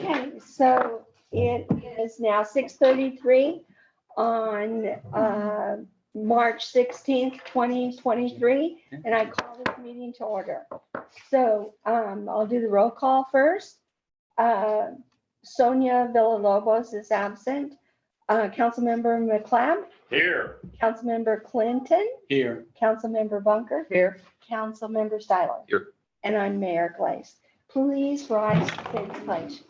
Okay, so it is now 6:33 on March 16th, 2023, and I call this meeting to order. So I'll do the roll call first. Sonia Villalobos is absent. Councilmember McLeod. Here. Councilmember Clinton. Here. Councilmember Bunker. Here. Councilmember Styler. Here. And I'm Mayor Glaze. Please rise to say the pledge.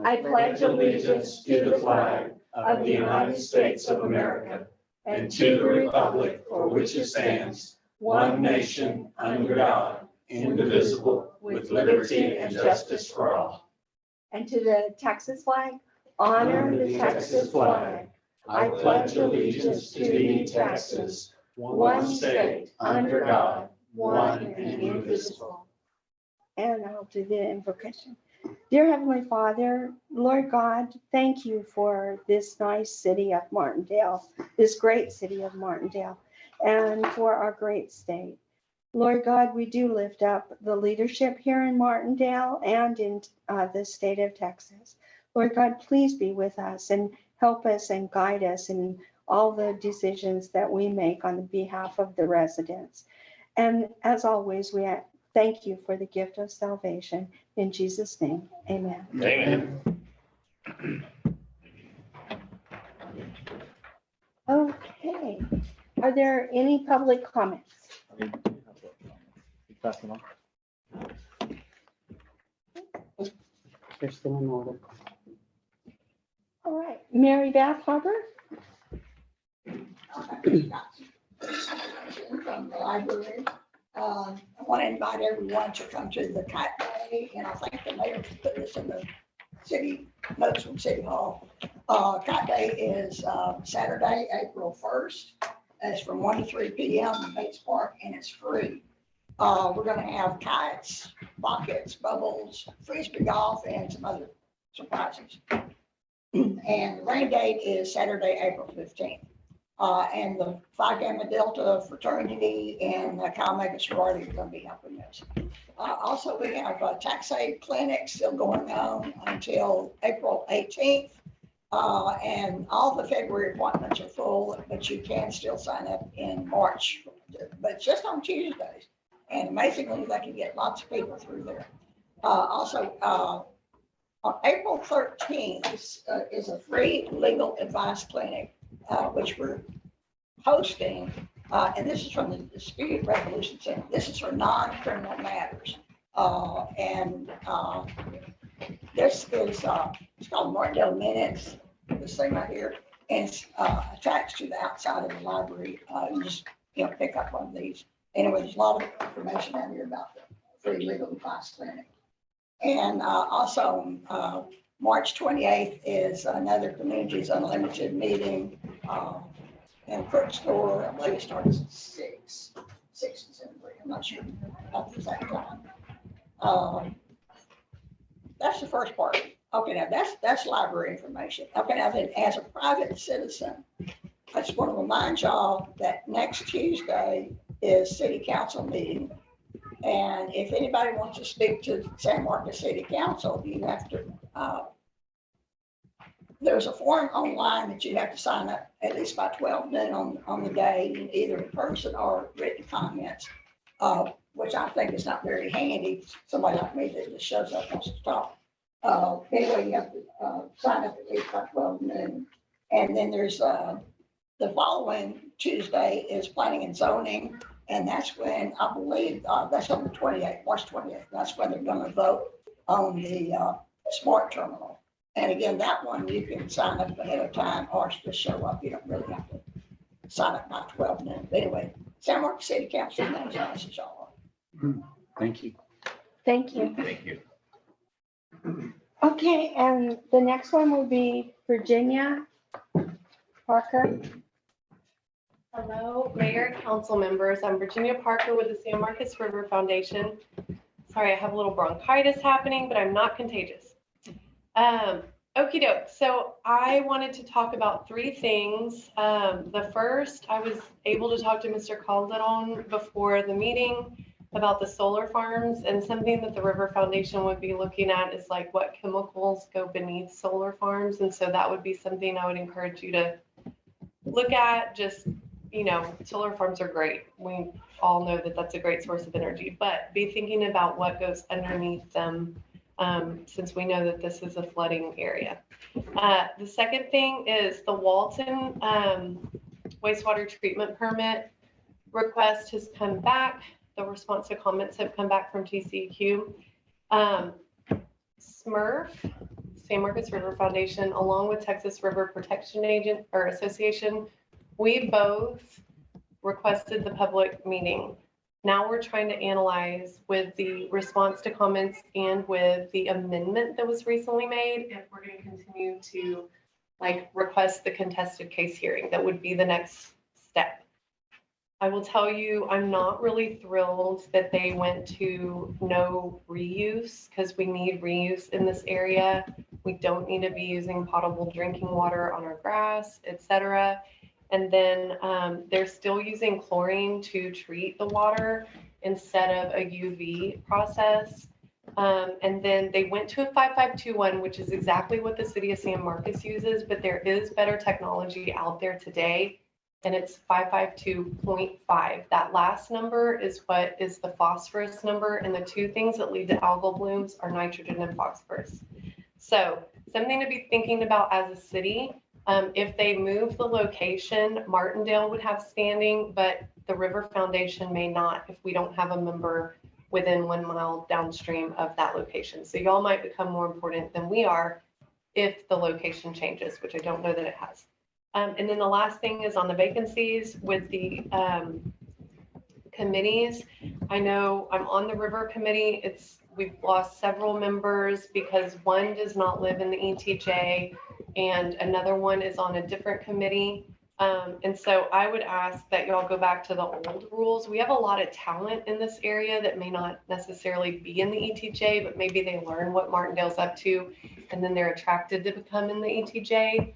I pledge allegiance to the flag of the United States of America and to the republic for which it stands, one nation, under God, indivisible, with liberty and justice for all. And to the Texas flag, honor the Texas flag. I pledge allegiance to thee, Texas, one state, under God, one and indivisible. And I'll do the invocation. Dear Heavenly Father, Lord God, thank you for this nice city of Martindale, this great city of Martindale, and for our great state. Lord God, we do lift up the leadership here in Martindale and in the state of Texas. Lord God, please be with us and help us and guide us in all the decisions that we make on behalf of the residents. And as always, we thank you for the gift of salvation. In Jesus' name, amen. Amen. Okay, are there any public comments? They're still in order. All right, Mary Beth Harper? From the library. I want to invite everyone to come to the Kite Day, and I think the mayor put this in the city notes from City Hall. Kite Day is Saturday, April 1st. It's from 1 to 3 p.m. in Bates Park, and it's free. We're going to have kites, buckets, bubbles, frisbee golf, and some other surprises. And the rain date is Saturday, April 15th. And the Phi Gamma Delta fraternity and Chi Omega sorority are going to be helping us. Also, we have a tax aid clinic still going on until April 18th. And all the February appointments are full, but you can still sign up in March, but it's just on Tuesdays. And amazingly, they can get lots of people through there. Also, on April 13th is a free legal advice clinic, which we're hosting, and this is from the Dispute Resolution Center. This is for non-criminal matters. This is, it's called Martindale Minutes, this thing right here, and it's attached to the outside of the library. You just, pick up one of these. Anyway, there's a lot of information out here about the free legal advice clinic. And also, March 28th is another Communities Unlimited meeting in Crook Store. I believe it starts at 6 to 7. I'm not sure about the exact time. That's the first part. Okay, now that's library information. Okay, now then, as a private citizen, I just want to remind y'all that next Tuesday is City Council meeting. And if anybody wants to speak to San Marcos City Council, you have to, there's a form online that you have to sign up at least by 12 noon on the day, either in person or written comments, which I think is not very handy. Somebody like me that just shows up and wants to talk. Anyway, you have to sign up at least by 12 noon. And then there's the following Tuesday is planning and zoning. And that's when I believe that's on the 28th, March 28th. That's when they're going to vote on the smart terminal. And again, that one you can sign up ahead of time or just show up. You don't really have to sign up by 12 noon. But anyway, San Marcos City Council knows how this is all. Thank you. Thank you. Thank you. Okay, and the next one will be Virginia Parker. Hello, Mayor, Council members. I'm Virginia Parker with the San Marcos River Foundation. Sorry, I have a little bronchitis happening, but I'm not contagious. Okie doke. So I wanted to talk about 3 things. The first, I was able to talk to Mr. Calderon before the meeting. about the solar farms, and something that the River Foundation would be looking at is like what chemicals go beneath solar farms. And so that would be something I would encourage you to look at. Just, you know, solar farms are great. We all know that that's a great source of energy, but be thinking about what goes underneath them, since we know that this is a flooding area. The second thing is the Walton wastewater treatment permit request has come back. The response to comments have come back from TCEQ. SMRF, San Marcos River Foundation, along with Texas River Protection Agent or Association, we both requested the public meeting. Now we're trying to analyze with the response to comments and with the amendment that was recently made, if we're going to continue to like request the contested case hearing. That would be the next step. I will tell you, I'm not really thrilled that they went to no reuse, because we need reuse in this area. We don't need to be using potable drinking water on our grass, etc. And then they're still using chlorine to treat the water instead of a UV process. And then they went to a 5521, which is exactly what the city of San Marcos uses, but there is better technology out there today, and it's 552.5. That last number is what is the phosphorus number, and the two things that lead to algal blooms are nitrogen and phosphorus. So something to be thinking about as a city. If they move the location, Martindale would have standing, but the River Foundation may not if we don't have a member within 1 mile downstream of that location. So y'all might become more important than we are if the location changes, which I don't know that it has. And then the last thing is on the vacancies with the committees. I know I'm on the River Committee. We've lost several members because one does not live in the ETJ and another one is on a different committee. And so I would ask that y'all go back to the old rules. We have a lot of talent in this area that may not necessarily be in the ETJ, but maybe they learn what Martindale's up to and then they're attracted to become in the ETJ.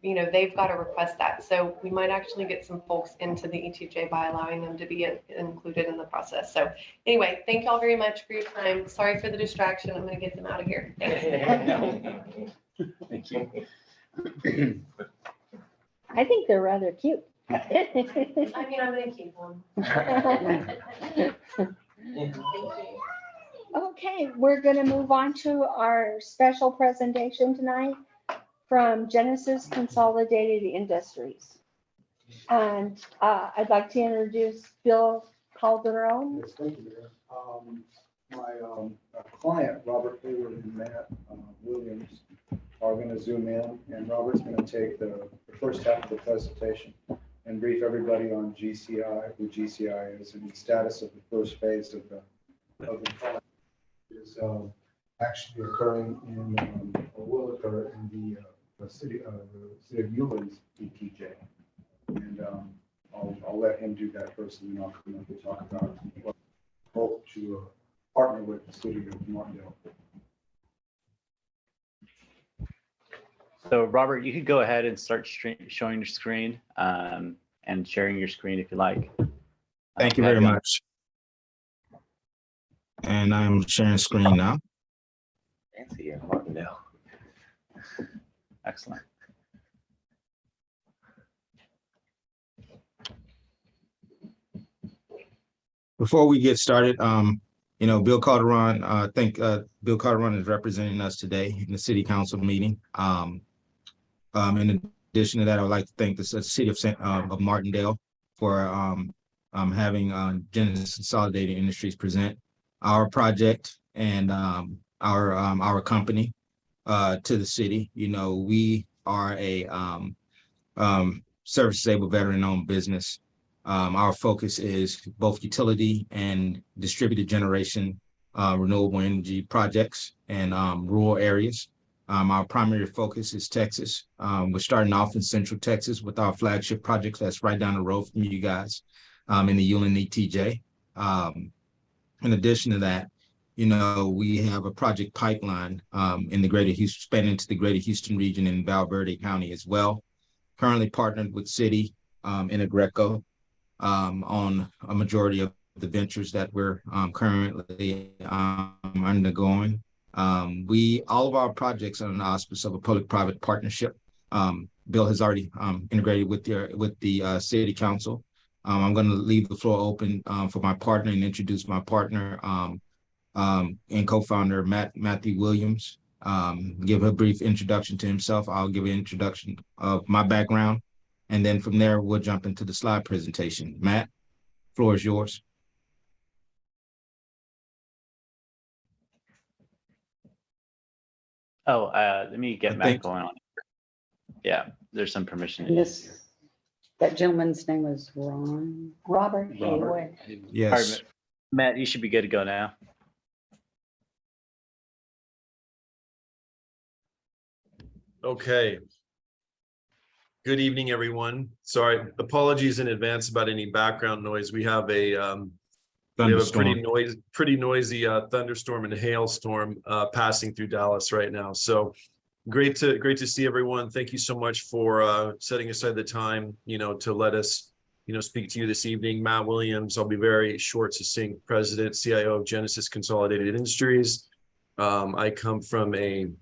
You know, they've got to request that. So we might actually get some folks into the ETJ by allowing them to be included in the process. So anyway, thank y'all very much for your time. Sorry for the distraction. I'm going to get them out of here. Thanks. Thank you. I think they're rather cute. I mean, I'm going to keep them. Okay, we're going to move on to our special presentation tonight from Genesis Consolidated Industries. And I'd like to introduce Bill Calderon. Yes, thank you, Mayor. My client, Robert Hayward and Matt Williams, are going to zoom in, and Robert's going to take the first half of the presentation and brief everybody on GCI, who GCI is, and the status of the first phase of the project is actually occurring in, or will occur in the city of Yulin's ETJ. And I'll let him do that first, and then I'll come up and talk about what we hope to partner with the city of Martindale. So Robert, you could go ahead and start showing your screen and sharing your screen if you like. Thank you very much. And I'm sharing screen now. Fancy in Martindale. Excellent. Before we get started, you know, Bill Calderon, I think Bill Calderon is representing us today in the city council meeting. In addition to that, I would like to thank the city of Martindale for having Genesis Consolidated Industries present our project and our company to the city. You know, we are a service-disabled veteran-owned business. Our focus is both utility and distributed generation, renewable energy projects and rural areas. Our primary focus is Texas. We're starting off in Central Texas with our flagship projects that's right down the road from you guys in the Yulin ETJ. In addition to that, you know, we have a project pipeline in the greater Houston, spanning into the greater Houston region in Val Verde County as well. Currently partnered with City in Agreco on a majority of the ventures that we're currently undergoing. All of our projects are in the auspice of a public-private partnership. Bill has already integrated with the city council. I'm going to leave the floor open for my partner and introduce my partner and co-founder Matthew Williams. Give a brief introduction to himself. I'll give an introduction of my background, and then from there we'll jump into the slide presentation. Matt, floor is yours. Oh, let me get Matt going on. Yeah, there's some permission issues here. That gentleman's name was Robert Hayward. Yes. All right, Matt, you should be good to go now. Okay. Good evening, everyone. Sorry, apologies in advance about any background noise. We have a pretty noisy thunderstorm and hailstorm passing through Dallas right now. So great to see everyone. Thank you so much for setting aside the time, to let us, speak to you this evening. Matt Williams, I'll be very short, succinct, President, CIO of Genesis Consolidated Industries. I come from an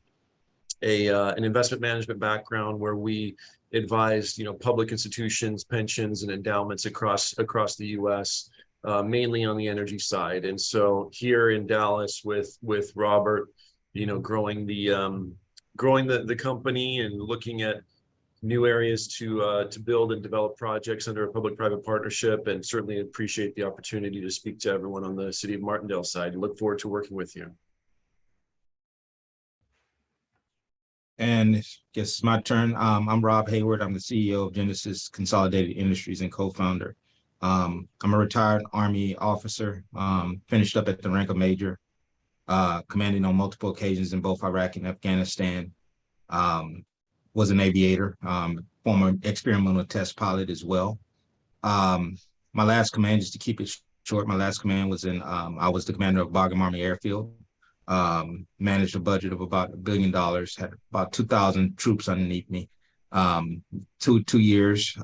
investment management background where we advised, public institutions, pensions, and endowments across the U.S., mainly on the energy side. And so here in Dallas with Robert, growing the company and looking at new areas to build and develop projects under a public-private partnership, and certainly appreciate the opportunity to speak to everyone on the City of Martindale side. Look forward to working with you. And I guess it's my turn. I'm Rob Hayward. I'm the CEO of Genesis Consolidated Industries and co-founder. I'm a retired Army officer, finished up at the rank of major, commanding on multiple occasions in both Iraq and Afghanistan. Was an aviator, former experimental test pilot as well. My last command, just to keep it short, my last command was I was the commander of Bagram Army Airfield. Managed a budget of about $1 billion, had about 2,000 troops underneath me. 2 years.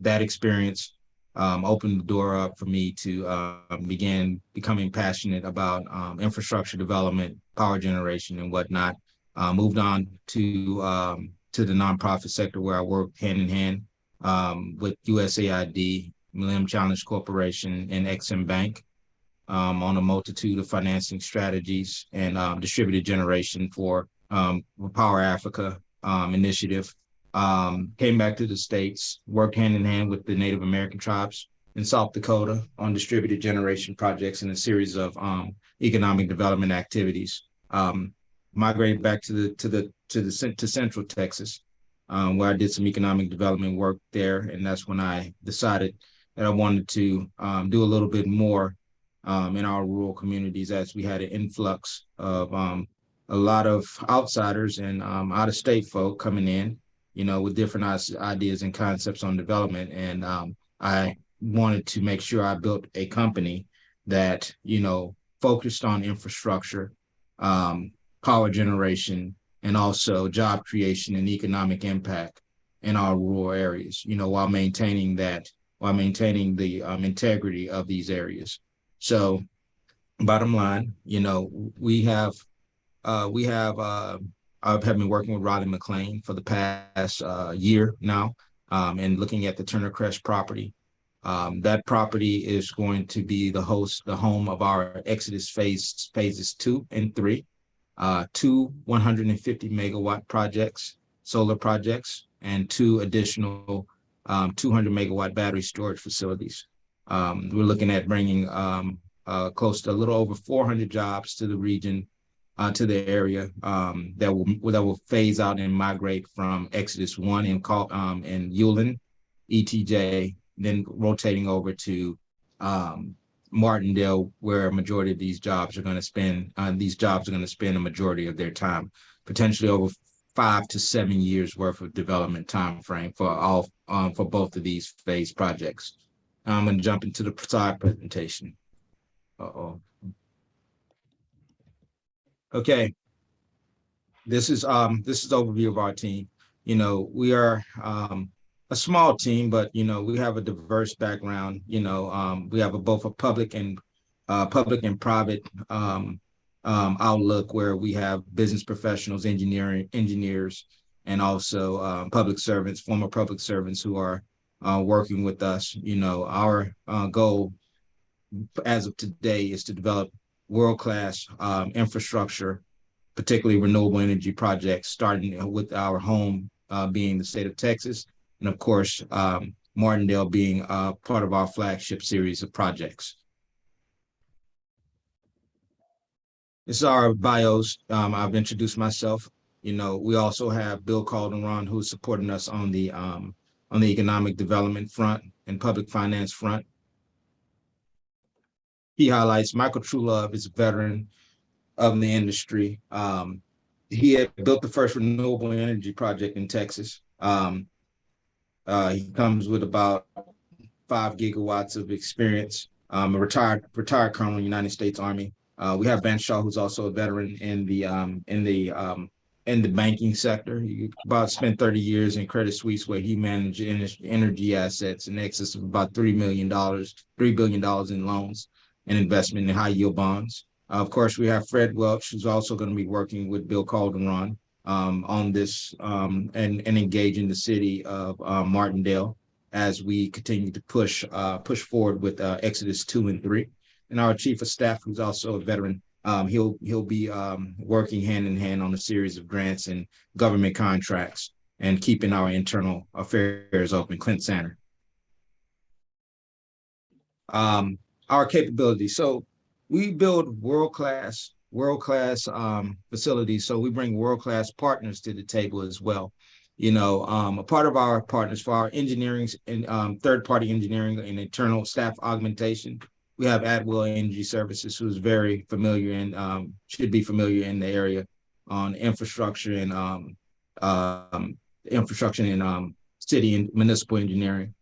That experience opened the door up for me to begin becoming passionate about infrastructure development, power generation, and whatnot. Moved on to the nonprofit sector, where I worked hand in hand with USAID, Millennium Challenge Corporation, and Exim Bank. On a multitude of financing strategies and distributed generation for Power Africa initiative. Came back to the States, worked hand in hand with the Native American tribes in South Dakota on distributed generation projects and a series of economic development activities. Migrated back to Central Texas, where I did some economic development work there, and that's when I decided that I wanted to do a little bit more in our rural communities, as we had an influx of a lot of outsiders and out-of-state folk coming in, with different ideas and concepts on development. And I wanted to make sure I built a company that, focused on infrastructure, power generation, and also job creation and economic impact in our rural areas, while maintaining the integrity of these areas. So bottom line, I've been working with Rodney McLean for the past year now, and looking at the Turner Crest property. That property is going to be the home of our Exodus phases 2 and 3, 2 150 megawatt projects, solar projects, and 2 additional 200 megawatt battery storage facilities. We're looking at bringing close to a little over 400 jobs to the region, to the area, that will phase out and migrate from Exodus 1 in Walton, ETJ, then rotating over to Martindale, where a majority of these jobs are going to spend. These jobs are going to spend a majority of their time, potentially over 5 to 7 years worth of development time frame for both of these phase projects. I'm going to jump into the slide presentation. Okay. This is overview of our team. We are a small team, but we have a diverse background. We have both a public and private outlook, where we have business professionals, engineers, and also public servants, former public servants who are working with us. Our goal as of today is to develop world-class infrastructure, particularly renewable energy projects, starting with our home being the state of Texas, and of course, Martindale being part of our flagship series of projects. This is our bios. I've introduced myself. We also have Bill Calderon, who's supporting us on the economic development front and public finance front. He highlights Michael Truelove is a veteran of the industry. He had built the first renewable energy project in Texas. He comes with about 5 gigawatts of experience. A retired colonel in the United States Army. We have Ben Shaw, who's also a veteran in the banking sector. He spent 30 years in Credit Suisse, where he managed energy assets in excess of about $3 billion in loans and investment in high yield bonds. Of course, we have Fred Welch, who's also going to be working with Bill Calderon on this and engaging the city of Martindale as we continue to push forward with Exodus 2 and 3. And our chief of staff, who's also a veteran, he'll be working hand in hand on a series of grants and government contracts and keeping our internal affairs open. Clint Sanner. Our capabilities. So we build world-class facilities. So we bring world-class partners to the table as well. A part of our partners for our engineering and third-party engineering and internal staff augmentation, we have Atwill Energy Services, who's very familiar and should be familiar in the area on infrastructure and city and municipal engineering.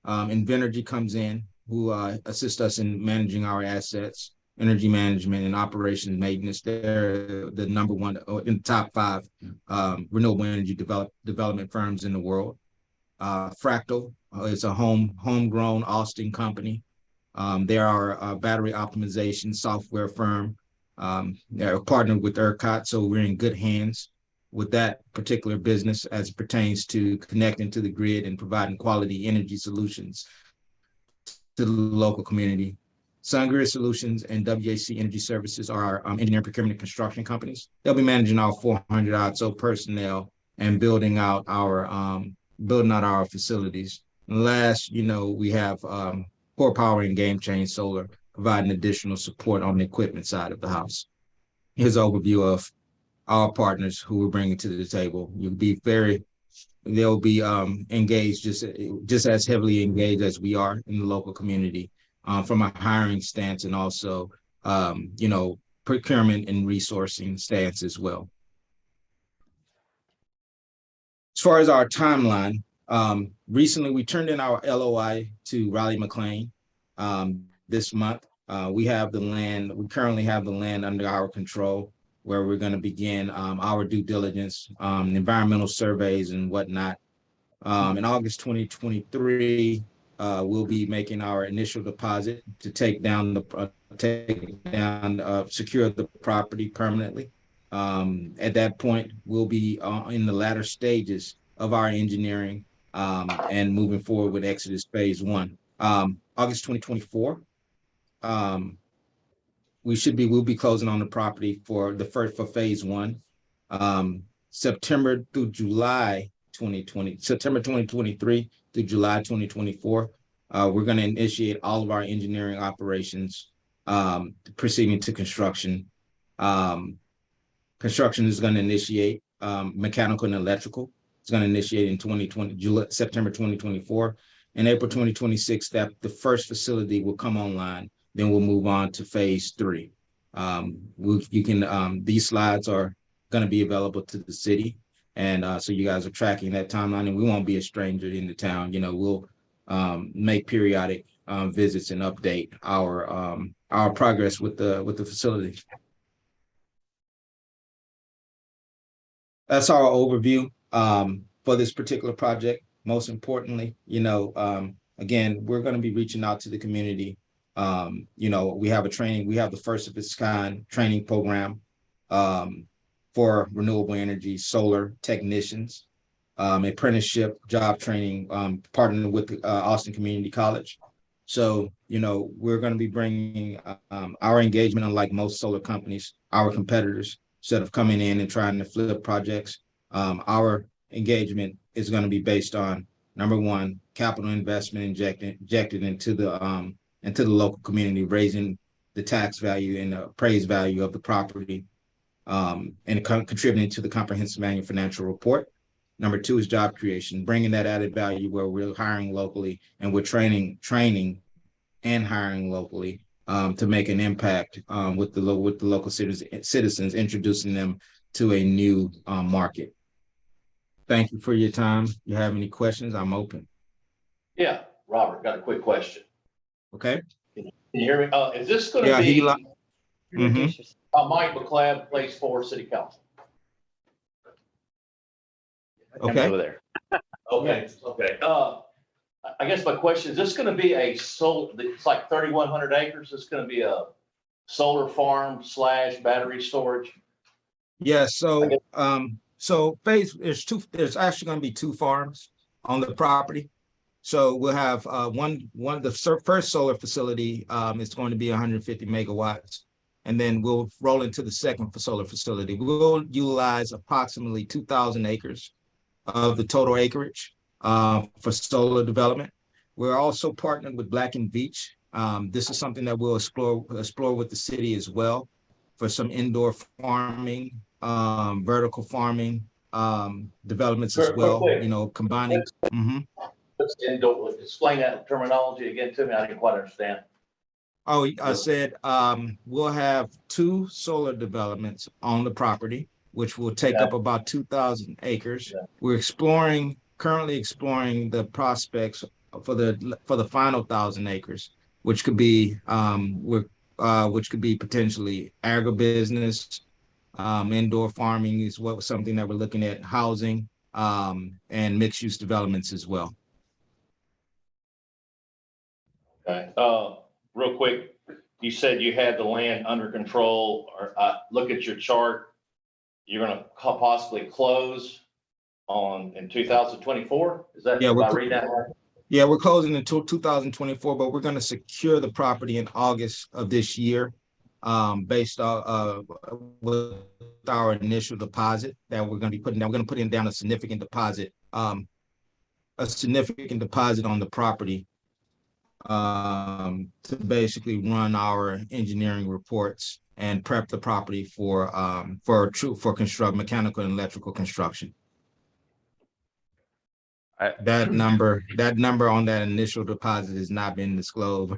Invenergy comes in, who assist us in managing our assets, energy management and operations maintenance. They're the number one in the top 5 renewable energy development firms in the world. Fractal is a homegrown Austin company. They are a battery optimization software firm. They're partnered with ERCOT, so we're in good hands with that particular business as it pertains to connecting to the grid and providing quality energy solutions to the local community. SunGrid Solutions and WAC Energy Services are our engineering, procurement, and construction companies. They'll be managing our 400 odd so personnel and building out our facilities. And last, we have Core Power and Game Change Solar providing additional support on the equipment side of the house. Here's an overview of our partners who we're bringing to the table. They'll be engaged just as heavily engaged as we are in the local community from a hiring stance and also, procurement and resourcing stance as well. As far as our timeline, recently we turned in our LOI to Riley McLean this month. We currently have the land under our control, where we're going to begin our due diligence, environmental surveys and whatnot. In August 2023, we'll be making our initial deposit to secure the property permanently. At that point, we'll be in the latter stages of our engineering and moving forward with Exodus Phase 1. August 2024, we'll be closing on the property for Phase 1. September 2023 through July 2024, we're going to initiate all of our engineering operations, proceeding to construction. Construction is going to initiate mechanical and electrical. It's going to initiate in September 2024. In April 2026, that the first facility will come online. Then we'll move on to Phase 3. These slides are going to be available to the city, and so you guys are tracking that timeline. And we won't be a stranger in the town. We'll make periodic visits and update our progress with the facility. That's our overview for this particular project. most importantly, again, we're going to be reaching out to the community. We have the first of its kind training program for renewable energy solar technicians, apprenticeship job training, partnering with Austin Community College. So, we're going to be bringing our engagement, unlike most solar companies, our competitors, instead of coming in and trying to flip projects. Our engagement is going to be based on, number one, capital investment injected into the local community, raising the tax value and the appraised value of the property, and contributing to the comprehensive annual financial report. Number two is job creation, bringing that added value where we're hiring locally and we're training and hiring locally to make an impact with the local citizens, introducing them to a new market. Thank you for your time. If you have any questions, I'm open. Yeah, Robert, got a quick question. Okay. Can you hear me? Is this going to Yeah, be Introduce Mike McLeod, place 4, City Council? Okay. Over there. Okay, okay. I guess my question, is this going to be a it's like 3,100 acres. It's going to be a solar farm / battery storage? Yeah, so there's actually going to be 2 farms on the property. So we'll have the first solar facility is going to be 150 megawatts. And then we'll roll into the second solar facility. We'll utilize approximately 2,000 acres of the total acreage for solar development. We're also partnered with Black and Veatch. This is something that we'll explore with the city as well for some indoor farming, vertical farming developments as well. Combining. Explain that terminology again to me. I didn't quite understand. Oh, I said we'll have 2 solar developments on the property, which will take up about 2,000 acres. Yeah. We're currently exploring the prospects for the final 1,000 acres, which could be potentially agribusiness, indoor farming is something that we're looking at, housing, and mixed use developments as well. Okay. Real quick, you said you had the land under control, or look at your chart. You're going to possibly close in 2024? Is that, Yeah, did I read that right? Yeah, we're closing until 2024, but we're going to secure the property in August of this year, based on with our initial deposit that we're going to be putting down. We're going to put down a significant deposit on the property to basically run our engineering reports and prep the property for mechanical and electrical construction. That number on that initial deposit has not been disclosed.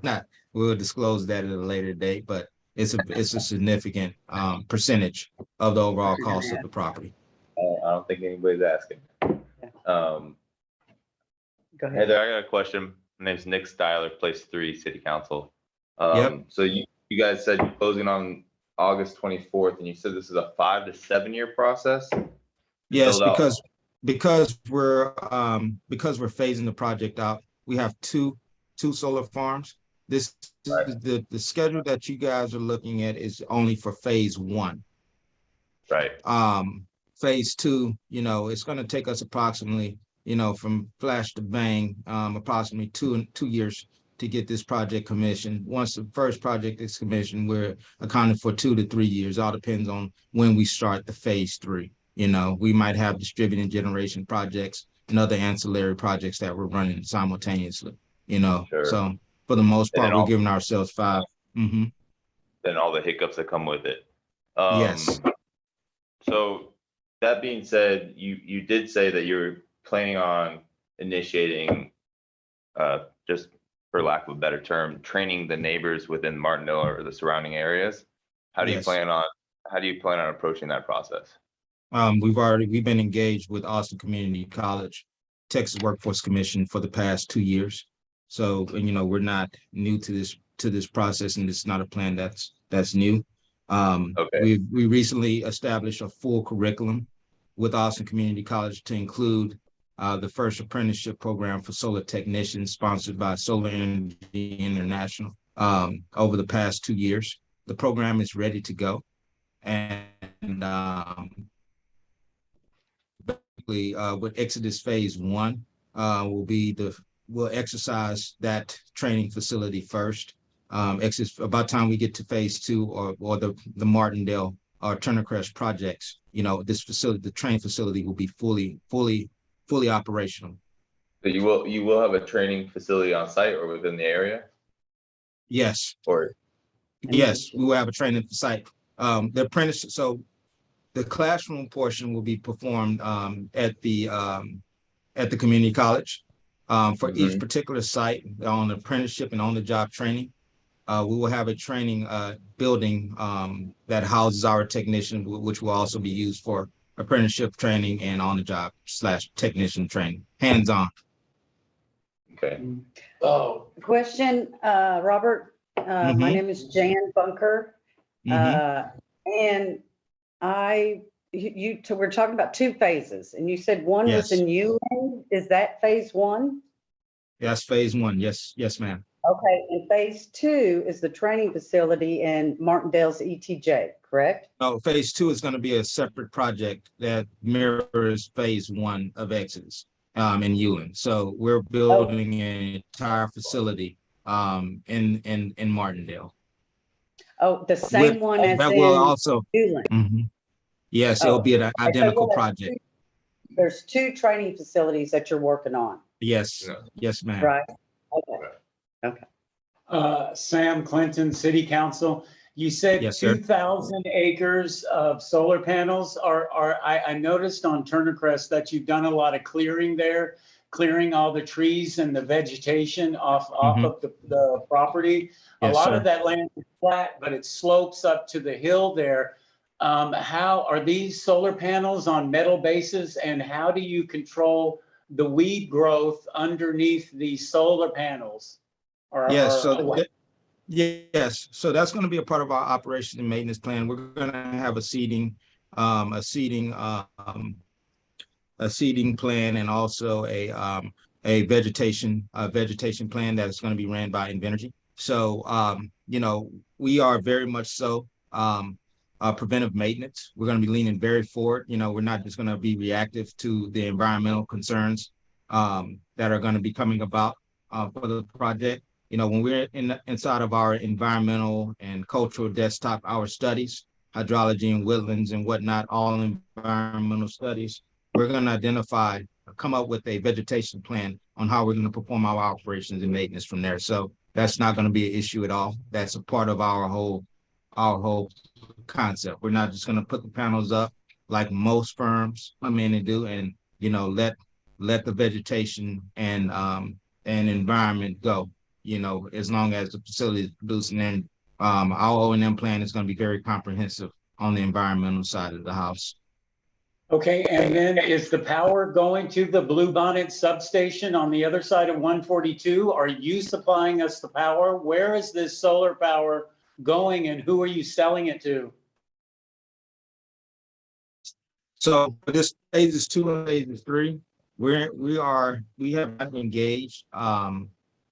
We'll disclose that at a later date, but it's a significant percentage of the overall cost of the property. I don't think anybody's asking. Go ahead. Heather, I got a question. My name's Nick Styler, Place 3, City Council. Yep. So you guys said you're closing on August 24th, and you said this is a 5 to 7 year process? Yes, because we're phasing the project out. We have two solar farms. This Right. is the schedule that you guys are looking at is only for phase 1. Right. Phase 2, it's going to take us approximately, from flash to bang, approximately two years to get this project commissioned. Once the first project is commissioned, we're accounting for 2 to 3 years. All depends on when we start the phase 3. We might have distributed generation projects and other ancillary projects that we're running simultaneously, Sure. So for the most part, we're giving ourselves 5. Mm-hmm. Then all the hiccups that come with it. Yes. So that being said, you did say that you're planning on initiating, just for lack of a better term, training the neighbors within Martindale or the surrounding areas. How do you Yes. plan on approaching that process? We've been engaged with Austin Community College, Texas Workforce Commission for the past 2 years. So, we're not new to this process, and it's not a plan that's new. Okay. We recently established a full curriculum with Austin Community College to include the first apprenticeship program for solar technicians sponsored by Solar Energy International over the past 2 years. The program is ready to go. And basically, with Exodus Phase 1, we'll exercise that training facility first. About time we get to Phase 2 or the Martindale or Turner Crest projects, this facility, the training facility will be fully operational. So you will have a training facility on site or within the area? Yes. Or Yes, we will have a training site. So the classroom portion will be performed at the community college. For each particular site on apprenticeship and on the job training, we will have a training building that houses our technician, which will also be used for apprenticeship training and on the job / technician training, hands-on. okay. Question, Robert, my name is Jan Bunker. And we're talking about 2 phases, and you said one was Yes. in Uland. Is that Phase 1? That's Phase 1. Yes, ma'am. Okay, and Phase 2 is the training facility in Martindale's ETJ, correct? No, Phase 2 is going to be a separate project that mirrors Phase 1 of Exodus in Uland. So we're building an entire facility in Martindale. Oh, the same one as that in will also. Uland. Yes, it'll be an identical project. There's 2 training facilities that you're working on, Yes, yes, ma'am. right? Okay. Sam Clinton, City Council. You said Yes, sir. 2,000 acres of solar panels. I noticed on Turner Crest that you've done a lot of clearing there, clearing all the trees and the vegetation off of the property. A Yes, lot sir. of that land is flat, but it slopes up to the hill there. How are these solar panels on metal bases, and how do you control the weed growth underneath these solar panels? Yes, so that's going to be a part of our operation and maintenance plan. We're going to have a seeding plan and also a vegetation plan that is going to be ran by Invenergy. So we are very much so preventive maintenance. We're going to be leaning very forward. We're not just going to be reactive to the environmental concerns that are going to be coming about for the project. When we're inside of our environmental and cultural desktop, our studies, hydrology and woodlands and whatnot, all environmental studies, we're going to come up with a vegetation plan on how we're going to perform our operations and maintenance from there. So that's not going to be an issue at all. That's a part of our whole concept. We're not just going to put the panels up like most firms come in and do, and let the vegetation and environment go. As long as the facility is producing, and our O&M plan is going to be very comprehensive on the environmental side of the house. Okay, and then is the power going to the Bluebonnet substation on the other side of 142? Are you supplying us the power? Where is this solar power going, and who are you selling it to? So for this phases 2 and phases 3, we have not engaged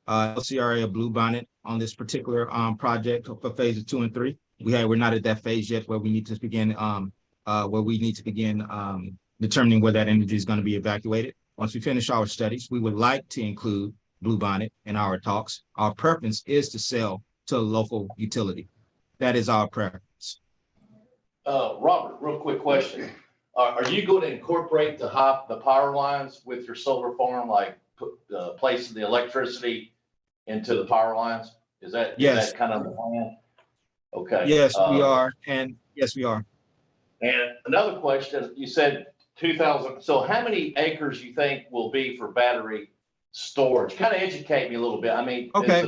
LCRA or Bluebonnet on this particular project for phases 2 and 3. We're not at that phase yet where we need to begin determining where that energy is going to be evacuated. Once we finish our studies, we would like to include Bluebonnet in our talks. Our preference is to sell to a local utility. That is our preference. Robert, real quick question. Are you going to incorporate the power lines with your solar farm, like placing the electricity into the power lines? Is that kind of the plan? Okay. Yes, we are. And yes, we are. And another question, you said 2,000. So how many acres you think will be for battery storage? Kind of educate me a little bit. I mean, okay,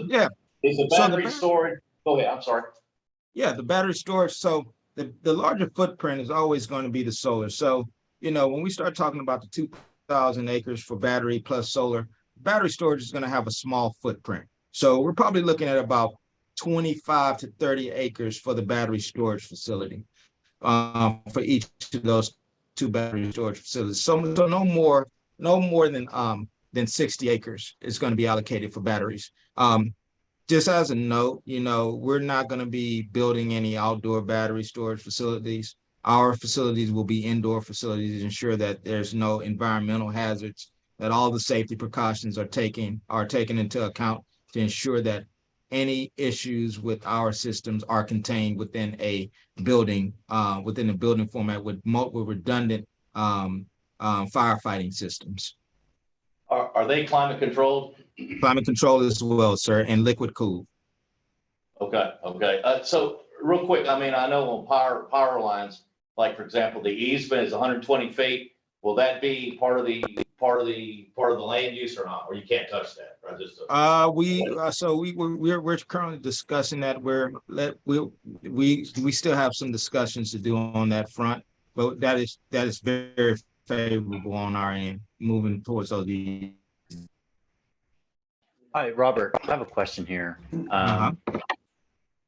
is the battery storage? Go ahead. I'm sorry. Yeah, the battery storage. So the larger footprint is always going to be the solar. So, when we start talking about the 2,000 acres for battery plus solar, battery storage is going to have a small footprint. So we're probably looking at about 25 to 30 acres for the battery storage facility for each of those 2 battery storage facilities. So no more no more than 60 acres is going to be allocated for batteries. Just as a note, we're not going to be building any outdoor battery storage facilities. Our facilities will be indoor facilities to ensure that there's no environmental hazards, that all the safety precautions are taken into account to ensure that any issues with our systems are contained within a building format with redundant firefighting systems. Are they climate controlled? Climate control as well, sir, and liquid cooled. Okay. So real quick, I mean, I know on power lines, like for example, the easement is 120 feet. Will that be part of the land use or not? Or you can't touch that, right? We're currently discussing that. We still have some discussions to do on that front, but that is very favorable on our end, moving towards those. Hi, Robert. I have a question here.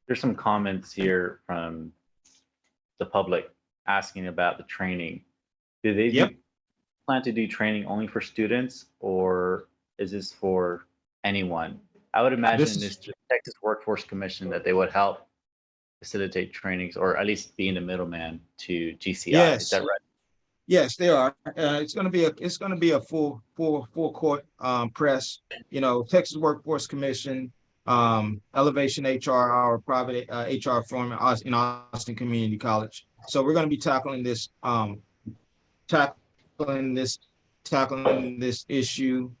There's some comments here from the public asking about the training. Do they plan to do training only for students, or is this for anyone? I would imagine this Texas Workforce Commission that they would help facilitate trainings, or at least be in the middleman to GCI. Yes. Is that right? Yes, they are. It's going to be a full court press. Texas Workforce Commission, Elevation HR, our private HR firm in Austin Community College. So we're going to be tackling this issue,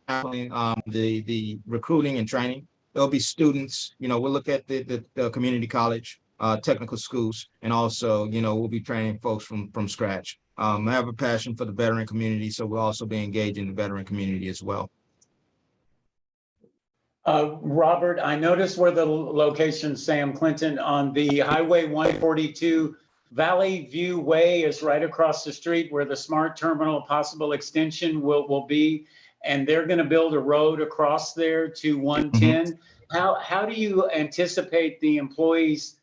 tackling the recruiting and training. There'll be students. We'll look at the community college, technical schools, and also we'll be training folks from scratch. I have a passion for the veteran community, so we'll also be engaging the veteran community as well. Robert, I noticed where the location, Sam Clinton, on the Highway 142 Valley View Way is right across the street where the Smart Terminal possible extension will be, and they're going to build a road across there to 110. How do you anticipate the employees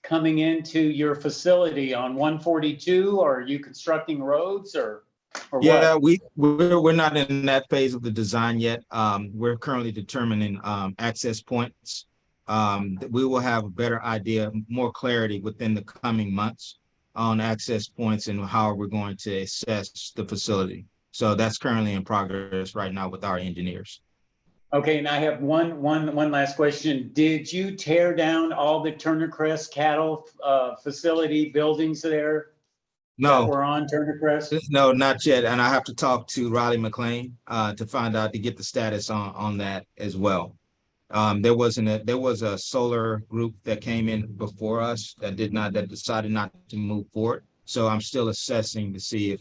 coming into your facility on 142? Or are you constructing roads or Yeah, what? we're not in that phase of the design yet. We're currently determining access points. We will have a better idea, more clarity within the coming months on access points and how we're going to assess the facility. So that's currently in progress right now with our engineers. Okay, and I have one last question. Did you tear down all the Turner Crest cattle facility buildings there? No. That were on Turner Crest? No, not yet. And I have to talk to Riley McLean to find out, to get the status on that as well. There was a solar group that came in before us that decided not to move forward. So I'm still assessing to see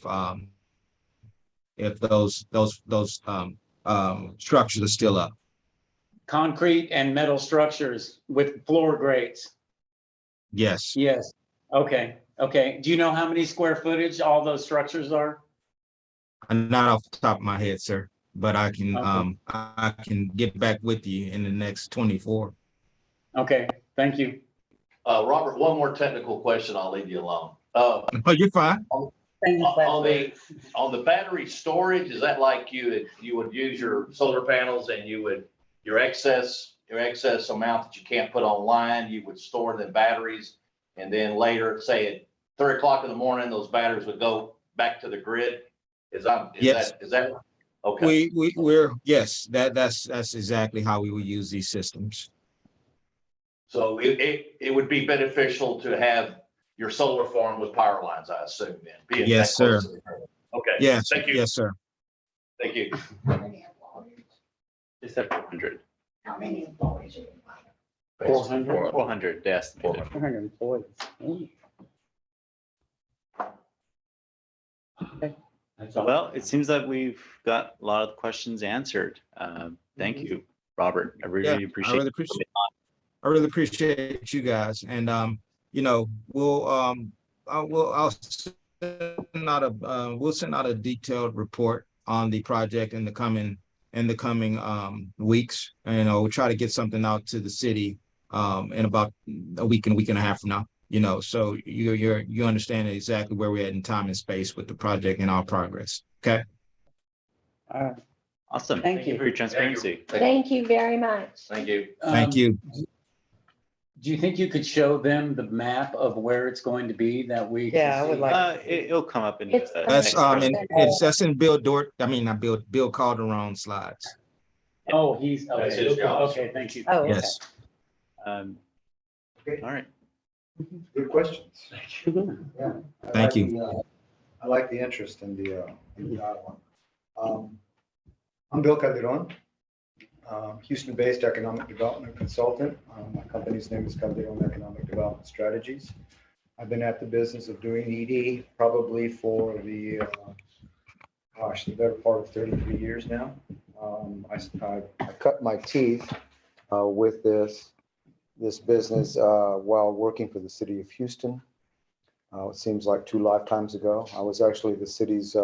if those structures are still up. Concrete and metal structures with floor grates. Yes. Yes. Okay. Do you know how many square footage all those structures are? Not off the top of my head, sir, but I can get back with you in the next 24. Okay, thank you. Robert, one more technical question. I'll leave you alone. Oh, you're fine. On the battery storage, is that like you would use your solar panels and your excess amount that you can't put online, you would store the batteries, and then later, say at 3 o'clock in the morning, those batteries would go back to the grid? Is that okay? Yes, that's exactly how we would use these systems. So it would be beneficial to have your solar farm with power lines, I assume, then. Yes, sir. Okay. Yes. Thank you. Yes, sir. Thank you. How many employees? It's at 400. How many employees? 400? 400, they estimated. 400 employees. Well, it seems that we've got a lot of questions answered. Thank you, Robert. I really appreciate it. I really appreciate you guys. And we'll send out a detailed report on the project in the coming weeks. And we'll try to get something out to the city in about a week and a half from now. so you understand exactly where we're at in time and space with the project and our progress. Okay. All right. Awesome. Thank Thank you you. for your transparency. Thank you very much. Thank you. Thank you. Do you think you could show them the map of where it's going to be that we? can Yeah, I would see? like- It'll come up in It's- the That's next presentation. that's in Bill Calderon's slides. Oh, he's, That's okay, his job. okay, thank you. Oh, okay. Yes. Um, Okay. all right. Good questions. Yeah. Thank you. I like the interest in the dialogue. I'm Bill Calderon, Houston-based economic development consultant. My company's name is Calderon Economic Development Strategies. I've been at the business of doing ED probably for the better part of 33 years now. I cut my teeth with this business while working for the city of Houston. It seems like 2 lifetimes ago. I was actually the city's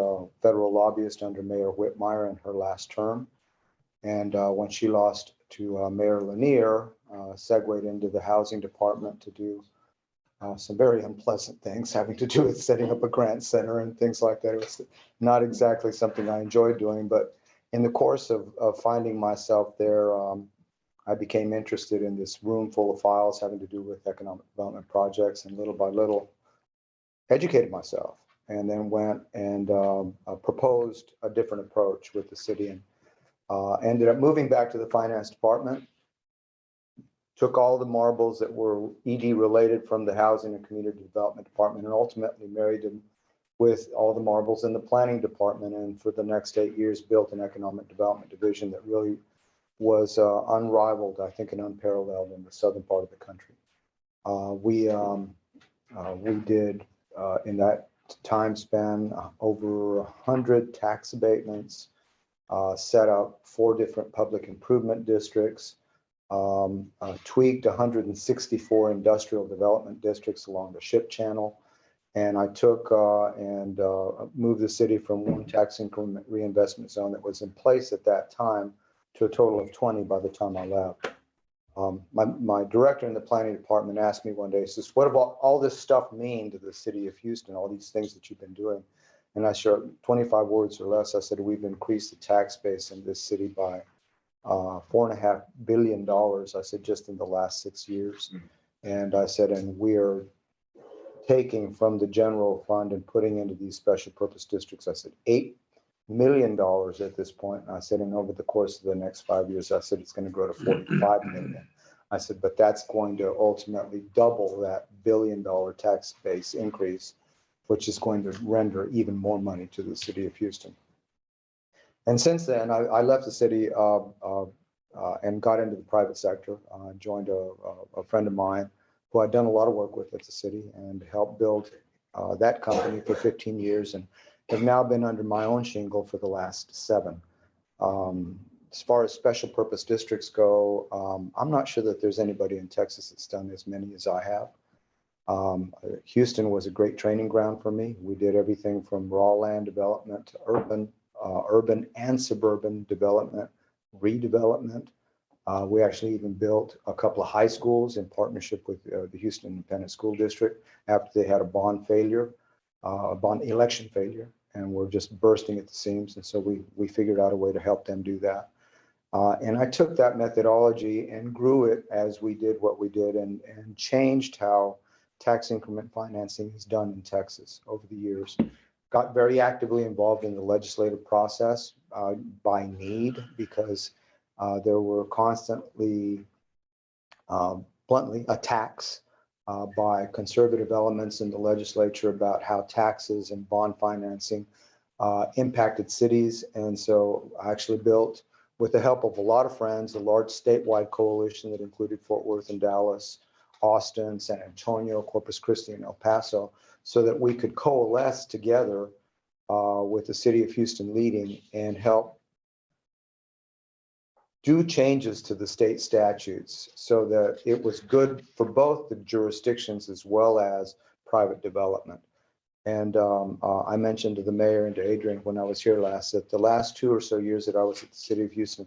federal lobbyist under Mayor Whitmire in her last term. And when she lost to Mayor Lanier, segued into the housing department to do some very unpleasant things having to do with setting up a grant center and things like that. It was not exactly something I enjoyed doing, but in the course of finding myself there, I became interested in this room full of files having to do with economic development projects, and little by little educated myself, and then went and proposed a different approach with the city, and ended up moving back to the finance department, took all the marbles that were ED related from the housing and community development department, and ultimately married them with all the marbles in the planning department, and for the next 8 years built an economic development division that really was unrivaled, I think, and unparalleled in the southern part of the country. We did in that time span over 100 tax abatements, set up 4 different public improvement districts, tweaked 164 industrial development districts along the ship channel. And I took and moved the city from 1 tax increment reinvestment zone that was in place at that time to a total of 20 by the time I left. My director in the planning department asked me one day, he says, what about all this stuff mean to the city of Houston, all these things that you've been doing? And I shared 25 words or less. I said, we've increased the tax base in this city by $4.5 billion. I said, just in the last 6 years. And I said, and we are taking from the general fund and putting into these special purpose districts. I said, $8 million at this point. And I said, and over the course of the next 5 years, I said, it's going to grow to 45 million. I said, but that's going to ultimately double that $1 billion tax base increase, which is going to render even more money to the city of Houston. And since then, I left the city and got into the private sector. I joined a friend of mine who I'd done a lot of work with at the city and helped build that company for 15 years and have now been under my own shingle for the last 7. As far as special purpose districts go, I'm not sure that there's anybody in Texas that's done as many as I have. Houston was a great training ground for me. We did everything from raw land development to urban and suburban development, redevelopment. We actually even built a couple of high schools in partnership with the Houston Independent School District after they had a bond election failure, and were just bursting at the seams. And so we figured out a way to help them do that. And I took that methodology and grew it as we did what we did, and changed how tax increment financing is done in Texas over the years. Got very actively involved in the legislative process by need, because there were constantly, bluntly, attacks by conservative elements in the legislature about how taxes and bond financing impacted cities. And so I actually built, with the help of a lot of friends, a large statewide coalition that included Fort Worth and Dallas, Austin, San Antonio, Corpus Christi, and El Paso, so that we could coalesce together with the city of Houston leading and help do changes to the state statutes so that it was good for both the jurisdictions as well as private development. And I mentioned to the mayor and to Adrian when I was here last that the last 2 or so years that I was at the city of Houston,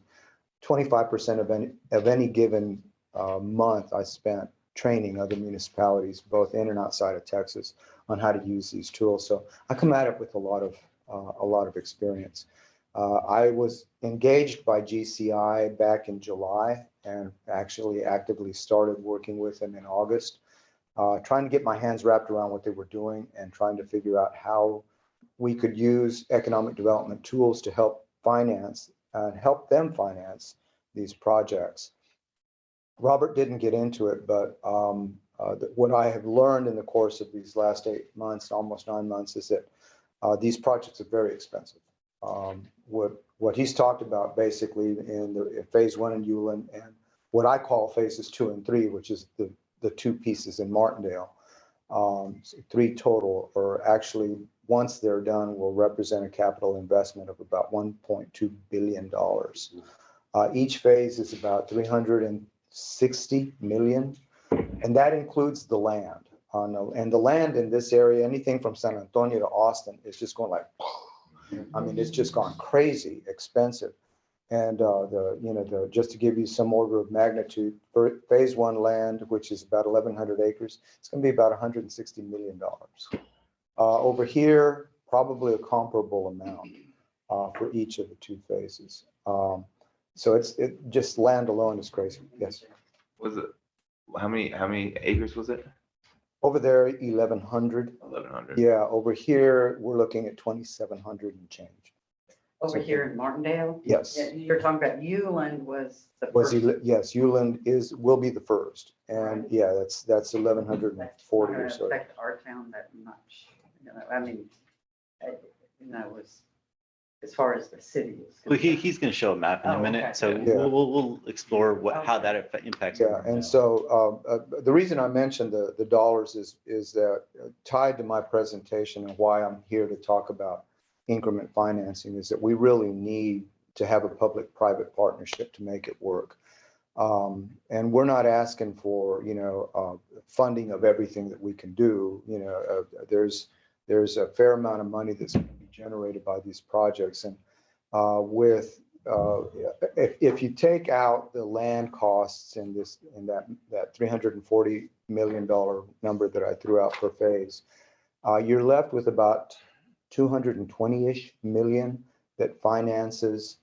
25% of any given month I spent training other municipalities, both in and outside of Texas, on how to use these tools. So I come at it with a lot of experience. I was engaged by GCI back in July and actually actively started working with them in August, trying to get my hands wrapped around what they were doing and trying to figure out how we could use economic development tools to help finance and help them finance these projects. Robert didn't get into it, but what I have learned in the course of these last 8 months, almost 9 months, is that these projects are very expensive. What he's talked about basically in the phase 1 in Uland and what I call phases 2 and 3, which is the 2 pieces in Martindale, 3 total, are actually, once they're done, will represent a capital investment of about $1.2 billion. Each phase is about $360 million, and that includes the land. And the land in this area, anything from San Antonio to Austin, is just going like, I mean, it's just gone crazy expensive. And just to give you some order of magnitude, for phase 1 land, which is about 1,100 acres, it's going to be about $160 million. Over here, probably a comparable amount for each of the 2 phases. So it just land alone is crazy. Yes. Was it, how many acres was it? Over there, 1,100. 1,100. Yeah, over here, we're looking at 2,700 and change. Over here in Martindale? Yes. Yeah, you're talking about Uland was the first. Yes, Uland will be the first. And yeah, that's 1,140 or so. Affect our town that much. I mean, was as far as the city is. Well, he's going to show a map in a Oh, minute, okay. so Yeah. we'll explore how that impacts. Yeah, and so the reason I mentioned the dollars is that tied to my presentation and why I'm here to talk about increment financing is that we really need to have a public-private partnership to make it work. And we're not asking for, funding of everything that we can do. There's a fair amount of money that's going to be generated by these projects. And if you take out the land costs in that $340 million number that I threw out per phase, you're left with about 220-ish million that finances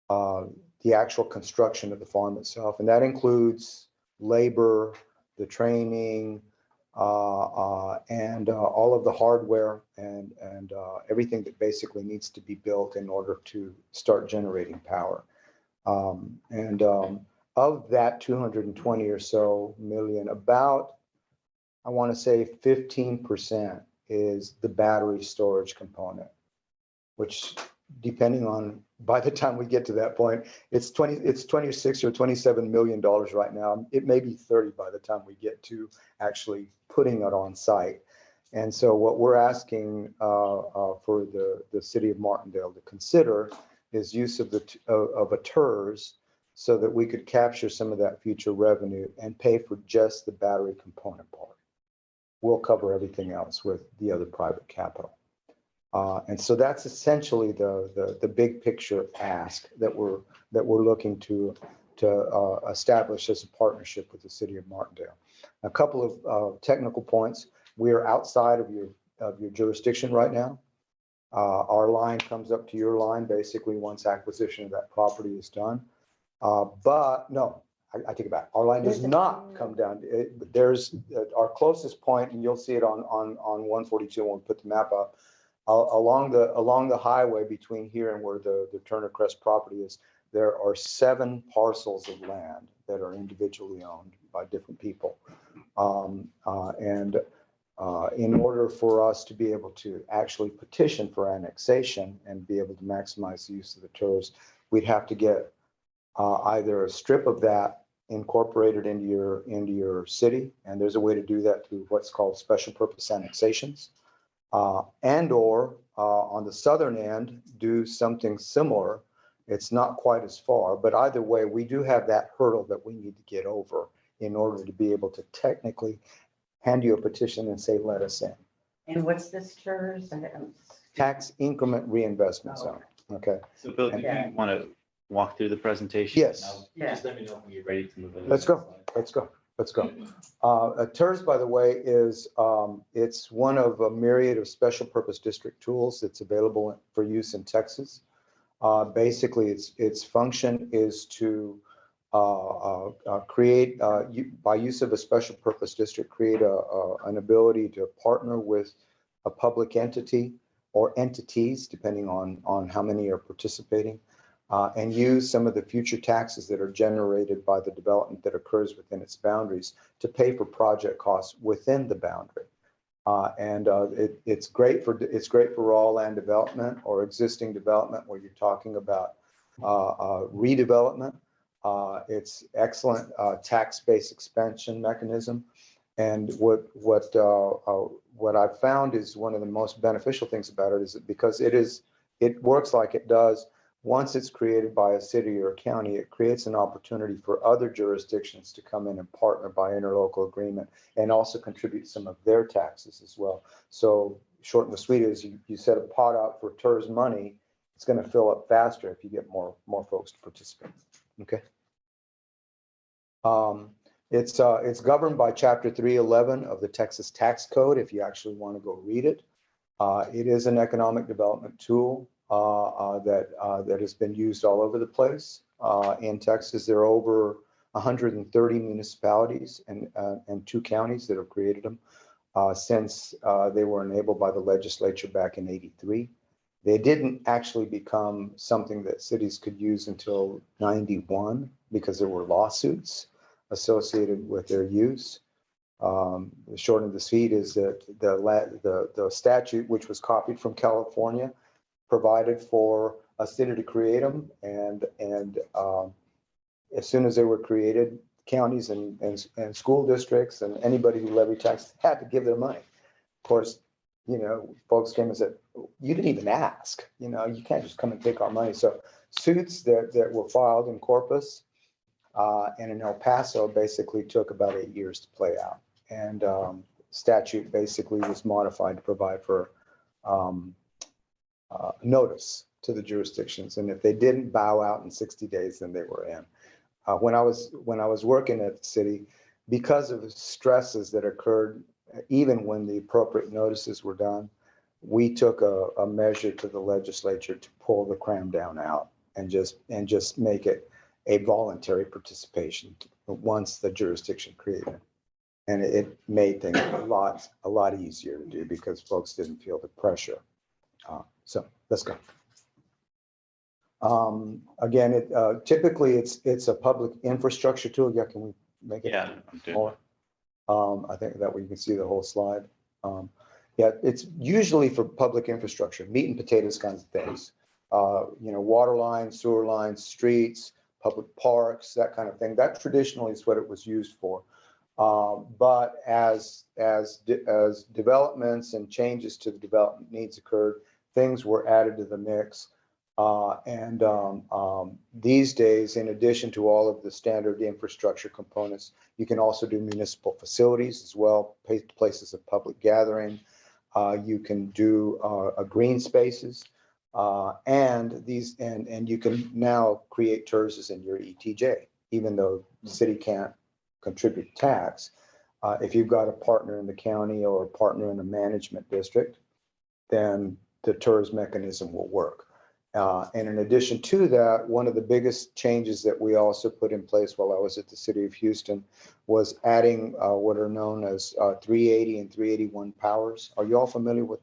the actual construction of the farm itself. And that includes labor, the training, and all of the hardware and everything that basically needs to be built in order to start generating power. Of that 220 or so million, about, I want to say 15% is the battery storage component, which depending on, by the time we get to that point, it's 26 or $27 million right now. It may be 30 by the time we get to actually putting it on site. And so what we're asking for the city of Martindale to consider is use of a TERS so that we could capture some of that future revenue and pay for just the battery component part. We'll cover everything else with the other private capital. And so that's essentially the big picture ask that we're looking to establish as a partnership with the city of Martindale. A couple of technical points. We are outside of your jurisdiction right now. Our line comes up to your line basically once acquisition of that property is done. But no, I take it back. Our line does not come down. There's our closest point, and you'll see it on 142 when we put the map up. Along the highway between here and where the Turner Crest property is, there are 7 parcels of land that are individually owned by different people. In order for us to be able to actually petition for annexation and be able to maximize the use of the TERS, we'd have to get either a strip of that incorporated into your city, and there's a way to do that through what's called special purpose annexations. And/or on the southern end, do something similar. It's not quite as far, but either way, we do have that hurdle that we need to get over in order to be able to technically hand you a petition and say, let us in. And what's this TERS? Tax increment reinvestment zone. Okay. So Bill, do you want to walk through the presentation? Yes. Just let me know when you're ready to move on. Let's go. Let's go. let's go. TERS, by the way, is it's one of a myriad of special purpose district tools that's available for use in Texas. Basically, its function is to create, by use of a special purpose district, create an ability to partner with a public entity or entities, depending on how many are participating, and use some of the future taxes that are generated by the development that occurs within its boundaries to pay for project costs within the boundary. It's great for raw land development or existing development where you're talking about redevelopment. It's excellent tax base expansion mechanism. And what I've found is one of the most beneficial things about it is that because it works like it does. Once it's created by a city or a county, it creates an opportunity for other jurisdictions to come in and partner by interlocal agreement and also contribute some of their taxes as well. So short and sweet is you set a pot out for TERS money, it's going to fill up faster if you get more folks to participate. Okay. It's governed by Chapter 311 of the Texas Tax Code. If you actually want to go read it, it is an economic development tool that has been used all over the place. In Texas, there are over 130 municipalities and 2 counties that have created them since they were enabled by the legislature back in '83. They didn't actually become something that cities could use until '91 because there were lawsuits associated with their use. The short of the sweet is that the statute, which was copied from California, provided for a city to create them, and as soon as they were created, counties and school districts and anybody who levied tax had to give their money. Of course, folks came and said, you didn't even ask, you can't just come and take our money. So suits that were filed in Corpus and in El Paso basically took about 8 years to play out. And statute basically was modified to provide for notice to the jurisdictions, and if they didn't bow out in 60 days, then they were in. When I was working at the city, because of the stresses that occurred, even when the appropriate notices were done, we took a measure to the legislature to pull the cram down out and just make it a voluntary participation once the jurisdiction created. And it made things a lot easier to do because folks didn't feel the pressure. So let's go. Again, typically it's a public infrastructure tool. Yeah, can we make it more? I think that way you can see the whole slide. Yeah, it's usually for public infrastructure, meat and potatoes kinds of things. Water lines, sewer lines, streets, public parks, that kind of thing. That traditionally is what it was used for. But as developments and changes to the development needs occurred, things were added to the mix. These days, in addition to all of the standard infrastructure components, you can also do municipal facilities as well, places of public gathering. You can do green spaces, and you can now create TERSs in your ETJ, even though the city can't contribute tax. If you've got a partner in the county or a partner in a management district, then the TERS mechanism will work. And in addition to that, one of the biggest changes that we also put in place while I was at the City of Houston was adding what are known as 380 and 381 powers. Are you all familiar with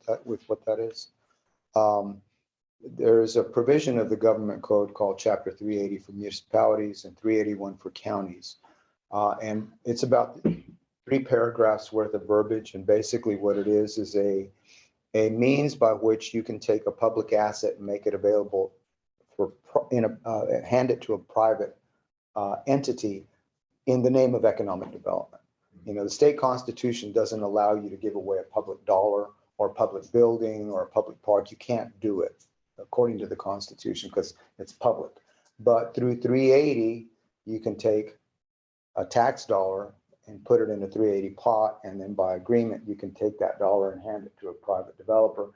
what that is? There's a provision of the government code called Chapter 380 for municipalities and 381 for counties. And it's about 3 paragraphs worth of verbiage. And basically what it is a means by which you can take a public asset and make it available hand it to a private entity in the name of economic development. The state constitution doesn't allow you to give away a public dollar or a public building or a public park. You can't do it according to the constitution because it's public. But through 380, you can take a tax dollar and put it in a 380 pot, and then by agreement, you can take that dollar and hand it to a private developer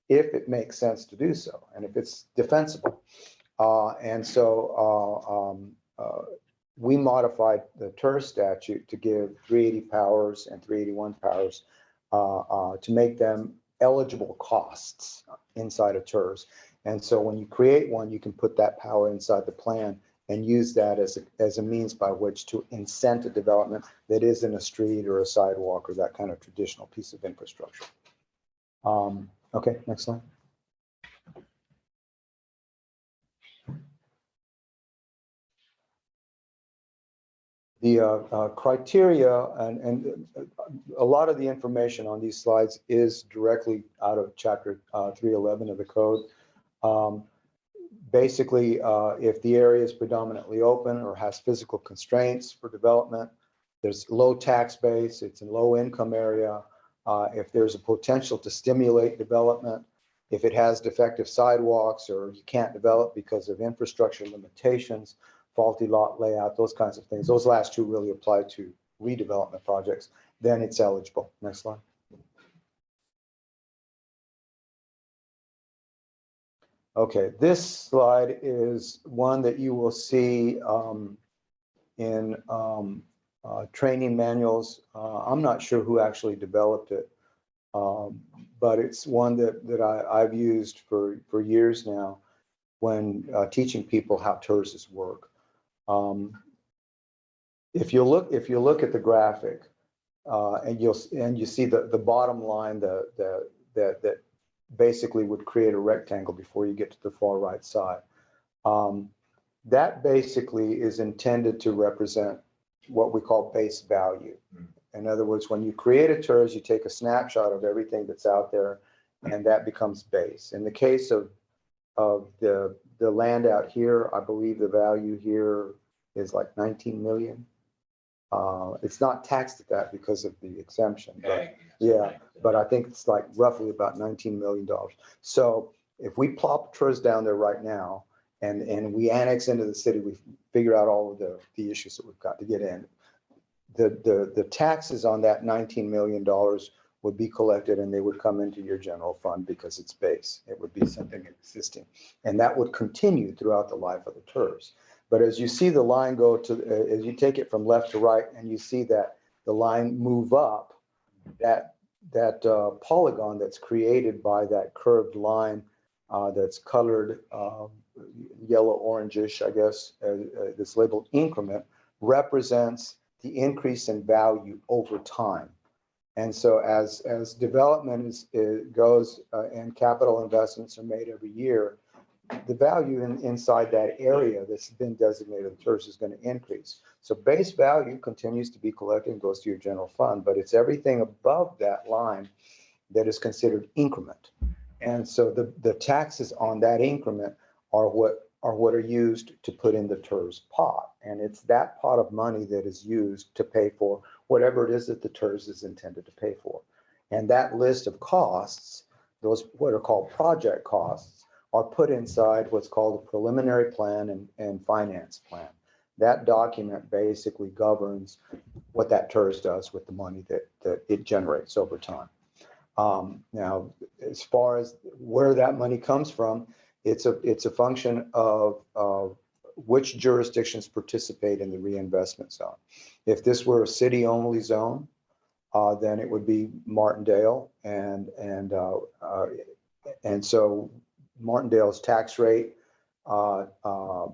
if it makes sense to do so, and if it's defensible. we modified the TERS statute to give 380 powers and 381 powers to make them eligible costs inside of TERS. And so when you create one, you can put that power inside the plan and use that as a means by which to incent a development that isn't a street or a sidewalk or that kind of traditional piece of infrastructure. Okay, next slide. The criteria and a lot of the information on these slides is directly out of chapter 311 of the code. Basically, if the area is predominantly open or has physical constraints for development, there's low tax base, it's a low income area, if there's a potential to stimulate development, if it has defective sidewalks or you can't develop because of infrastructure limitations, faulty lot layout, those kinds of things. Those last two really apply to redevelopment projects, then it's eligible. Next slide. Okay, this slide is one that you will see in training manuals. I'm not sure who actually developed it, but it's one that I've used for years now when teaching people how TERSs work. If you look at the graphic and you see the bottom line that basically would create a rectangle before you get to the far right side. That basically is intended to represent what we call base value. In other words, when you create a TERS, you take a snapshot of everything that's out there and that becomes base. In the case of the land out here, I believe the value here is like 19 million. It's not taxed at that because of the exemption, but yeah, but I think it's like roughly about $19 million. So if we plop TERS down there right now and we annex into the city, we figure out all of the issues that we've got to get in. The taxes on that $19 million would be collected and they would come into your general fund because it's base. It would be something existing. And that would continue throughout the life of the TERS. But as you see the line go to, as you take it from left to right and you see that the line move up, that polygon that's created by that curved line that's colored yellow orangish, I guess, this labeled increment, represents the increase in value over time. And so as development goes and capital investments are made every year, the value inside that area that's been designated the TERS is going to increase. So base value continues to be collected and goes to your general fund, but it's everything above that line that is considered increment. And so the taxes on that increment are what are used to put in the TERS pot. And it's that pot of money that is used to pay for whatever it is that the TERS is intended to pay for. And that list of costs, those what are called project costs, are put inside what's called a preliminary plan and finance plan. That document basically governs what that TERS does with the money that it generates over time. Now, as far as where that money comes from, it's a function of which jurisdictions participate in the reinvestment zone. If this were a city-only zone, then it would be Martindale, and so Martindale's tax rate. The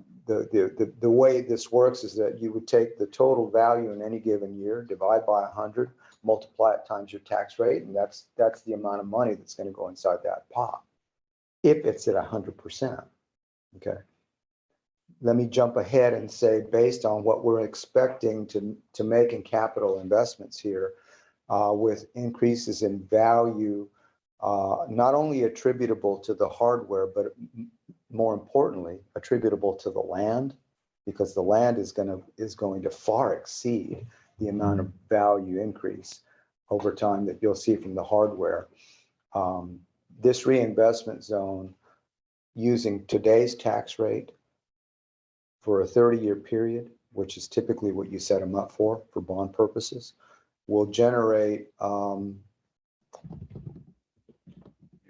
way this works is that you would take the total value in any given year, divide by 100, multiply it times your tax rate, and that's the amount of money that's going to go inside that pot, if it's at 100%. Okay. Let me jump ahead and say, based on what we're expecting to make in capital investments here, with increases in value, not only attributable to the hardware, but more importantly, attributable to the land, because the land is going to far exceed the amount of value increase over time that you'll see from the hardware. This reinvestment zone, using today's tax rate for a 30-year period, which is typically what you set them up for bond purposes, will generate,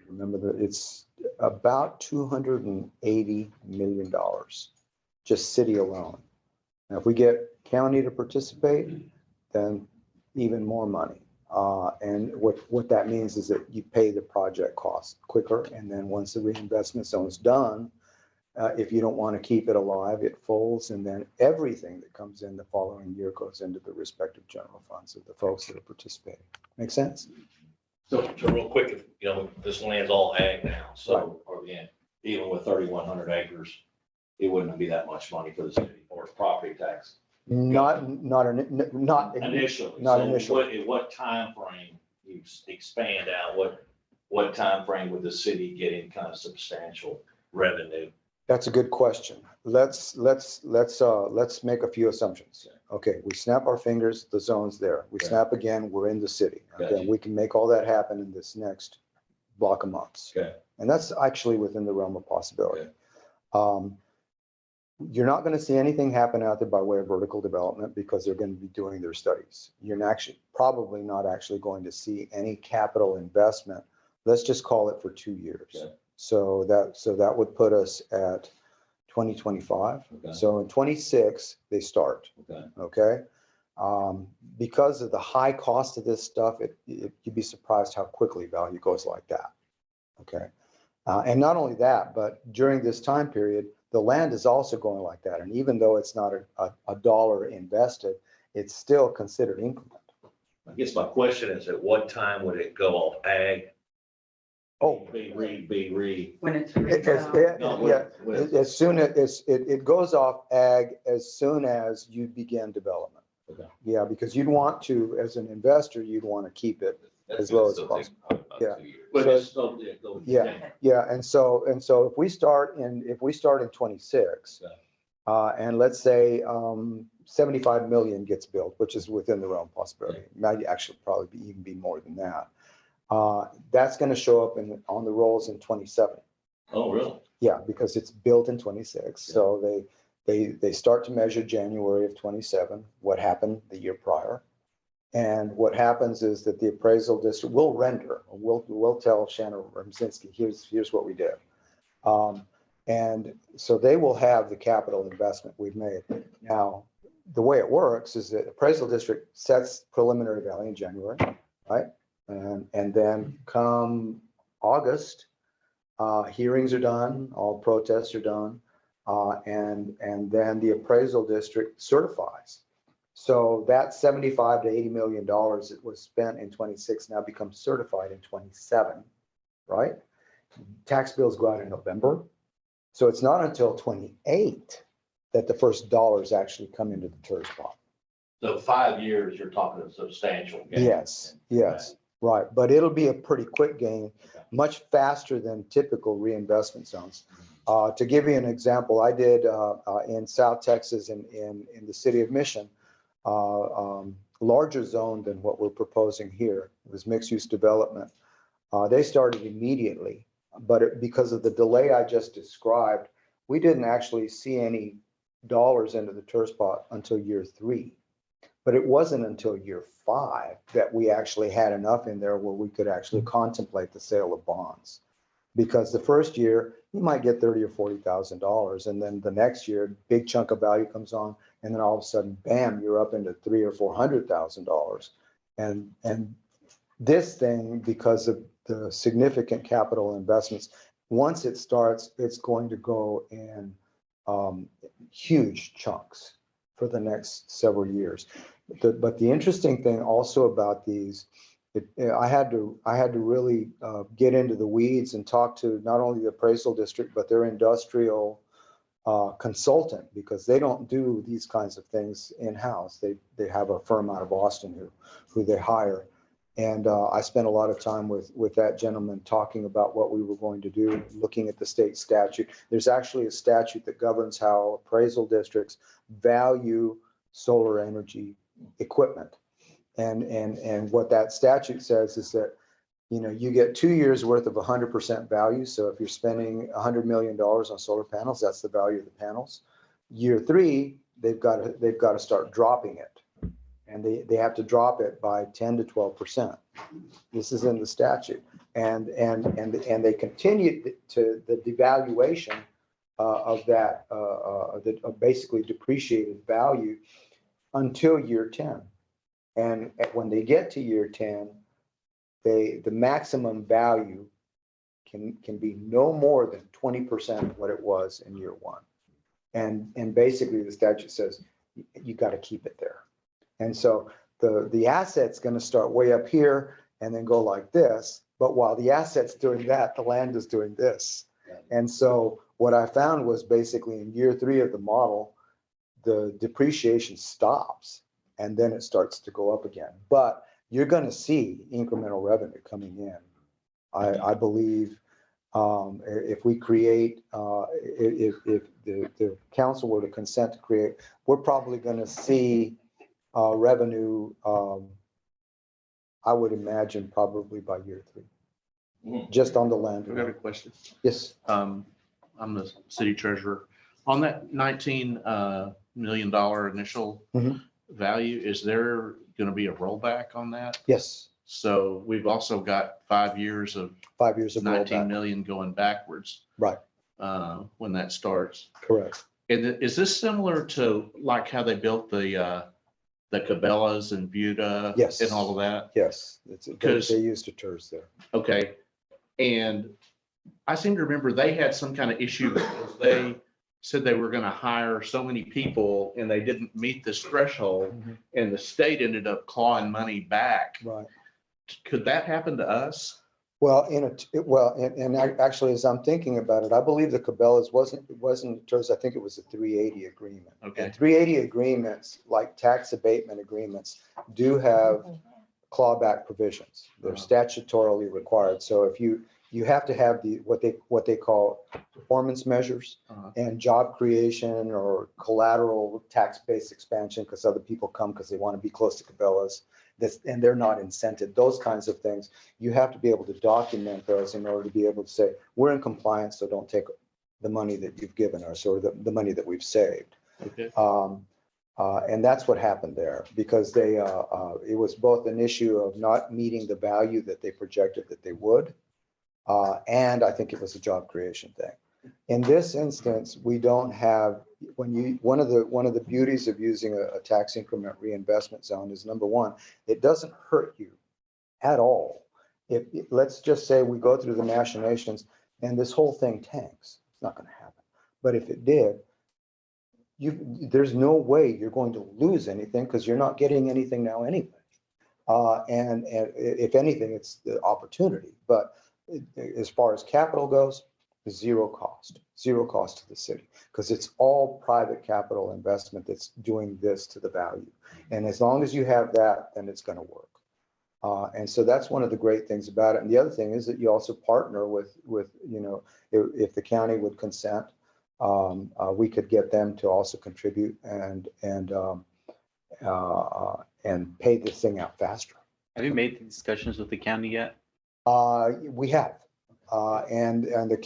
remember that it's about $280 million, just city alone. Now, if we get county to participate, then even more money. And what that means is that you pay the project cost quicker. And then once the reinvestment zone is done, if you don't want to keep it alive, it folds. And then everything that comes in the following year goes into the respective general funds of the folks that are participating. Make sense? So real quick, if, you know, this land's all ag now, so, or again, even with 3,100 acres, it wouldn't be that much money for the city or property tax. Not Initially. Not So initially. In what timeframe you expand out, what timeframe would the city get in kind of substantial revenue? That's a good question. Let's make a few assumptions. Okay, we snap our fingers, the zone's there. We Okay. snap again, we're in the city. Okay, Gotcha. we can make all that happen in this next block of months. Okay. And that's actually within the realm of possibility. You're not going to see anything happen out there by way of vertical development because they're going to be doing their studies. You're probably not actually going to see any capital investment. Let's just call it for 2 years. Okay. So that would put us at 2025. Okay. So in 26, they start. Okay. Okay. Because of the high cost of this stuff, you'd be surprised how quickly value goes like that. Okay. And not only that, but during this time period, the land is also going like that. And even though it's not a dollar invested, it's still considered increment. I guess my question is, at what time would it go off ag? Oh. Be re. When it's. As soon as it goes off ag as soon as you begin development. Okay. Yeah, because you'd want to, as an investor, you'd want to keep it as low as possible. Yeah. But So- it's still, yeah, go with the Yeah. thing. Yeah, and so if we start in 26, Okay. and let's say 75 million gets built, which is within the realm of possibility. Might actually probably even be more than that. That's going to show up on the rolls in 27. Oh, really? Yeah, because it's built in 26. So they start to measure January of 27, what happened the year prior. And what happens is that the appraisal district will render, we'll tell Shannon Ramzinski, here's what we did. And so they will have the capital investment we've made. Now, the way it works is that appraisal district sets preliminary value in January, right? And then come August, hearings are done, all protests are done, and then the appraisal district certifies. So that 75 to 80 million dollars that was spent in 26 now becomes certified in 27, right? Tax bills go out in November. So it's not until 28 that the first dollars actually come into the TERS pot. So 5 years, you're talking a substantial gain. Yes, right. But it'll be a pretty quick gain, much faster than typical reinvestment zones. To give you an example, I did in South Texas in the city of Mission, larger zone than what we're proposing here. It was mixed use development. They started immediately, but because of the delay I just described, we didn't actually see any dollars into the TERS pot until year 3. But it wasn't until year 5 that we actually had enough in there where we could actually contemplate the sale of bonds. Because the first year you might get $30,000 or $40,000, and then the next year, big chunk of value comes on, and then all of a sudden, bam, you're up into $300,000 or $400,000. And this thing, because of the significant capital investments, once it starts, it's going to go in huge chunks for the next several years. But the interesting thing also about these, I had to really get into the weeds and talk to not only the appraisal district, but their industrial consultant, because they don't do these kinds of things in-house. They have a firm out of Boston who they hire. And I spent a lot of time with that gentleman talking about what we were going to do, looking at the state statute. There's actually a statute that governs how appraisal districts value solar energy equipment. And what that statute says is that, you know, you get 2 years worth of 100% value. So if you're spending $100 million on solar panels, that's the value of the panels. Year 3, they've got to start dropping it. And they have to drop it by 10 to 12%. This is in the statute. And they continue to the devaluation of that, basically depreciated value until year 10. And when they get to year 10, the maximum value can be no more than 20% of what it was in year 1. And basically the statute says you got to keep it there. And so the asset's going to start way up here and then go like this. But while the asset's doing that, the land is doing this. And so what I found was basically in year 3 of the model, the depreciation stops and then it starts to go up again. But you're going to see incremental revenue coming in. I believe if we create, if the council were to consent to create, we're probably going to see revenue, I would imagine probably by year 3, just on the land. I've got a question. Yes. I'm the city treasurer. On that $19 million initial value, is there going to be a rollback on that? Yes. So we've also got 5 years of 5 years of 19 rollback. million going backwards. Right. When that starts. Correct. And is this similar to like how they built the Cabela's and Buda? Yes. And all of that? Yes. They used a TERS there. Okay. And I seem to remember they had some kind of issue because they said they were going to hire so many people and they didn't meet this threshold and the state ended up clawing money back. Right. Could that happen to us? Well, and actually, as I'm thinking about it, I believe the Cabela's wasn't a TERS. I think it was a 380 agreement. Okay. And 380 agreements, like tax abatement agreements, do have clawback provisions. They're statutorily required. So if you have to have what they call performance measures and job creation or collateral tax-based expansion because other people come because they want to be close to Cabela's. And they're not incented, those kinds of things. You have to be able to document those in order to be able to say, we're in compliance, so don't take the money that you've given us or the money that we've saved. Okay. And that's what happened there because it was both an issue of not meeting the value that they projected that they would. And I think it was a job creation thing. In this instance, we don't have, one of the beauties of using a tax increment reinvestment zone is number one, it doesn't hurt you at all. Let's just say we go through the machinations and this whole thing tanks, it's not going to happen. But if it did, there's no way you're going to lose anything because you're not getting anything now anyway. And if anything, it's the opportunity. But as far as capital goes, zero cost to the city because it's all private capital investment that's doing this to the value. And as long as you have that, then it's going to work. And so that's one of the great things about it. And the other thing is that you also partner with if the county would consent, we could get them to also contribute and pay this thing out faster. Have you made the discussions with the county yet? We have. And the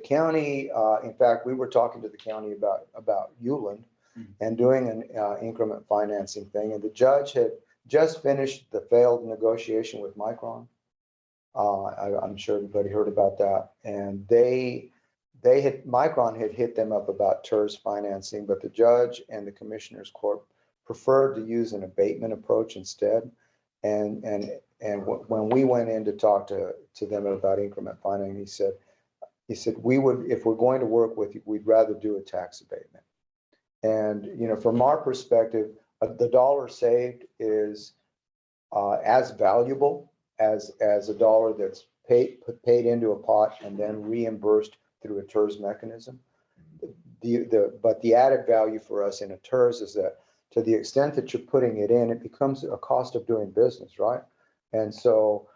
county, in fact, we were talking to the county about Uland and doing an increment financing thing. And the judge had just finished the failed negotiation with Micron. I'm sure everybody heard about that. And Micron had hit them up about TERS financing, but the judge and the commissioners court preferred to use an abatement approach instead. And when we went in to talk to them about increment financing, he said we would, if we're going to work with you, we'd rather do a tax abatement. And from our perspective, the dollar saved is as valuable as a dollar that's paid into a pot and then reimbursed through a TERS mechanism. But the added value for us in a TERS is that to the extent that you're putting it in, it becomes a cost of doing business, right? And so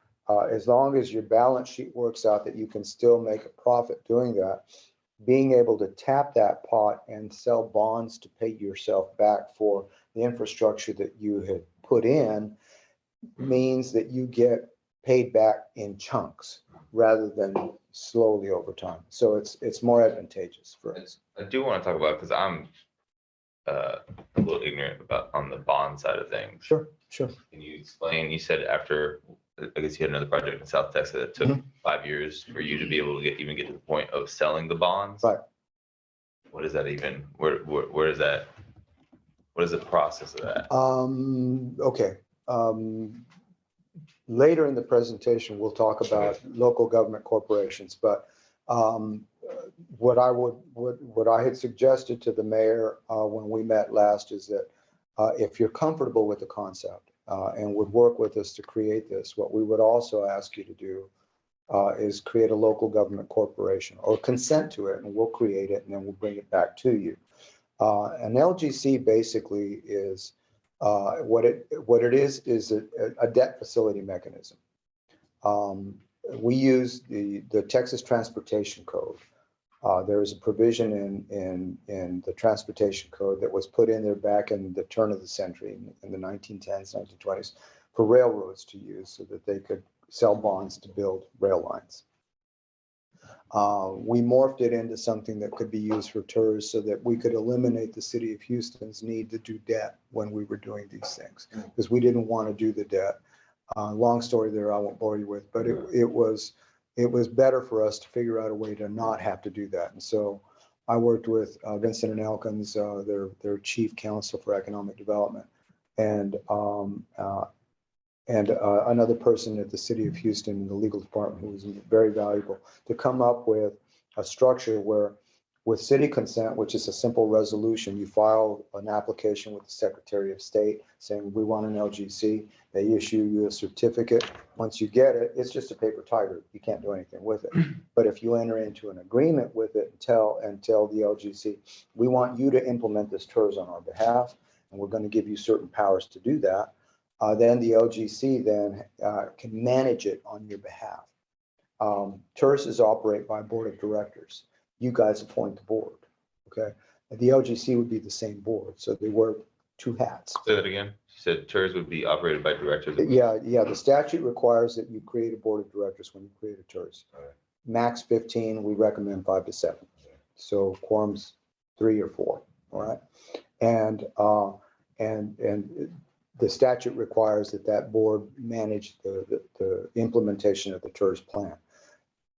as long as your balance sheet works out that you can still make a profit doing that, being able to tap that pot and sell bonds to pay yourself back for the infrastructure that you had put in means that you get paid back in chunks rather than slowly over time. So it's more advantageous for us. I do want to talk about, because I'm a little ignorant on the bond side of things. Sure. Can you explain, you said after, I guess you had another project in South Texas that took 5 years for you to be able to get to the point of selling the bonds. Right. what is that even? Where is that? What is the process of that? Okay. Later in the presentation, we'll talk about local government corporations, but what I had suggested to the mayor when we met last is that if you're comfortable with the concept and would work with us to create this, what we would also ask you to do is create a local government corporation or consent to it, and we'll create it and then we'll bring it back to you. An LGC basically is what it is a debt facility mechanism. We use the Texas Transportation Code. There is a provision in the Transportation Code that was put in there back in the turn of the century, in the 1910s, 1920s, for railroads to use so that they could sell bonds to build rail lines. We morphed it into something that could be used for TERS so that we could eliminate the city of Houston's need to do debt when we were doing these things, because we didn't want to do the debt. Long story there, I won't bore you with, but it was better for us to figure out a way to not have to do that. And so I worked with Vincent and Elkins, their chief counsel for economic development, and another person at the city of Houston in the legal department who was very valuable, to come up with a structure where, with city consent, which is a simple resolution, you file an application with the Secretary of State saying we want an LGC. They issue you a certificate. Once you get it, it's just a paper tiger. You can't do anything with it. But if you enter into an agreement with it and tell the LGC, we want you to implement this TERS on our behalf, and we're going to give you certain powers to do that. Then the LGC then can manage it on your behalf. TERS is operated by a board of directors. You guys appoint the board, okay? And the LGC would be the same board, so they wear two hats. Say that again. You said TERS would be operated by directors. Yeah. The statute requires that you create a board of directors when you create a TERS. Right. Max 15, we recommend 5 to 7. So quorum's 3 or 4, all right? And the statute requires that board manage the implementation of the TERS plan.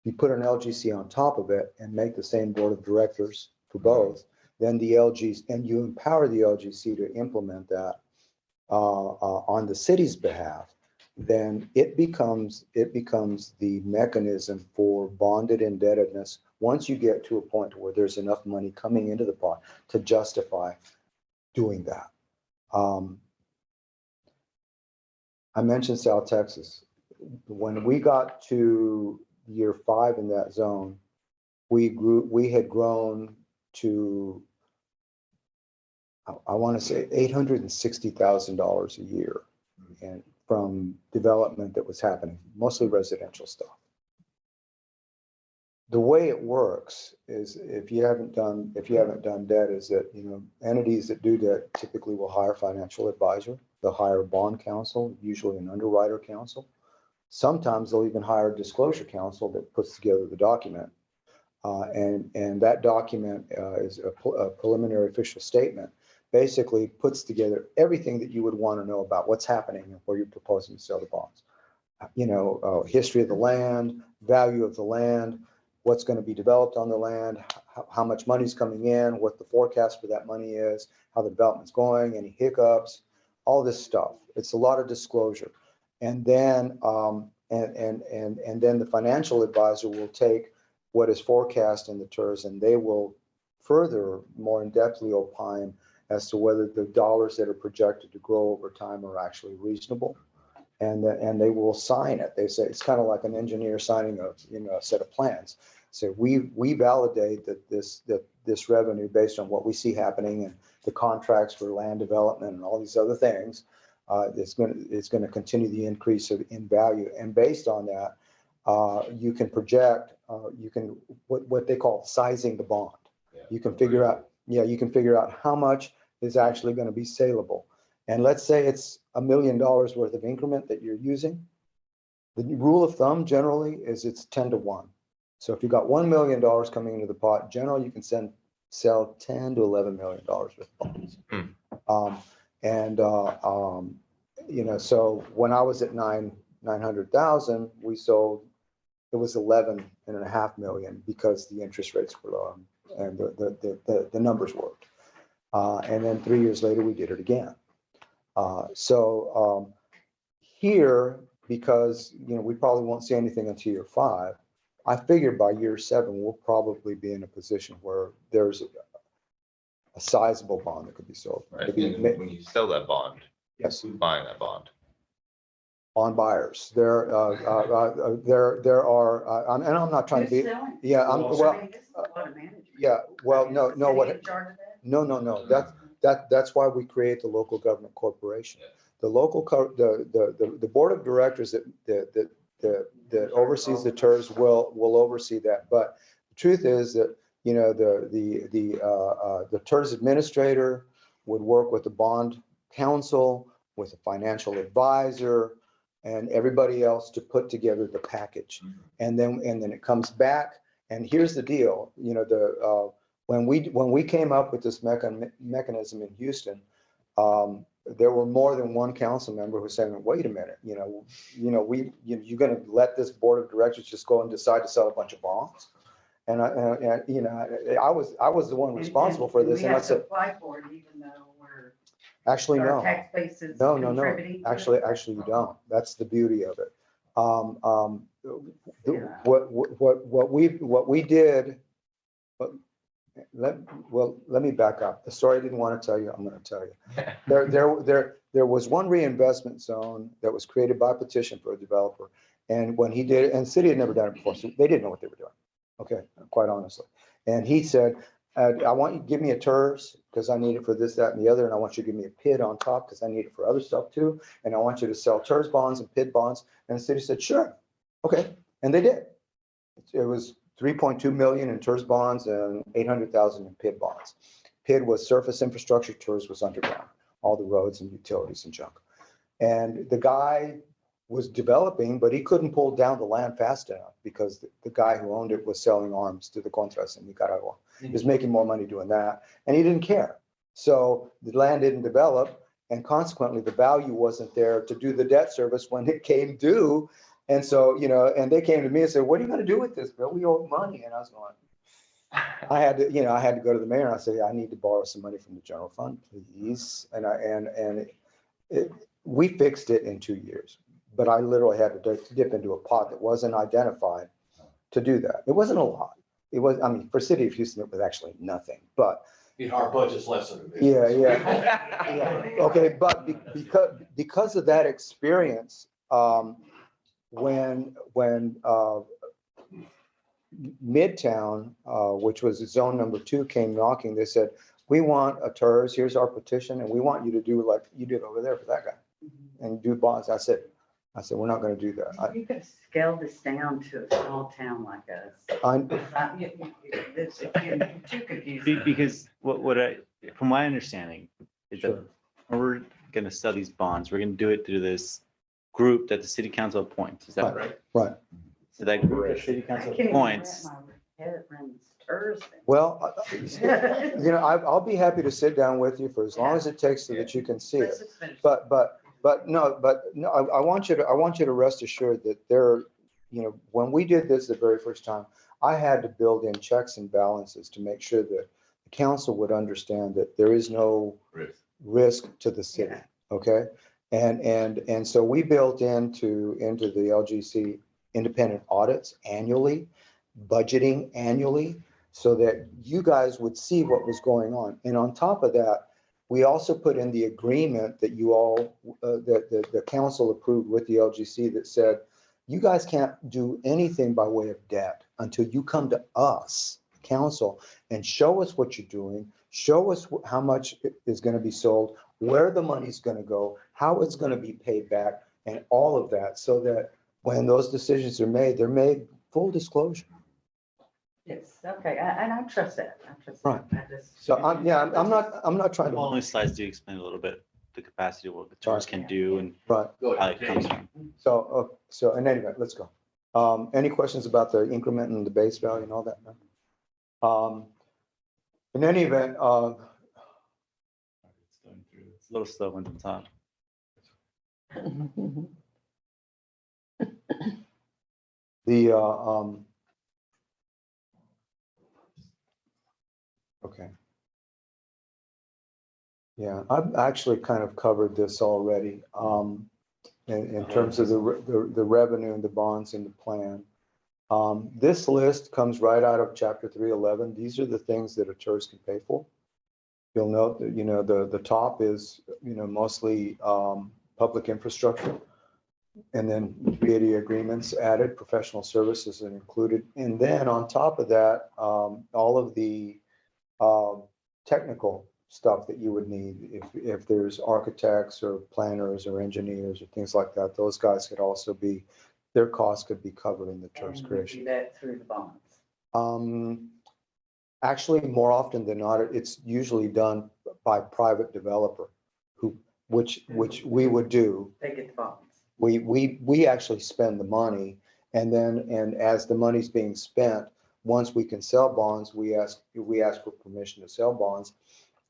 You put an LGC on top of it and make the same board of directors for both, then the LGC, and you empower the LGC to implement that on the city's behalf, then it becomes the mechanism for bonded indebtedness once you get to a point where there's enough money coming into the pot to justify doing that. I mentioned South Texas. When we got to year 5 in that zone, we had grown to, I want to say, $860,000 a year, and from development that was happening, mostly residential stuff. The way it works is, if you haven't done debt, is that, entities that do debt typically will hire a financial advisor. They'll hire a bond counsel, usually an underwriter counsel. Sometimes they'll even hire a disclosure counsel that puts together the document. And that document is a preliminary official statement, basically puts together everything that you would want to know about what's happening and where you're proposing to sell the bonds. History of the land, value of the land, what's going to be developed on the land, how much money's coming in, what the forecast for that money is, how the development's going, any hiccups, all this stuff. It's a lot of disclosure. And then and then the financial advisor will take what is forecast in the TERS, and they will further, more in-depthly opine as to whether the dollars that are projected to grow over time are actually reasonable. And they will sign it. They say it's kind of like an engineer signing a set of plans. So we validate that this revenue, based on what we see happening and the contracts for land development and all these other things, it's going to continue the increase in value. And based on that, you can project, what they call sizing the bond. Yeah. You can figure out how much is actually going to be saleable. And let's say it's $1 million worth of increment that you're using. The rule of thumb generally is it's 10 to 1. So if you've got $1 million coming into the pot, generally you can sell $10 to $11 million worth of bonds. So when I was at 900,000, we sold, it was 11.5 million because the interest rates were low. and the numbers worked. And then 3 years later, we did it again. Here, because, we probably won't see anything until year 5, I figured by year 7, we'll probably be in a position where there's a sizable bond that could be sold. Right. And then when you sell that bond, Yes, who's buying that bond? bond buyers. There are, and I'm not trying to be, yeah, that's why we create the local government corporation. The the board of directors that oversees the TERS will oversee that. But the truth is that, the TERS administrator would work with the bond counsel, with a financial advisor, and everybody else to put together the package. And then it comes back. And here's the deal, when we came up with this mechanism in Houston, there were more than one council member who said, wait a minute, you're going to let this board of directors just go and decide to sell a bunch of bonds? And I was the one responsible for this. And I said, apply for it even though we're. Actually, no. Tax bases No. contributing to it? Actually, you don't. That's the beauty of it. What we did. Let me back up. The story I didn't want to tell you, I'm going to tell you. There was one reinvestment zone that was created by petition for a developer, and when he did it, and the city had never done it before, so they didn't know what they were doing. Okay, quite honestly. And he said, I want you to give me a TERS because I need it for this, that, and the other. And I want you to give me a PID on top because I need it for other stuff too. And I want you to sell TERS bonds and PID bonds. And the city said, sure. Okay. And they did. It was 3.2 million in TERS bonds and 800,000 in PID bonds. PID was surface infrastructure, TERS was underground, all the roads and utilities and junk. And the guy was developing, but he couldn't pull down the land fast enough because the guy who owned it was selling arms to the Contras in Nicaragua. He was making more money doing that, and he didn't care. So the land didn't develop, and consequently, the value wasn't there to do the debt service when it came due. And so, and they came to me and said, what are you going to do with this, Bill? We owe money. And I was going, I had to go to the mayor and I said, I need to borrow some money from the general fund, please. And we fixed it in 2 years. But I literally had to dip into a pot that wasn't identified to do that. It wasn't a lot. It was, for City of Houston, it was actually nothing, but. Our budget's less than a bit. Yeah. Okay, but because of that experience, when Midtown, which was zone number 2, came knocking, they said, we want a TERS, here's our petition, and we want you to do like you did over there for that guy and do bonds. I said, we're not going to do that. You could scale this down to a small town like us. It's getting too confusing. Because from my understanding, is that when we're going to sell these bonds, we're going to do it through this group that the city council appoints. Is that right? Right. So that group that city council appoints. Well, I'll be happy to sit down with you for as long as it takes so that you can see it. But no, I want you to rest assured that when we did this the very first time, I had to build in checks and balances to make sure that the council would understand that there is no risk to the city. Okay. And so we built into the LGC independent audits annually, budgeting annually, so that you guys would see what was going on. And on top of that, we also put in the agreement that you all, that the council approved with the LGC that said, you guys can't do anything by way of debt until you come to us, council, and show us what you're doing, show us how much is going to be sold, where the money's going to go, how it's going to be paid back, and all of that, so that when those decisions are made, they're made full disclosure. Yes, okay, and I trust that. Right. I just. So I'm not trying All to. these slides do explain a little bit the capacity of what the TERS can do and Right. how it comes from. So in any event, let's go. Any questions about the increment and the base value and all that? In any event, It's going through. It's a little slow on the top. Okay. Yeah, I've actually kind of covered this already, in terms of the revenue and the bonds in the plan. This list comes right out of chapter 311. These are the things that a tourist can pay for. You'll note that, the top is, mostly, public infrastructure. And then VAT agreements added, professional services are included. And then on top of that, all of the technical stuff that you would need if there's architects or planners or engineers or things like that, those guys could also be, their costs could be covered in the tourist And we creation. do that through the bonds. Actually, more often than not, it's usually done by private developer which we would do. They get the bonds. We actually spend the money, and as the money's being spent, once we can sell bonds, we ask for permission to sell bonds.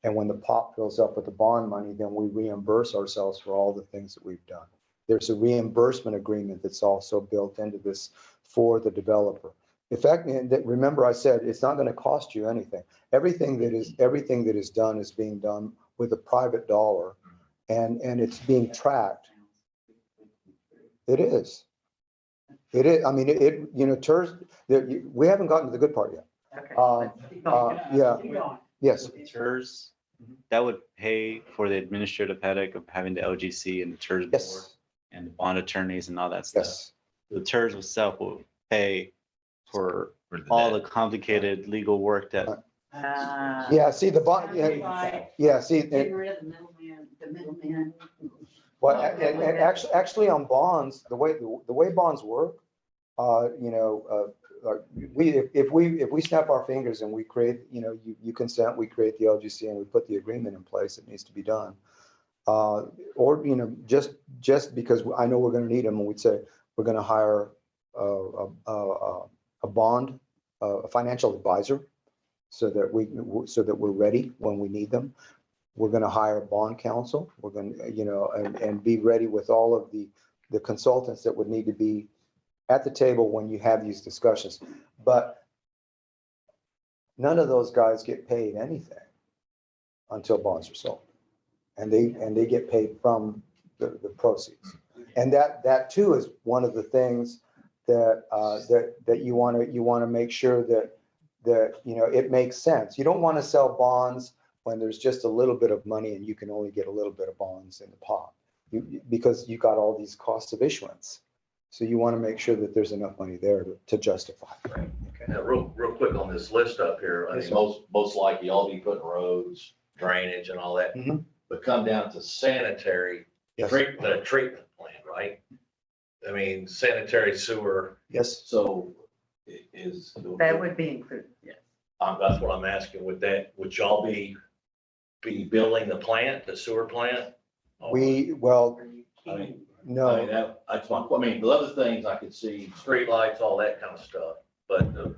And when the pot fills up with the bond money, then we reimburse ourselves for all the things that we've done. There's a reimbursement agreement that's also built into this for the developer. In fact, remember I said it's not going to cost you anything. Everything that is done is being done with a private dollar, and it's being tracked. It is. I mean, tours. We haven't gotten to the good part yet. Okay. Um, Keep going. yeah. Keep going. Yes. TERS, that would pay for the administrative headache of having the LGC and the TERS board Yes. and the bond attorneys and all that stuff. Yes. The TERS itself will pay for For all debt. the complicated legal work that, Yeah. See the bond. Yeah. See. Getting rid of the middleman. Well, and actually on bonds, the way bonds work, if we snap our fingers and we create, you consent, we create the LGC and we put the agreement in place, it needs to be done. Or, just because I know we're going to need them, and we'd say we're going to hire a bond, a financial advisor, so that we're ready when we need them. We're going to hire a bond counsel. We're going to, and be ready with all of the consultants that would need to be at the table when you have these discussions. But none of those guys get paid anything until bonds are sold, and they get paid from the proceeds. And that too is one of the things that you want to make sure that it makes sense. You don't want to sell bonds when there's just a little bit of money and you can only get a little bit of bonds in the pot, because you got all these costs of issuance. So you want to make sure that there's enough money there to justify. Right. Now, real quick on this list up here, I Yes, mean, sir. most likely y'all be putting roads, drainage and all that, Mhm. but come down to sanitary Yes. treatment plant, right? I mean, sanitary sewer, Yes. so is. That would be included, yes. That's what I'm asking, would y'all be building the plant, the sewer plant? Well, I mean, no. the other things I could see, streetlights, all that kind of stuff, but the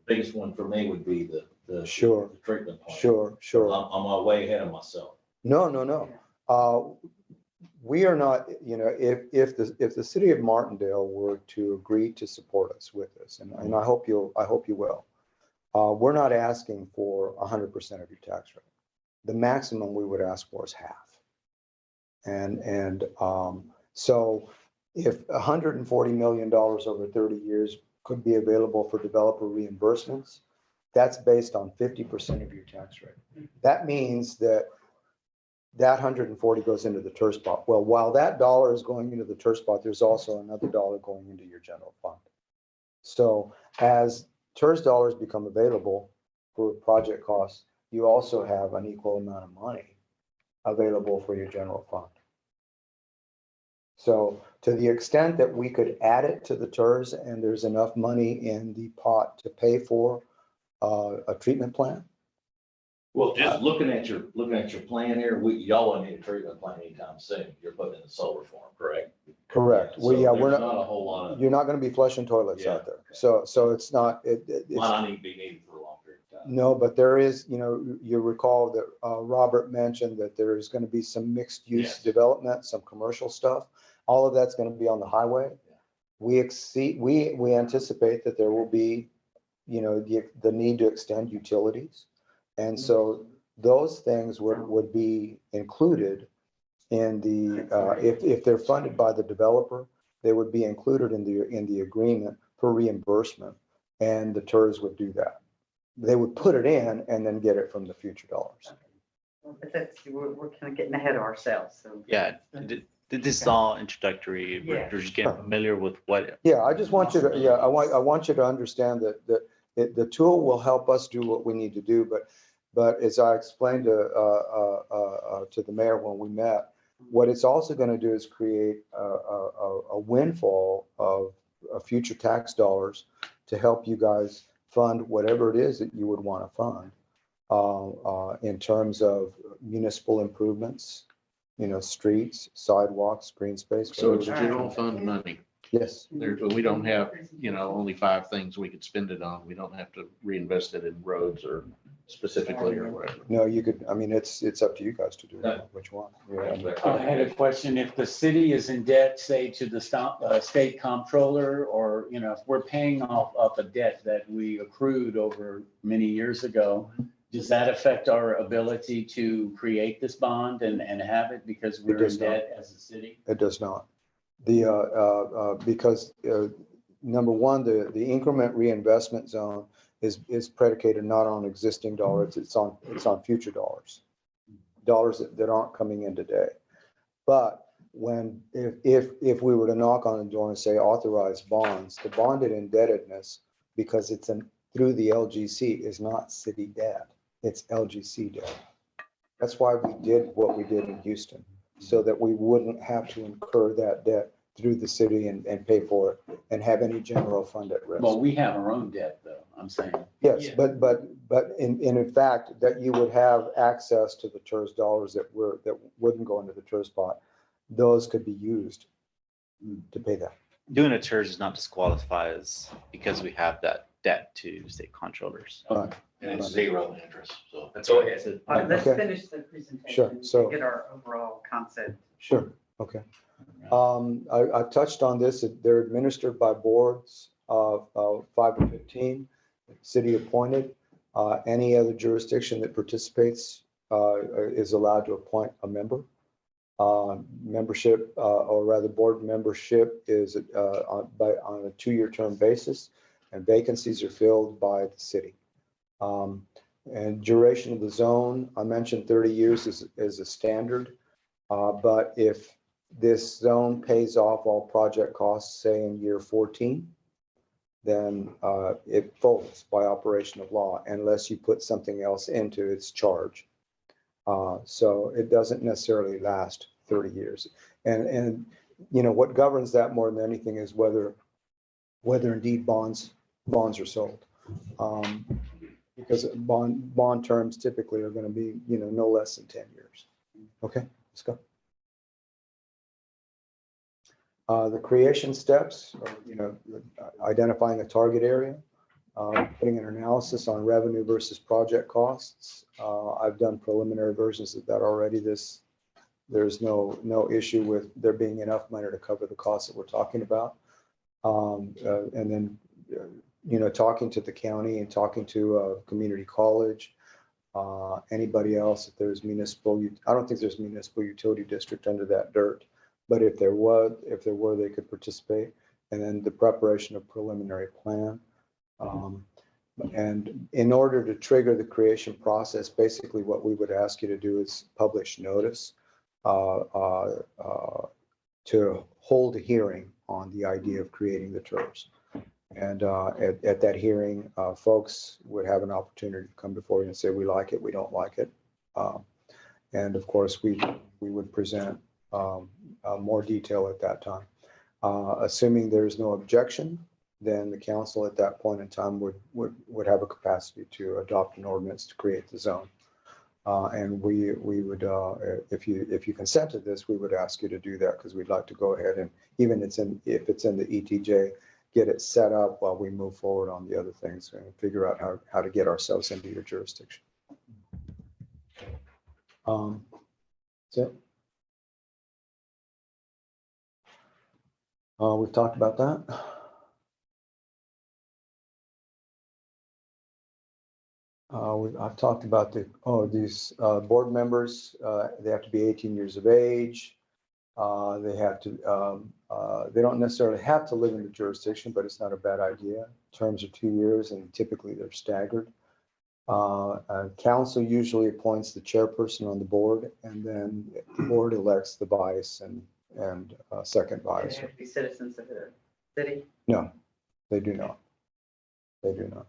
biggest one for me would be the Sure. the treatment plant. Sure. I'm way ahead of myself. No. We are not, if the city of Martindale were to agree to support us with this, and I hope you will, we're not asking for 100% of your tax rate. The maximum we would ask for is half. And so if $140 million over 30 years could be available for developer reimbursements, that's based on 50% of your tax rate. That means that 140 goes into the TERS pot. Well, while that dollar is going into the TERS pot, there's also another dollar going into your general fund. So as TERS dollars become available for project costs, you also have an equal amount of money available for your general fund. So to the extent that we could add it to the TERS and there's enough money in the pot to pay for a treatment plant. Well, just looking at your plan here, y'all won't need a treatment plant anytime soon. You're putting in the solar farm, correct? Correct. So We're there's not, not a whole lot of, you're not going to be flushing toilets out there. Yeah. So it's not, it's, might not need to be needed for a long period of time. no, but there is, you recall that Robert mentioned that there is going to be some mixed use Yes. development, some commercial stuff. All of that's going to be on the highway. We anticipate that there will be, the need to extend utilities. And so those things would be included in the, if they're funded by the developer, they would be included in the agreement for reimbursement, and the TERS would do that. They would put it in and then get it from the future dollars. But that's, we're kind of getting ahead of ourselves, so. Yeah, this is all introductory. Yeah. We're just getting familiar with what. Yeah, I just want you to, yeah, I want you to understand that the tool will help us do what we need to do, but as I explained to the mayor when we met, what it's also going to do is create a windfall of future tax dollars to help you guys fund whatever it is that you would want to fund in terms of municipal improvements, streets, sidewalks, green space. So it's whatever. general fund money. Yes, We don't have, only 5 things we could spend it on. We don't have to reinvest it in roads or specifically or whatever. no, you could, I mean, it's up to you guys to do which one. I had a question. If the city is in debt, say to the state comptroller, or, if we're paying off a debt that we accrued over many years ago, does that affect our ability to create this bond and have it because we're in does not. debt as a city? It does not. Because number one, the increment reinvestment zone is predicated not on existing dollars, it's on future dollars that aren't coming in today. But if we were to knock on the door and say authorize bonds, the bonded indebtedness, because it's through the LGC, is not city debt, it's LGC debt. That's why we did what we did in Houston, so that we wouldn't have to incur that debt through the city and pay for it and have any general fund at risk. Well, we have our own debt though, I'm saying. Yes, but in fact, that you would have access to the TERS dollars that wouldn't go into the TERS pot. Those could be used to pay that. Doing a TERS does not disqualify us because we have that debt to state controllers. Right. And it's zero interest, so. That's Go what I ahead. said. All right, let's Okay. finish the presentation. Sure, so- and get our overall concept. Sure, okay. I touched on this, they're administered by boards of 5 to 15, city appointed. Any other jurisdiction that participates is allowed to appoint a member. Membership, or rather board membership is on a 2-year term basis, and vacancies are filled by the city. And duration of the zone, I mentioned 30 years is a standard, but if this zone pays off all project costs, say in year 14, then it folds by operation of law unless you put something else into its charge. So it doesn't necessarily last 30 years. And what governs that more than anything is whether indeed bonds are sold. Because bond terms typically are going to be, no less than 10 years. Okay, let's go. The creation steps, are, identifying a target area, putting an analysis on revenue versus project costs. I've done preliminary versions of that already. There's no issue with there being enough money to cover the costs that we're talking about. And then, talking to the county and talking to a community college, anybody else, if there's I don't think there's municipal utility district under that dirt, but if there were, they could participate. And then the preparation of preliminary plan. And in order to trigger the creation process, basically what we would ask you to do is publish notice to hold a hearing on the idea of creating the TERS. And at that hearing, folks would have an opportunity to come before you and say, we like it, we don't like it. And of course, we would present more detail at that time. Assuming there's no objection, then the council at that point in time would have a capacity to adopt an ordinance to create the zone. And we would, if you consent to this, we would ask you to do that because we'd like to go ahead and even if it's in the ETJ, get it set up while we move forward on the other things and figure out how to get ourselves into your jurisdiction. That's it. We've talked about that. I've talked about these board members, they have to be 18 years of age. They have to, they don't necessarily have to live in the jurisdiction, but it's not a bad idea. Terms are 2 years and typically they're staggered. Council usually appoints the chairperson on the board, and then the board elects the vice and second They vice. have to be citizens of the city. No, they do not. They do not.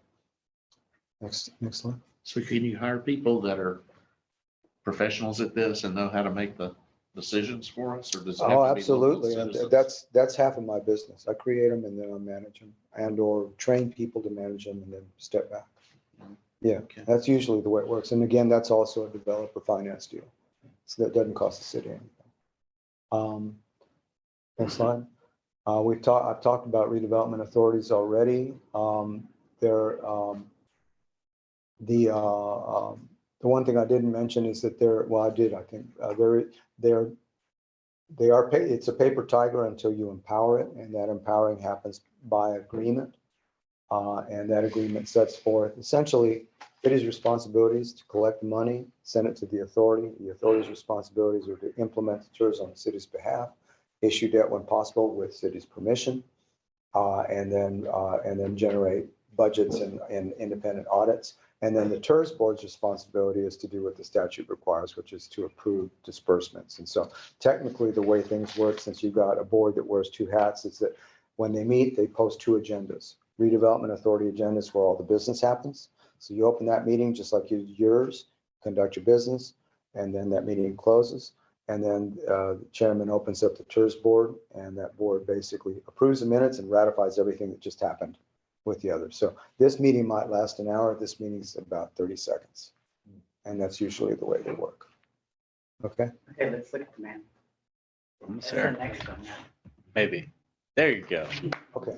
Next slide. So can you hire people that are professionals at this and know how to make the decisions for us, or does it have to be Oh, local absolutely. And citizens? that's half of my business. I create them and then I manage them and or train people to manage them and then step back. Yeah, Okay. that's usually the way it works. And again, that's also a developer finance deal. So that doesn't cost the city anything. Next slide. I've talked about redevelopment authorities already. The one thing I didn't mention is that it's a paper tiger until you empower it, and that empowering happens by agreement. And that agreement sets forth essentially city's responsibilities to collect the money, send it to the authority. The authority's responsibilities are to implement the TERS on the city's behalf, issue debt when possible with city's permission, and then generate budgets and independent audits. And then the TERS board's responsibility is to do what the statute requires, which is to approve disbursements. And so technically the way things work, since you've got a board that wears two hats, is that when they meet, they post two agendas. Redevelopment authority agenda is where all the business happens. So you open that meeting just like you did yours, conduct your business, and then that meeting closes. And then the chairman opens up the TERS board, and that board basically approves the minutes and ratifies everything that just happened with the others. So this meeting might last an hour. This meeting's about 30 seconds. And that's usually the way they work. Okay. Okay, let's look at the map. Almost That's the there. next one now. Maybe. There you go. Okay.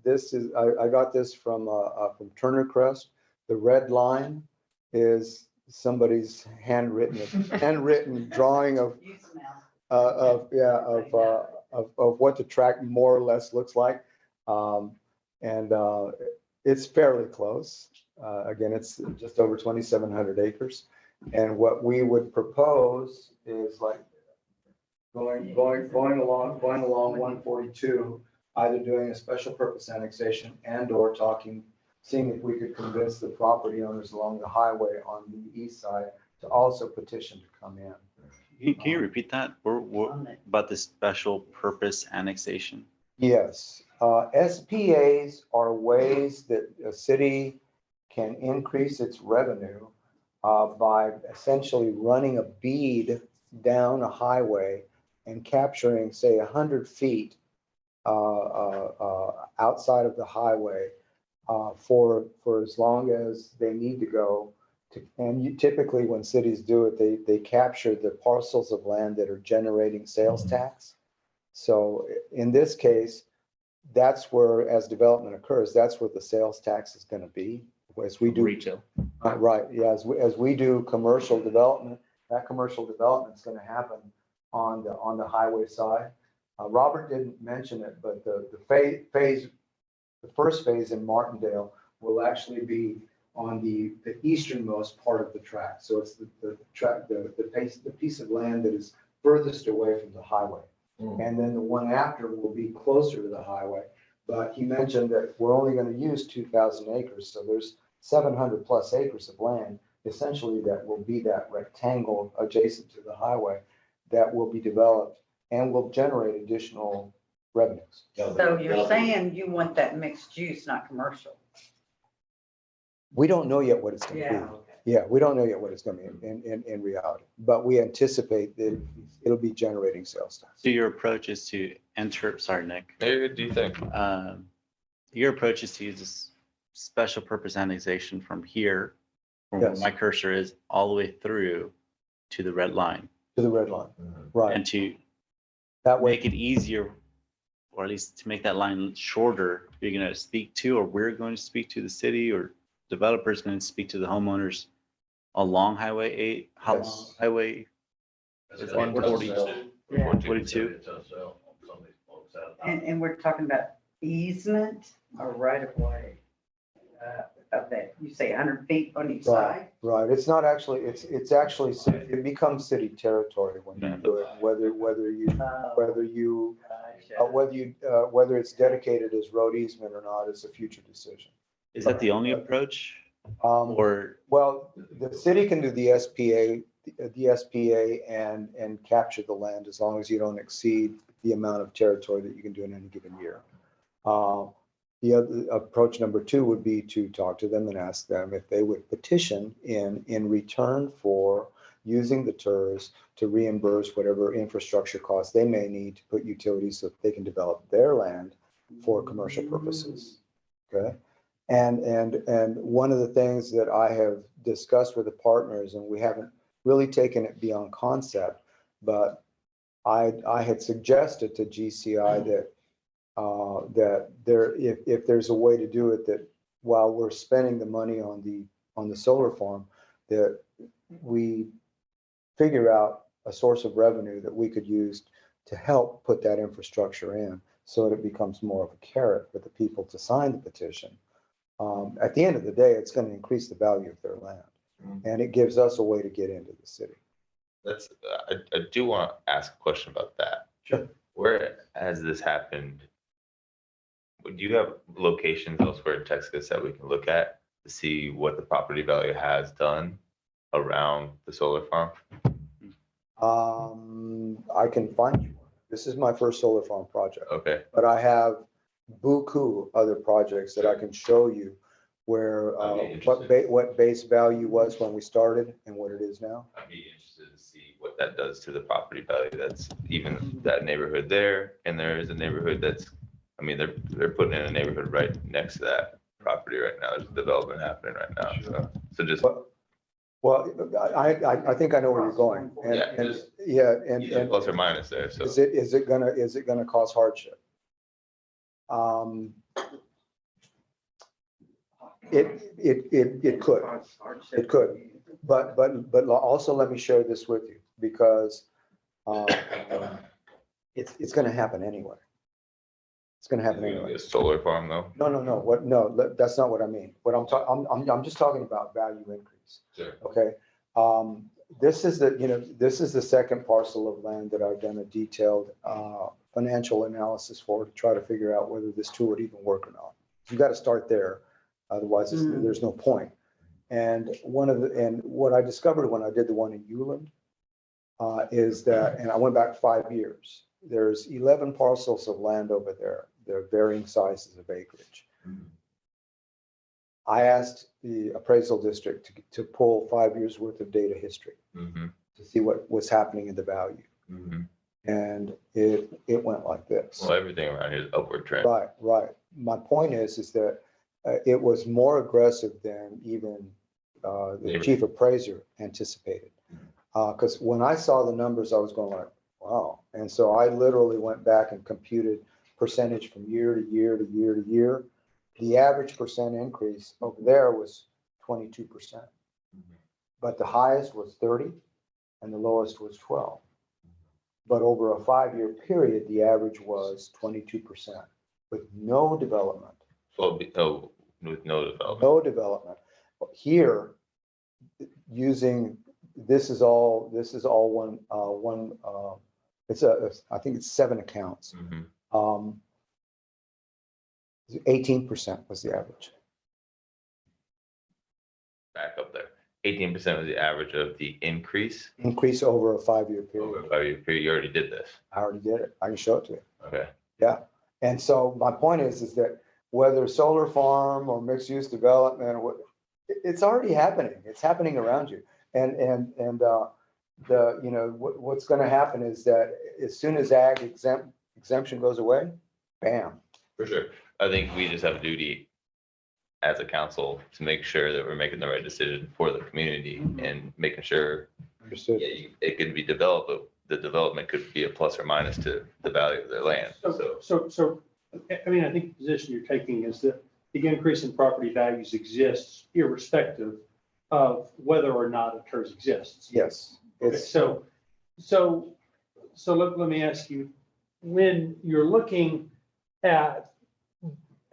This is, I got this from Turner Crest. The red line is somebody's handwritten drawing of what the track more or less looks like. It's fairly close. Again, it's just over 2,700 acres. And what we would propose is like going along 142, either doing a special purpose annexation and or seeing if we could convince the property owners along the highway on the east side to also petition to come in. Can you repeat that? What about the special purpose annexation? Yes, SPAs are ways that a city can increase its revenue by essentially running a bead down a highway and capturing, say, 100 feet outside of the highway for as long as they need to go. And typically when cities do it, they capture the parcels of land that are generating sales tax. So in this case, that's where, as development occurs, that's where the sales tax is going to be. As we do Retail. right, yeah, as we do commercial development, that commercial development is going to happen on the highway side. Robert didn't mention it, but the first phase in Martindale will actually be on the easternmost part of the track. So it's the piece of land that is furthest away from the highway. And then the one after will be closer to the highway. But he mentioned that we're only going to use 2,000 acres. So there's 700 plus acres of land, essentially, that will be that rectangle adjacent to the highway that will be developed and will generate additional revenues. So you're saying you want that mixed use, not commercial? We don't know yet what it's going to be. Okay. Yeah, we don't know yet what it's going to be in reality, but we anticipate that it'll be generating sales tax. So your approach is to enter, sorry, Nick. Maybe, do you think? Your approach is to use this special purpose annexation from here, from Yes. where my cursor is, all the way through to the red line. To the red line, right? And to That way, make it easier, or at least to make that line shorter, you're going to speak to, or we're going to speak to the city, or developers going to speak to the homeowners along Highway 8, how Yes. long Highway is it? 142. Yeah. 42. And we're talking about easement or right of way of that? You say 100 feet on each Right, side? right. It's not actually, it's actually, it becomes city territory when you do it, whether you, Gotcha. whether it's dedicated as road easement or not is a future decision. Is that the only approach? Um, Or, Well, the city can do the SPA and capture the land as long as you don't exceed the amount of territory that you can do in any given year. The other approach number two would be to talk to them and ask them if they would petition in return for using the TERS to reimburse whatever infrastructure costs they may need to put utilities so that they can develop their land for commercial purposes. Okay. And one of the things that I have discussed with the partners, and we haven't really taken it beyond concept, but I had suggested to GCI that if there's a way to do it, that while we're spending the money on the solar farm, that we figure out a source of revenue that we could use to help put that infrastructure in, so that it becomes more of a carrot for the people to sign the petition. At the end of the day, it's going to increase the value of their land, and it gives us a way to get into the city. That's, I do want to ask a question about that. Sure. Where has this happened? Do you have locations elsewhere in Texas that we can look at to see what the property value has done around the solar farm? I can find you one. This is my first solar farm project. Okay. But I have buku other projects that I can show you where, I'd be interested. what base value was when we started and what it is now. I'd be interested to see what that does to the property value. That's even that neighborhood there. And there is a neighborhood that's, I mean, they're putting in a neighborhood right next to that property right now. There's development happening right now. So just, Well, I think I know where you're going. And, Yeah, and, just- yeah, either and plus or minus there, so. is it gonna cause hardship? It could, but also let me share this with you, because it's gonna happen anyway. It's gonna happen anyway. A solar farm though? No, that's not what I mean. What I'm talking, I'm just talking about value increase. Sure. Okay. This is the second parcel of land that I've done a detailed financial analysis for, to try to figure out whether this tool would even work or not. You got to start there. Otherwise, there's no point. And what I discovered when I did the one in Uland is that, and I went back 5 years, there's 11 parcels of land over there. They're varying sizes of acreage. I asked the appraisal district to pull 5 years worth of data history to see what was happening in the value. And it went like this. Well, everything around here is upward trend. Right. My point is that it was more aggressive than even the chief appraiser anticipated. Because when I saw the numbers, I was going like, wow. And so I literally went back and computed percentage from year to year to year to year. The average percent increase over there was 22%, but the highest was 30 and the lowest was 12. But over a 5-year period, the average was 22% with no development. Well, with no development. No development. Here, using, this is all one, I think it's 7 accounts. 18% was the average. Back up there. 18% was the average of the increase. Increase over a 5-year period. Over a 5-year period. You already did this. I already did it. I can show it to you. Okay. Yeah. And so my point is that whether solar farm or mixed use development, it's already happening. It's happening around you. And what's going to happen is that as soon as ag exemption goes away, bam. For sure. I think we just have a duty as a council to make sure that we're making the right decision for the community and making sure it can be developed, but the development could be a plus or minus to the value of their land. So, I mean, I think the position you're taking is that the increase in property values exists irrespective of whether or not a TERS exists. Yes. Okay, so let me ask you, when you're looking at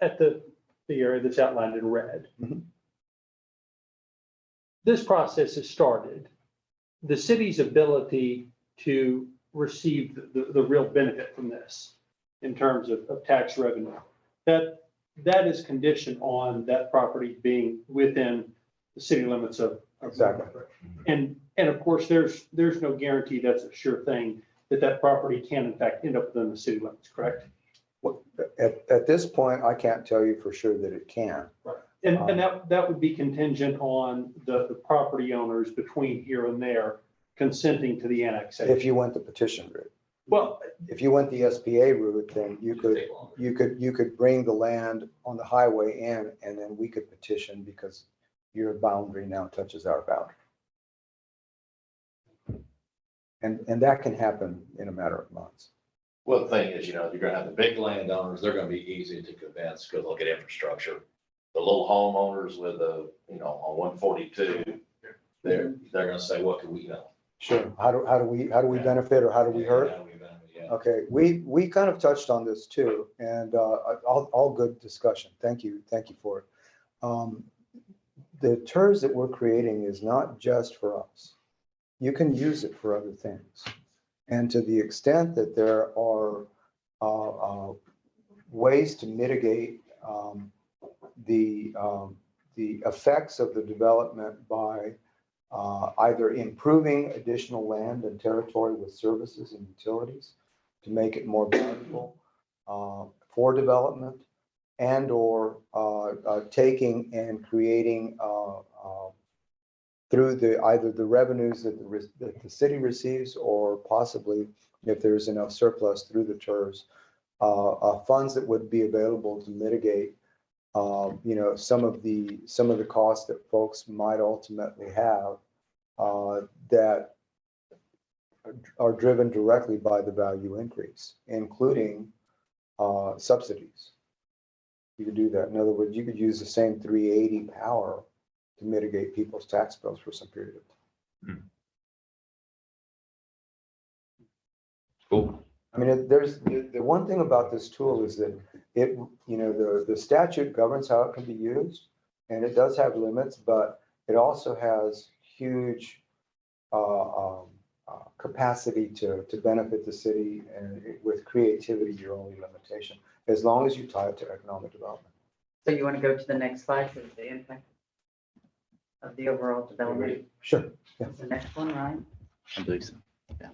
at the area that's outlined in red. Mhm. This process has started. The city's ability to receive the real benefit from this in terms of tax revenue, that is conditioned on that property being within the city limits of. Exactly. And of course, there's no guarantee that's a sure thing that property can in fact end up within the city limits, correct? Well, at this point, I can't tell you for sure that it can. And that would be contingent on the property owners between here and there consenting to the annexation. If you went the petition route. Well, If you went the SPA route, then you could bring the land on the highway in, and then we could petition because your boundary now touches our boundary. And that can happen in a matter of months. Well, the thing is, you're gonna have the big landowners, they're gonna be easy to convince because they'll get infrastructure. The little homeowners with on 142, they're gonna say, what can we, Sure. How do we benefit, or how do we hurt? Yeah. Okay, we kind of touched on this too, and all good discussion. Thank you for it. The TERS that we're creating is not just for us. You can use it for other things. And to the extent that there are ways to mitigate the effects of the development by either improving additional land and territory with services and utilities to make it more valuable for development, and or taking and creating through either the revenues that the city receives, or possibly if there's enough surplus through the TERS, funds that would be available to mitigate some of the costs that folks might ultimately have that are driven directly by the value increase, including subsidies. You could do that. In other words, you could use the same 380 power to mitigate people's tax bills for some period of time. Cool. I mean, there's the one thing about this tool is that the statute governs how it can be used, and it does have limits, but it also has huge capacity to benefit the city, and with creativity, your only limitation, as long as you tie it to economic development. So you want to go to the next slide, so the impact of the overall development? Sure. That's the next one, right? I believe so. Yeah.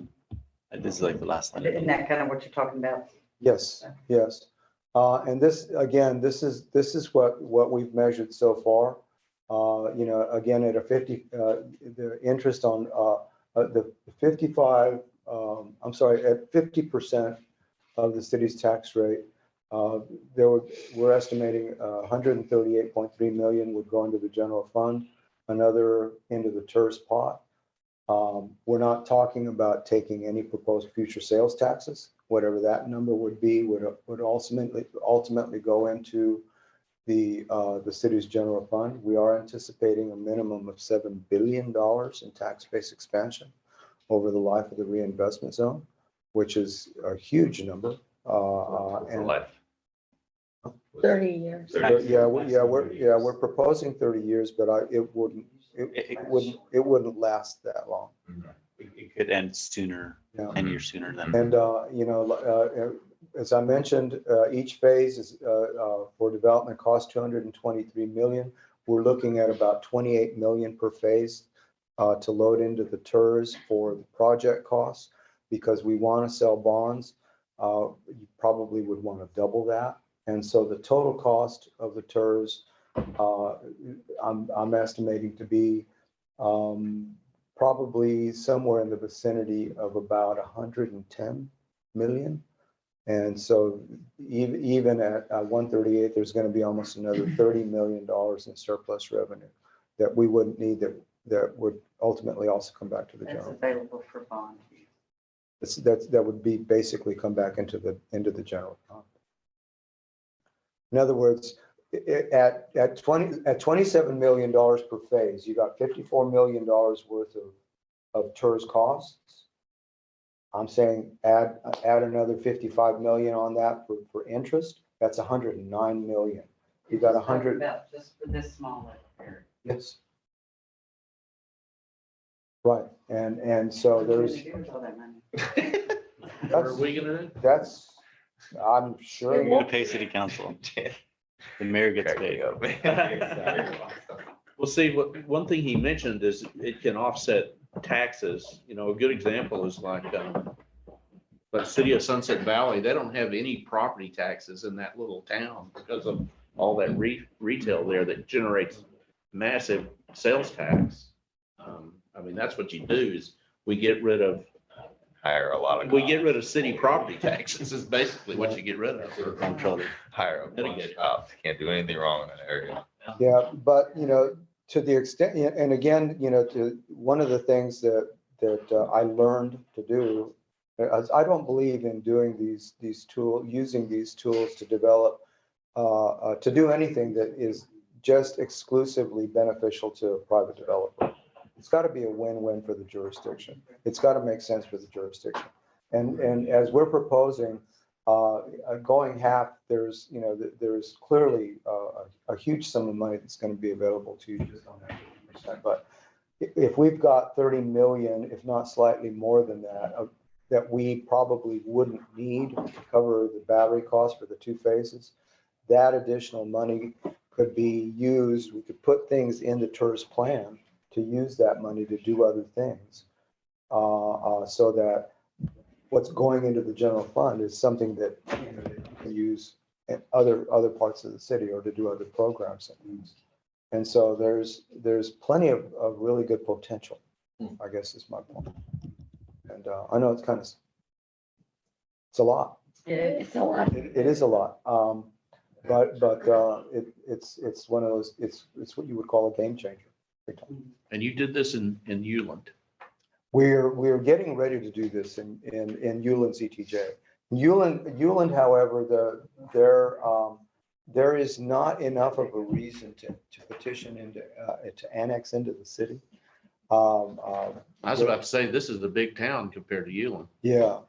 This is like the last line. Isn't that kind of what you're talking about? Yes, yes. And this, again, this is what we've measured so far. Again, at a 50, the interest on the 55, at 50% of the city's tax rate, we're estimating 138.3 million would go into the general fund, another into the TERS pot. We're not talking about taking any proposed future sales taxes. Whatever that number would be would ultimately go into the city's general fund. We are anticipating a minimum of $7 billion in tax base expansion over the life of the reinvestment zone, which is a huge number. For life. 30 years. We're proposing 30 years, but it wouldn't last that long. It could end sooner, Yeah. 10 years sooner than. And as I mentioned, each phase is for development cost 223 million. We're looking at about 28 million per phase to load into the TERS for the project costs, because we want to sell bonds. You probably would want to double that. And so the total cost of the TERS, I'm estimating to be probably somewhere in the vicinity of about 110 million. And so even at 138, there's going to be almost another $30 million in surplus revenue that we wouldn't need, that would ultimately also come back to the That's general. available for bond. That would be basically come back into the general fund. In other words, at $27 million per phase, you got $54 million worth of TERS costs. I'm saying add another 55 million on that for interest. That's 109 million. You got 100. About just for this small area. Yes. Right, and so What are you there's, gonna do with all that money? What are we gonna do? that's, I'm sure. You're gonna pay city council. The mayor gets Crack me paid. up, man. Well, see, one thing he mentioned is it can offset taxes. You know, a good example is like city of Sunset Valley, they don't have any property taxes in that little town because of all that retail there that generates massive sales tax. I mean, that's what you do is we get rid of city property taxes is basically what you get rid of. Control. Hire a bunch of cops. Can't do anything wrong in that area. Yeah, but to the extent, and again, to one of the things that I learned to do, I don't believe in doing using these tools to develop, to do anything that is just exclusively beneficial to a private developer. It's got to be a win-win for the jurisdiction. It's got to make sense for the jurisdiction. And as we're proposing, going half, there's clearly a huge sum of money that's going to be available to you just on that 50%. But if we've got 30 million, if not slightly more than that, that we probably wouldn't need to cover the battery cost for the 2 phases, that additional money could be used. We could put things in the TERS plan to use that money to do other things, so that what's going into the general fund is something that you can use in other parts of the city or to do other programs. And so there's plenty of really good potential, I guess is my point. And I know it's a lot. It's a lot. It is a lot. But it's one of those, it's what you would call a game changer. And you did this in Uland. We're getting ready to do this in Uland's ETJ. Uland, however, there is not enough of a reason to petition to annex into the city. I was about to say, this is the big town compared to Uland. Yeah.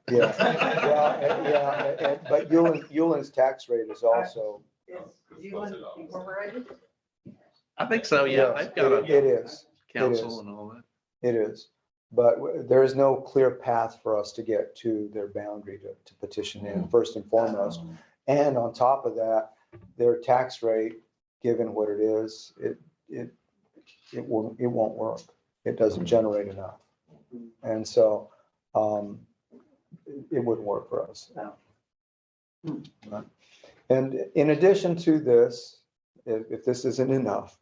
But Uland's tax rate is also. I think so, yeah. They've got It is. council and all that. It is, but there is no clear path for us to get to their boundary to petition in, first and foremost. And on top of that, their tax rate, given what it is, it won't work. It doesn't generate enough. And so it wouldn't work for us. Right. And in addition to this, if this isn't enough,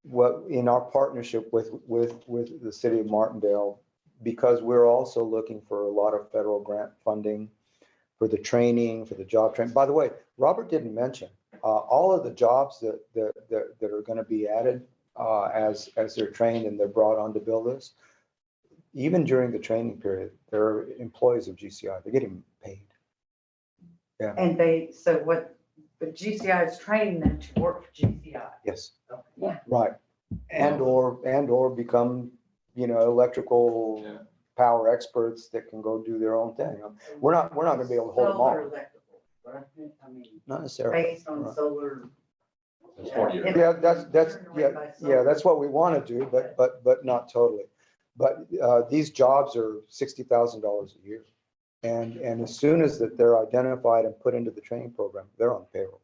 what in our partnership with the city of Martindale, because we're also looking for a lot of federal grant funding for the training, for the job training. By the way, Robert didn't mention all of the jobs that are going to be added as they're trained and they're brought on to build this. Even during the training period, they're employees of GCI. They're getting paid. Yeah. And but GCI is training them to work for GCI. Yes. Yeah. Right. And or become, electrical power experts that can go do their own thing. We're not going to be able to hold them Solar all. electrical, right? I mean, Not necessarily. based on Right. solar. Yeah, that's what we want to do, but not totally. But these jobs are $60,000 a year. And as soon as that they're identified and put into the training program, they're on payroll.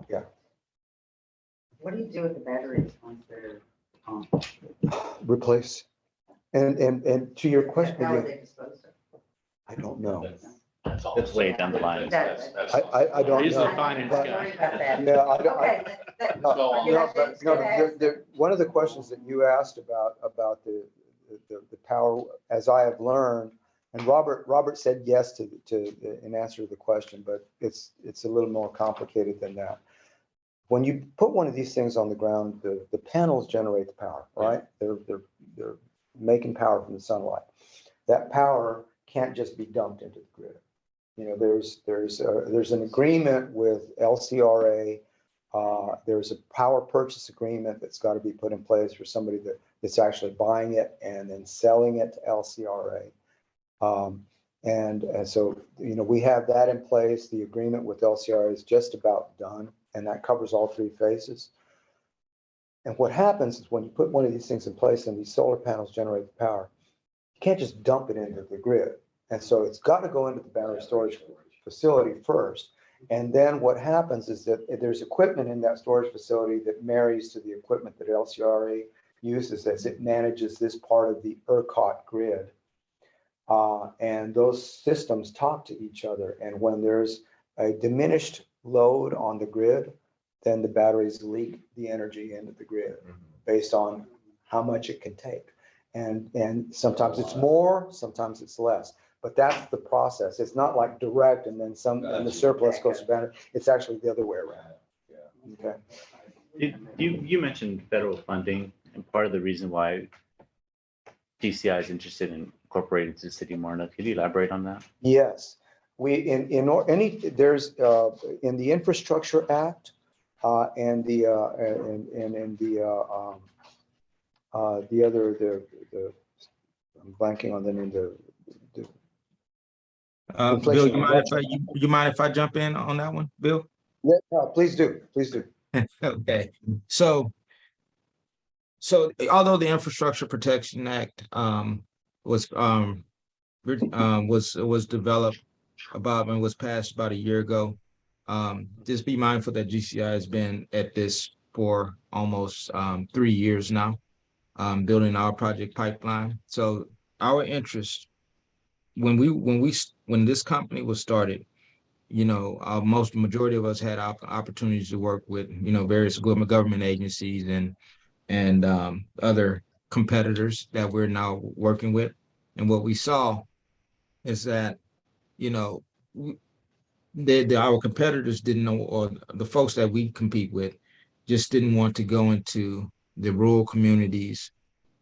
Yeah. What do you do with the batteries once they're on? Replace. And to your question, How are again, they disposed of? I don't know. That's all. It's way down the line. I don't He's know. a finance but- guy. Sorry about that. Yeah, I don't. Okay. No, Forget no, that. one of the questions that you asked about the power, as I have learned, and Robert said yes to in answer to the question, but it's a little more complicated than that. When you put one of these things on the ground, the panels generate the power, right? They're making power from the sunlight. That power can't just be dumped into the grid. There's an agreement with LCRA. There's a power purchase agreement that's got to be put in place for somebody It's actually buying it and then selling it to LCRA. And so, you know, we have that in place. The agreement with LCRA is just about done, and that covers all 3 phases. And what happens is when you put one of these things in place and these solar panels generate the power, you can't just dump it into the grid. And so it's got to go into the battery storage facility first. And then what happens is that there's equipment in that storage facility that marries to the equipment that LCRA uses as it manages this part of the ERCOT grid. And those systems talk to each other. And when there's a diminished load on the grid, then the batteries leak the energy into the grid based on how much it can take. And sometimes it's more, sometimes it's less. But that's the process. It's not like direct and then and the surplus goes to battery. It's actually the other way around. Okay. You mentioned federal funding, and part of the reason why TCI is interested in incorporating to the city of Martindale. Could you elaborate on that? Yes, in the Infrastructure Act and the I'm blanking on the name. Bill, you mind if I jump in on that one, Bill? Yeah, no, please do. Okay, so although the Infrastructure Protection Act was developed about and was passed about a year ago, just be mindful that GCI has been at this for almost 3 years now, building our project pipeline. So our interest when this company was started, you know, majority of us had opportunities to work with, you know, various government agencies and other competitors that we're now working with. And what we saw is that, you know, our competitors didn't know, or the folks that we compete with just didn't want to go into the rural communities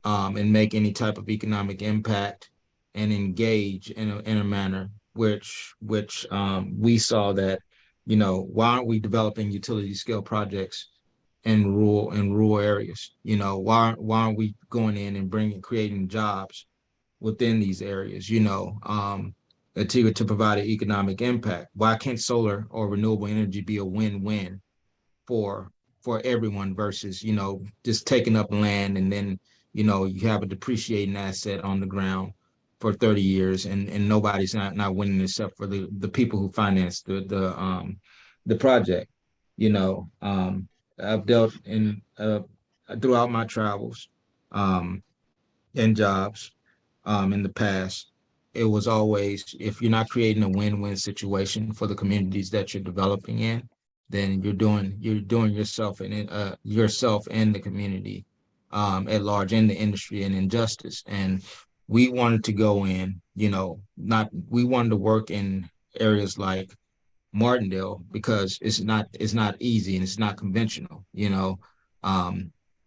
and make any type of economic impact and engage in a manner which we saw that, you know, why aren't we developing utility scale projects in rural areas? You know, why aren't we going in and creating jobs within these areas, you know, to provide an economic impact? Why can't solar or renewable energy be a win-win for everyone versus, you know, just taking up land and then, you know, you have a depreciating asset on the ground for 30 years and nobody's not winning except for the people who finance the project. You know, I've dealt in throughout my travels and jobs in the past. It was always, if you're not creating a win-win situation for the communities that you're developing in, then you're doing yourself and yourself and the community at large, in the industry, an injustice. And we wanted to go in, you know, we wanted to work in areas like Martindale because it's not easy and it's not conventional, you know.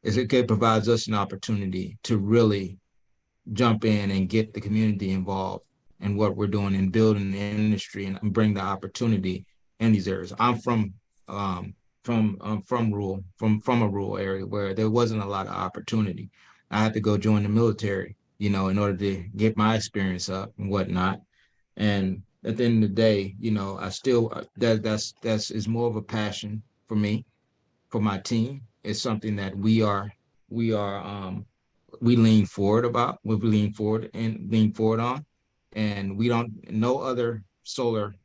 It provides us an opportunity to really jump in and get the community involved in what we're doing in building the industry and bring the opportunity in these areas. I'm from a rural area where there wasn't a lot of opportunity. I had to go join the military, you know, in order to get my experience up and whatnot. And at the end of the day, you know, I still that's is more of a passion for me, for my team. It's something that we lean forward about. We lean forward on, and no other solar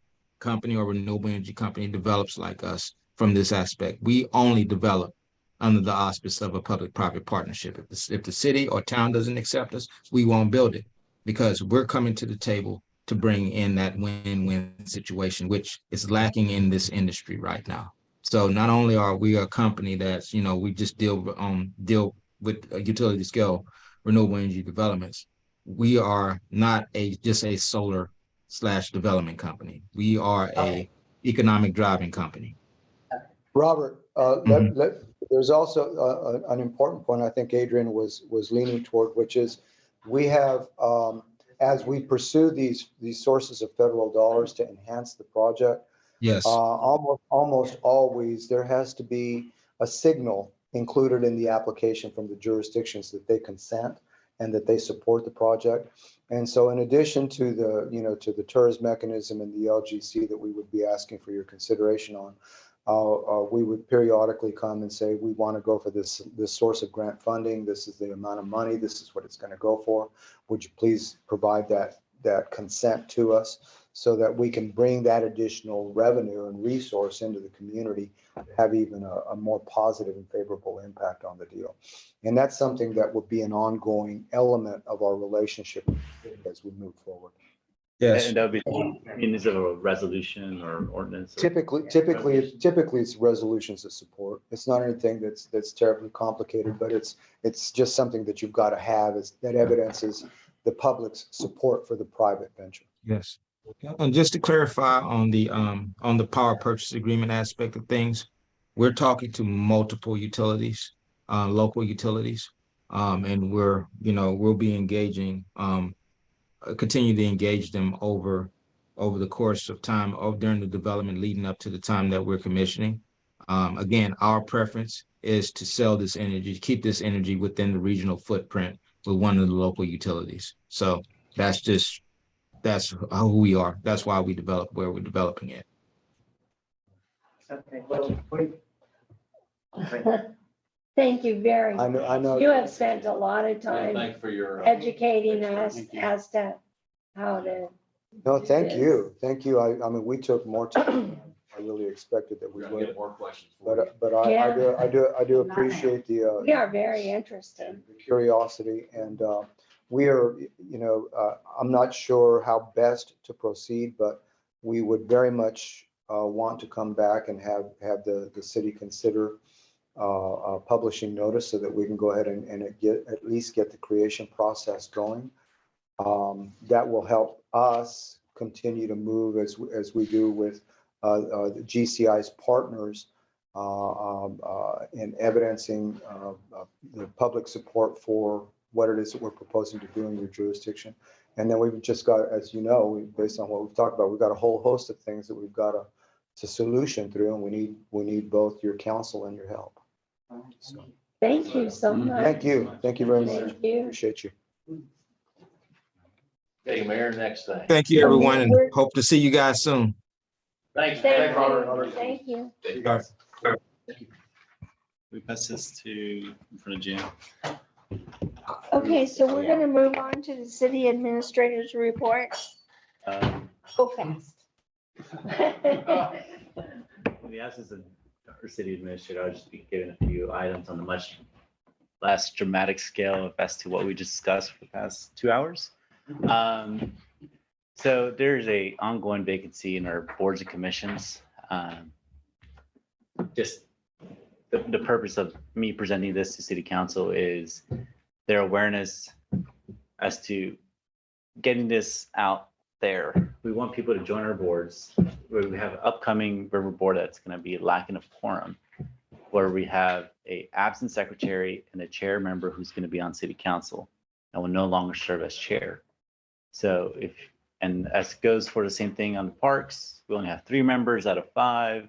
company or renewable energy company develops like us from this aspect. We only develop under the auspice of a public-private partnership. If the city or town doesn't accept us, we won't build it because we're coming to the table to bring in that win-win situation, which is lacking in this industry right now. So not only are we a company that's, you know, we just deal with utility scale renewable energy developments, we are not just a solar/development company. We are a economic driving company. Robert, there's also an important point I think Adrian was leaning toward, which is we have, as we pursue these sources of federal dollars to enhance the project, yes, almost always there has to be a signal included in the application from the jurisdictions that they consent and that they support the project. And so in addition to the, to the TERS mechanism and the LGC that we would be asking for your consideration on, we would periodically come and say, we want to go for this source of grant funding. This is the amount of money. This is what it's going to go for. Would you please provide that consent to us so that we can bring that additional revenue and resource into the community to have even a more positive and favorable impact on the deal. And that's something that would be an ongoing element of our relationship as we move forward. Yes. And that would be, I mean, is it a resolution or ordinance? Typically, it's resolutions of support. It's not anything that's terribly complicated, but it's just something that you've got to have that evidences the public's support for the private venture. Yes. And just to clarify on the power purchase agreement aspect of things, we're talking to multiple utilities, local utilities, and we'll be engaging, continue to engage them over the course of time during the development leading up to the time that we're commissioning. Again, our preference is to sell this energy, keep this energy within the regional footprint with one of the local utilities. So that's who we are. That's why we develop where we're developing it. Okay, well, Thank you very I much. know. You have spent a lot of Yeah, time thank you for your. educating us Thank you. as to how to. No, thank Yes. you. Thank you. I mean, we took more time than I really expected that we We're gonna get would. more questions for you. But I do appreciate the We are very interested. curiosity, and we are, I'm not sure how best to proceed, but we would very much want to come back and have the city consider publishing notice so that we can go ahead and at least get the creation process going. That will help us continue to move as we do with the GCI's partners in evidencing the public support for what it is that we're proposing to do in your jurisdiction. And then we've just got, as you know, based on what we've talked about, we've got a whole host of things that we've got to solution through, and we need both your counsel and your help. So, Thank you so much. thank you very much. Thank you. Appreciate you. Okay, Mayor, next thing. Thank you, everyone, and hope to see you guys soon. Thanks, Thank Robert. you. Thank you. We pass this to in front of Jim. Okay, so we're gonna move on to the city administrator's report. Go fast. The absence of our city administrator, I'll just be giving a few items on the much less dramatic scale as to what we discussed for the past 2 hours. So there's a ongoing vacancy in our boards and commissions. Just the purpose of me presenting this to city council is their awareness as to getting this out there. We want people to join our boards. Where we have an upcoming river board that's going to be lacking of quorum, where we have a absent secretary and a chair member who's going to be on city council and will no longer serve as chair. So and as goes for the same thing on the parks, we only have 3 members out of 5,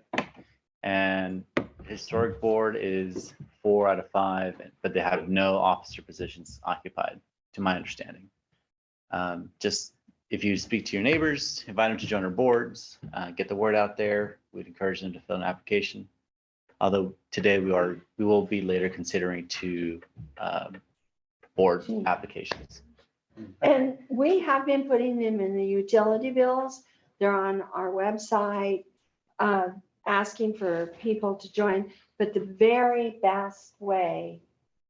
and historic board is 4 out of 5, but they have no officer positions occupied, to my understanding. Just if you speak to your neighbors, invite them to join our boards, get the word out there. We'd encourage them to fill an application. Although today we will be later considering 2 board applications. And we have been putting them in the utility bills. They're on our website, asking for people to join. But the very best way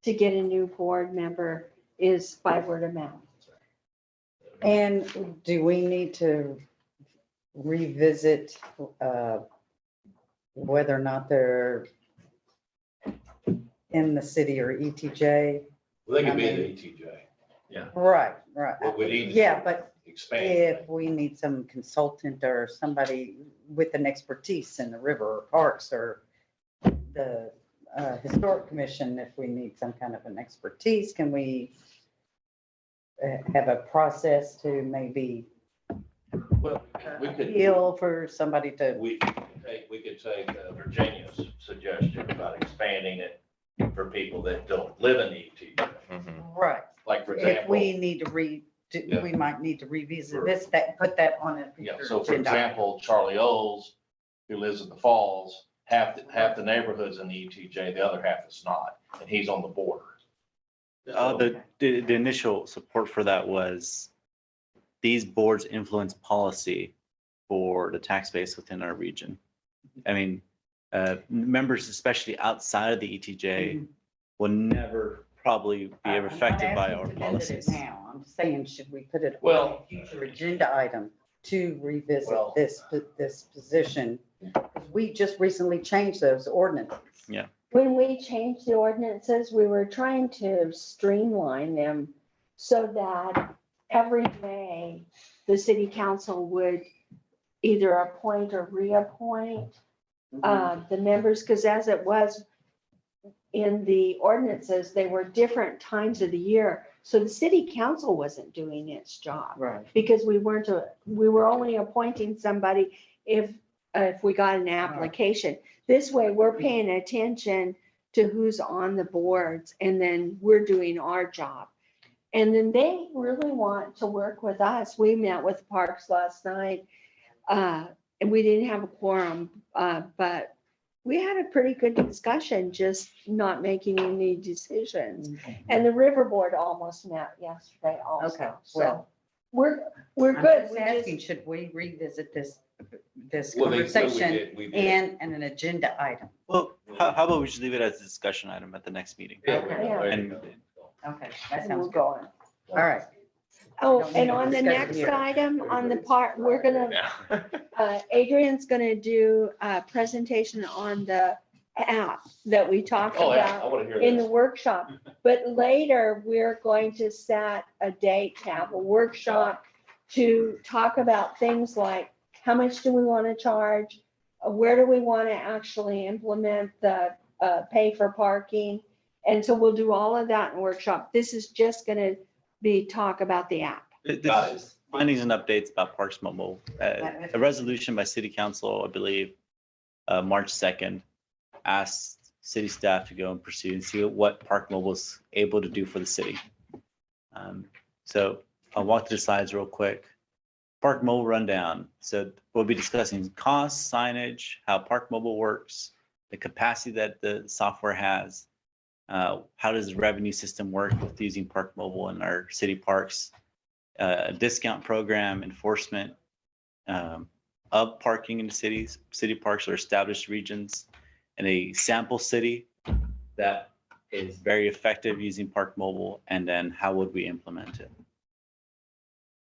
to get a new board member is by word of mouth. and do we need to revisit whether or not they're in the city or ETJ? Well, they could be in the ETJ. Right. What we need is Yeah, but expand. if we need some consultant or somebody with an expertise in the river or parks or the historic commission, if we need some kind of an expertise, can we have a process to maybe Well, we could. appeal for somebody to? We could take Virginia's suggestion about expanding it for people that don't live in the ETJ. Mhm. Right. Like, for If example, we need to Yeah. we might need to revisit Sure. this, put that on a yeah, future so for agenda. example, Charlie Oles, who lives in the Falls, half the neighborhood's in the ETJ, the other half is not, and he's on the border. The initial support for that was these boards influence policy for the tax base within our region. I mean, members, especially outside of the ETJ, will never probably be I'm not affected by asking our to visit it policies. Now, I'm saying, should we put it on Well- a future agenda item to revisit Well- this position? 'Cause we just recently changed those ordinances. When we changed the ordinances, we were trying to streamline them so that every May, the city council would either appoint or reappoint the members, because as it was in the ordinances, they were different times of the year. So the city council wasn't doing its job Right. because we were only appointing somebody if we got an application. This way, we're paying attention to who's on the boards, and then we're doing our job. And then they really want to work with us. We met with Parks last night, and we didn't have a quorum, but we had a pretty good discussion, just not making any decisions. And the River Board almost met yesterday Okay, also. So well. we're I'm good. just We asking, just- should we revisit this Well, conversation we did. and an agenda item? Well, how about we just leave it as a discussion item at the next meeting? Yeah, Yeah. there you And go. Okay, that and sounds we're good. going. All right. Oh, Don't need and to on the discuss it next here. item, on the part, we're gonna, Adrian's gonna do a presentation on the app that we talked Oh, yeah, I about want to hear in the this. workshop. But later, we're going to set a date to have a workshop to talk about things like, how much do we want to charge? Where do we want to actually implement the pay for parking? And so we'll do all of that in workshop. This is just gonna be talk about the app. This Got is findings and updates about Parks Mobile. A resolution by city council, I believe, March 2nd, asked city staff to go and pursue and see what Park Mobile is able to do for the city. So I'll walk through the slides real quick. Park Mobile rundown. So we'll be discussing costs, signage, how Park Mobile works, the capacity that the software has, how does the revenue system work with using Park Mobile in our city parks, a discount program, enforcement of parking in the cities, city parks or established regions, and a sample city that is very effective using Park Mobile, and then how would we implement it?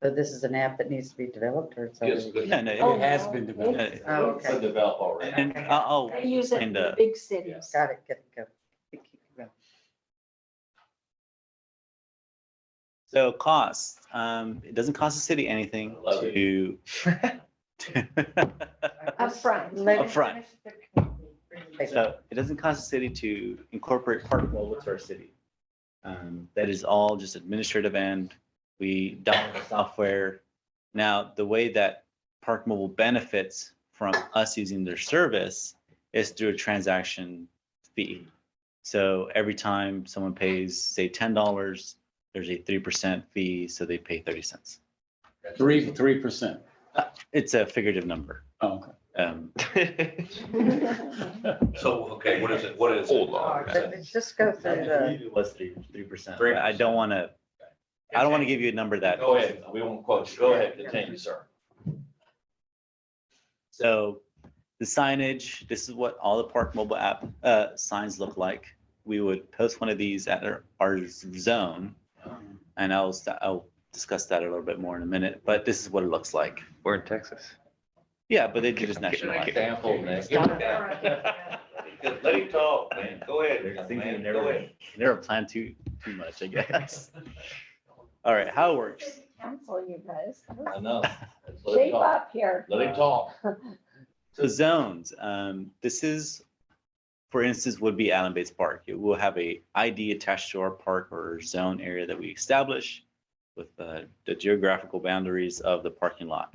So this is an app that needs to be developed, or it's Yes, already? good. Yeah, no, Oh, it has has been been developed. developed. Oh, It's okay. been developed already. And I'll They use it in explain the the, big cities. Got it, go. Keep going. so costs, it doesn't cost the city anything I love to. Upfront. Let me Upfront. finish the presentation. So it doesn't cost the city to incorporate Park Mobile to our city. That is all just administrative end. We download the software. Now, the way that Park Mobile benefits from us using their service is through a transaction fee. So every time someone pays, say, $10, there's a 3% fee, so they pay 30 cents. 3%. It's a figurative number. Oh, okay. So, okay, what is it? What is it? Hold All on. right, let's just go I through the, believe it was 3%. But I don't want to give you a number that. Go ahead. We won't quote you. Go ahead, continue, sir. So the signage, this is what all the Park Mobile app signs look like. We would post one of these at our zone, and I'll discuss that a little bit more in a minute, but this is what it looks like. We're in Texas. Yeah, but they do this I'm kidding, I'm nationwide. Example, man. Give it down. Let him talk, man. Go ahead. I think they man. never, Go ahead. never plan too much, I guess. All right, how it works. Council, you guys. I know. Let him Shape talk. up here. Let him talk. So zones, this is, for instance, would be Allen Bates Park. It will have a ID attached to our park or zone area that we establish with the geographical boundaries of the parking lot.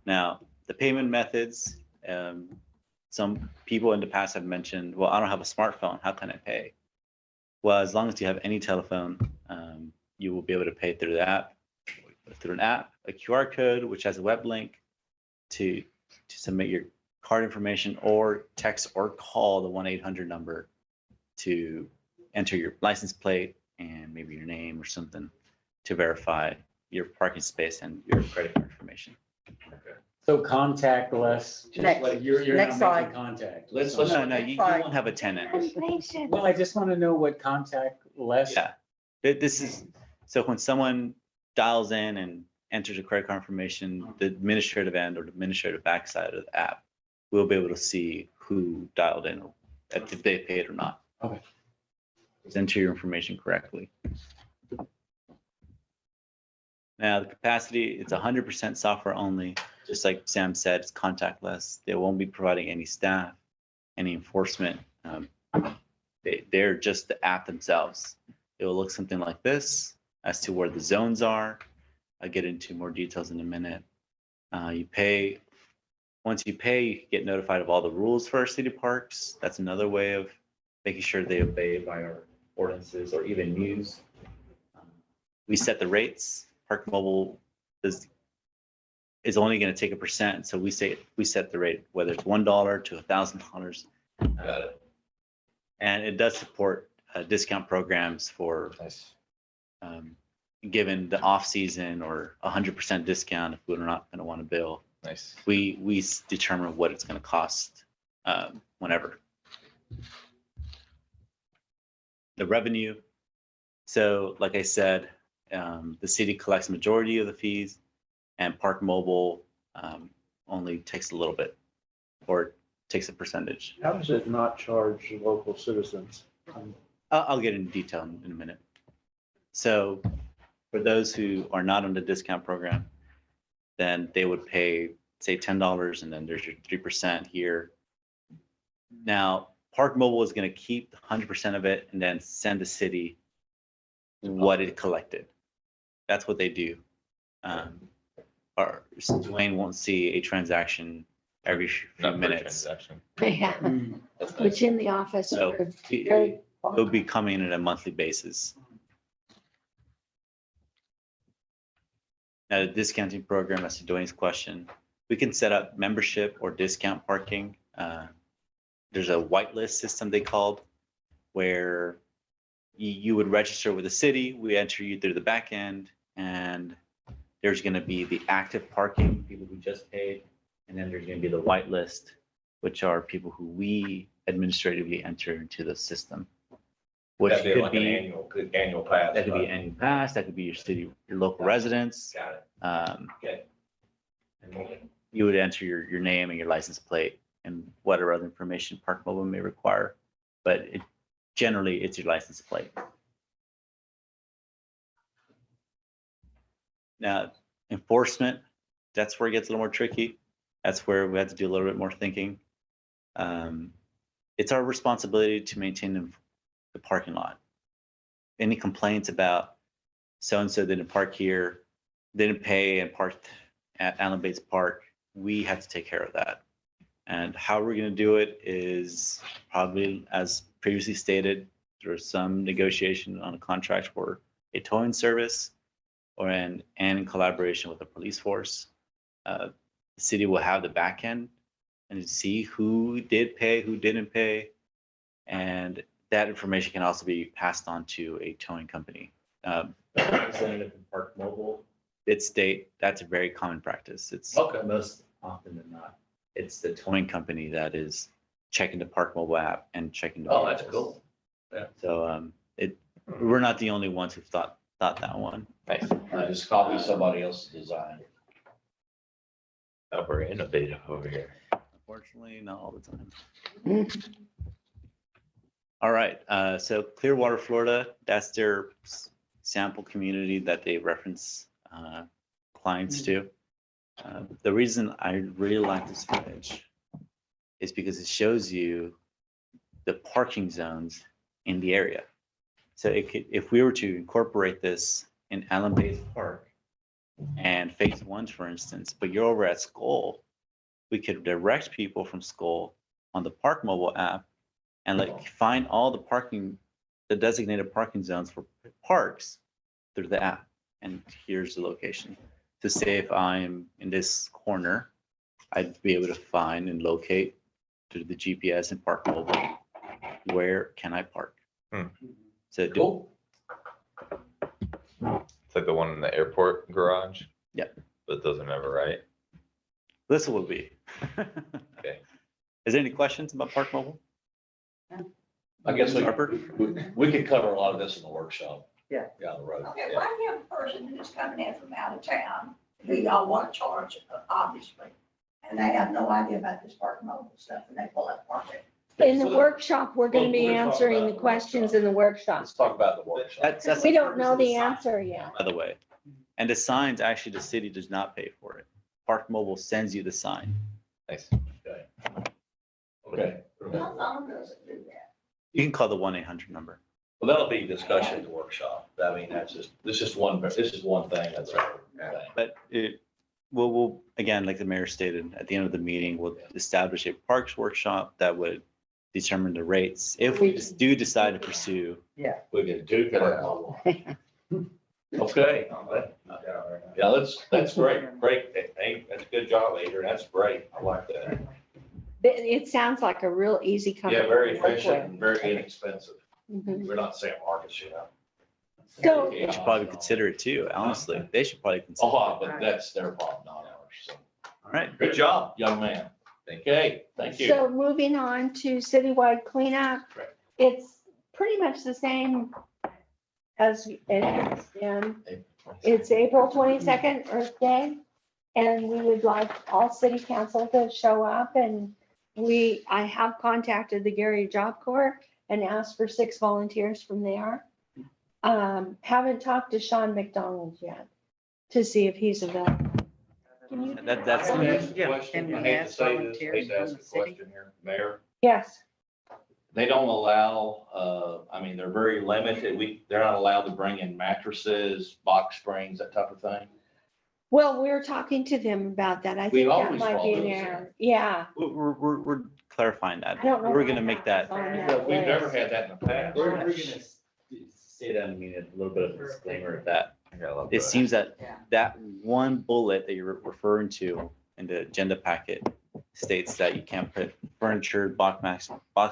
Now, the payment methods, some people in the past have mentioned, well, I don't have a smartphone, how can I pay? Well, as long as you have any telephone, you will be able to pay through the app, through an app, a QR code, which has a web link to submit your card information, or text or call the 1-800 number to enter your license plate and maybe your name or something to verify your parking space and your credit card information. So contactless, just Next- like you're next not slide. making contact. Let's- No, you won't have a tenant. Well, I just want to know what contactless. Yeah, this is, so when someone dials in and enters a credit card information, the administrative end or the administrative backside of the app will be able to see who dialed in, if they paid or not. Okay. Just enter your information correctly. Now, the capacity, it's 100% software only. Just like Sam said, it's contactless. They won't be providing any staff, any enforcement. They're just the app themselves. It will look something like this as to where the zones are. I'll get into more details in a minute. You pay, once you pay, you get notified of all the rules for our city parks. That's another way of making sure they obey by our ordinances or even news. We set the rates. Park Mobile is only going to take a percent. So we set the rate, whether it's $1 to $1,000. Got it. And it does support discount programs for Nice. given the off season or 100% discount if we're not going to want to bill. Nice. We determine what it's going to cost whenever. The revenue. So like I said, the city collects majority of the fees, and Park Mobile only takes a little bit, or takes a percentage. How does it not charge local citizens? I'll get into detail in a minute. So for those who are not on the discount program, then they would pay, say, $10, and then there's your 3% here. Now, Park Mobile is going to keep 100% of it and then send the city what it collected. That's what they do. Or Dwayne won't see a transaction every few Not per minutes. transaction. Yeah, That's nice. which in the office. So are it very will be coming in at a monthly basis. Now, the discounting program, as to Dwayne's question, we can set up membership or discount parking. There's a whitelist system they called, where you would register with the city. We enter you through the back end, and there's going to be the active parking, people who just paid, and then there's going to be the whitelist, which are people who we administratively enter into the system. Which That'd be could like an be annual pass. that could be right? annual pass, that could be your city, your local residents. Got it. Okay. You would enter your name and your license plate and whatever other information Park Mobile may require, but generally it's your license plate. Now, enforcement, that's where it gets a little more tricky. That's where we have to do a little bit more thinking. It's our responsibility to maintain the parking lot. Any complaints about so-and-so didn't park here, didn't pay and parked at Allen Bates Park, we have to take care of that. And how we're going to do it is probably, as previously stated, there's some negotiation on a contract for a towing service, and in collaboration with the police force. The city will have the back end and see who did pay, who didn't pay, and that information can also be passed on to a towing company. The representative from Park Mobile, its state, that's a very common practice. It's Okay. most often than not, it's the towing company that is checking the Park Mobile app and checking the Oh, that's vehicles. cool. So we're not the only ones who've thought that one. Nice. I just copy somebody else's design. Oh, we're innovative over here. Unfortunately, not all the time. All right, so Clearwater, Florida, that's their sample community that they reference clients to. The reason I really like this image is because it shows you the parking zones in the area. So if we were to incorporate this in Allen Bates Park and phase 1, for instance, but you're over at Skull, we could direct people from Skull on the Park Mobile app and find all the parking the designated parking zones for parks through the app. And here's the location. To say if I'm in this corner, I'd be able to find and locate through the GPS and Park Mobile, where can I park? So Cool. It's like the one in the airport garage. Yep. But those are never right. this will be. Okay. Is there any questions about Park Mobile? I guess Harper? we could cover a lot of this in the workshop. Yeah. Down the road. Okay, Yeah. why do you have a person who's coming in from out of town, who y'all want to charge, obviously, and they have no idea about this park mobile stuff, and they pull up parking? In the workshop, we're gonna be We'll talk answering about the questions in the workshop. Let's talk about the workshop. That's We don't know the answer yet. by the way. And the signs, actually, the city does not pay for it. Park Mobile sends you the sign. Nice. Okay. How long does it do that? You can call the 1-800 number. Well, that'll be discussion at the workshop. I mean, this is one thing that's. But we'll, again, like the mayor stated, at the end of the meeting, we'll establish a parks workshop that would determine the rates. If we do decide to pursue, We can do that. Okay. Yeah, that's great. Great. Hey, that's a good job, Adrian. That's great. I like that. It sounds like a real easy company. Yeah, very to work efficient with. and very inexpensive. Mhm. We're not San Marcos, you know. So, they should probably consider it too, honestly. They should probably consider Oh, it. but that's their problem, not ours. So, All right. good job, young man. Okay, thank you. so moving on to citywide cleanup, Correct. it's pretty much the same as it's been. It's April 22nd, Earth Day, and we would like all city council to show up, and I have contacted the Gary Job Corps and asked for 6 volunteers from there. Haven't talked to Sean McDonald yet to see if he's available. Can you? That's, Can I ask a Yeah. question? Can I we hate to ask say this, volunteers hate to from ask the a city? question here, Mayor. Yes, They don't allow, I mean, they're very limited. They're not allowed to bring in mattresses, box springs, that type of thing. well, we're talking to them about that. I We think that always might be follow an those, error. Yeah. we're clarifying that. I don't know We're why gonna make that's that. on that But we've never list. had that in the past. We're gonna say that, I mean, a little bit of a disclaimer of that. I love It that. seems that Yeah. that one bullet that you're referring to in the agenda packet states that you can't put furniture, box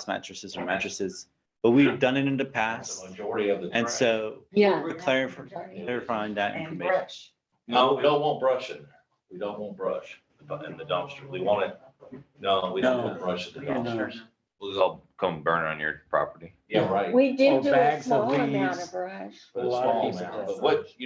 mattresses or mattresses, but we've done it in the That's past. the majority of the. And trash. so Yeah. we're clarifying that And information. brush. No, we don't want brush in there. We don't want brush in the dumpster. We want it, no, we don't want brush in the dumpsters. Will this all come burn on your property? Yeah, right. We Or did do a bags of small amount leaves. of brush. But a A lot of small pieces. amount.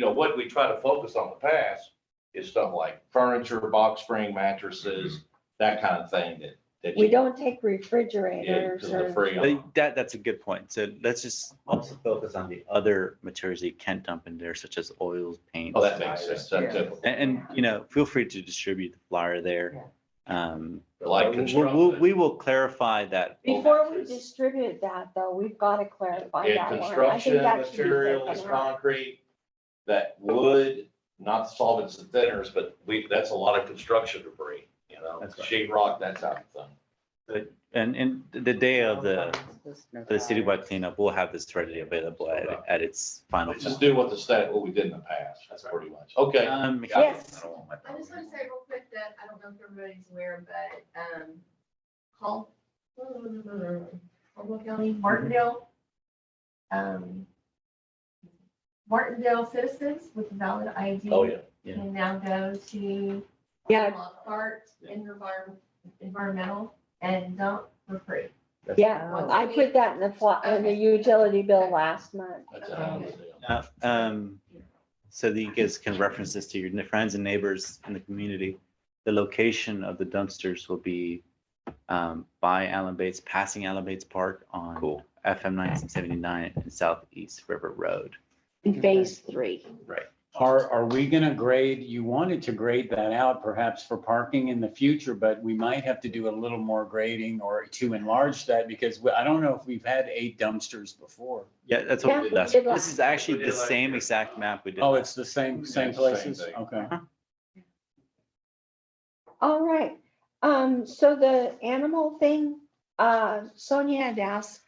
But what we try to focus on in the past is stuff like furniture, box spring mattresses, that kind of thing that We you. don't take Yeah, refrigerators because they're or, free. That's a good point. So let's just also focus on the other materials that you can't dump in there, such as oils, paint. Oh, that makes sense. That's Yeah. typical. And feel free to distribute the flyer there. Like construction. We will clarify that. before we distribute that though, we've got to clarify And that one. I think construction that should be materials, taken out. concrete, that wood, not solvents and thinners, but that's a lot of construction debris, That's right. sheet rock, that type of thing. And the day of the citywide cleanup, we'll have this readily available at its final. Let's just do what we did in the past, that's pretty much. Okay. Yes. I just want to say real quick that I don't know if everybody's aware, but Caldwell County, Martindale citizens with a valid ID. Oh, yeah. Can now go to Yeah, Walmart, environmental, and dump for free. yeah, I put that in the utility bill last month. That's a hell of a deal. So that you guys can reference this to your friends and neighbors in the community. The location of the dumpsters will be by Allen Bates, passing Allen Bates Park on FM 1979 and Southeast River Road. In phase 3. Right. Are we gonna grade, you wanted to grade that out perhaps for parking in the future, but we might have to do a little more grading or to enlarge that because I don't know if we've had 8 dumpsters before. Yeah, that's what we did last. Yeah, This is actually the same exact map we did. Oh, last. it's the same Yeah, same places? thing. Okay. All right, so the animal thing, Sonia had asked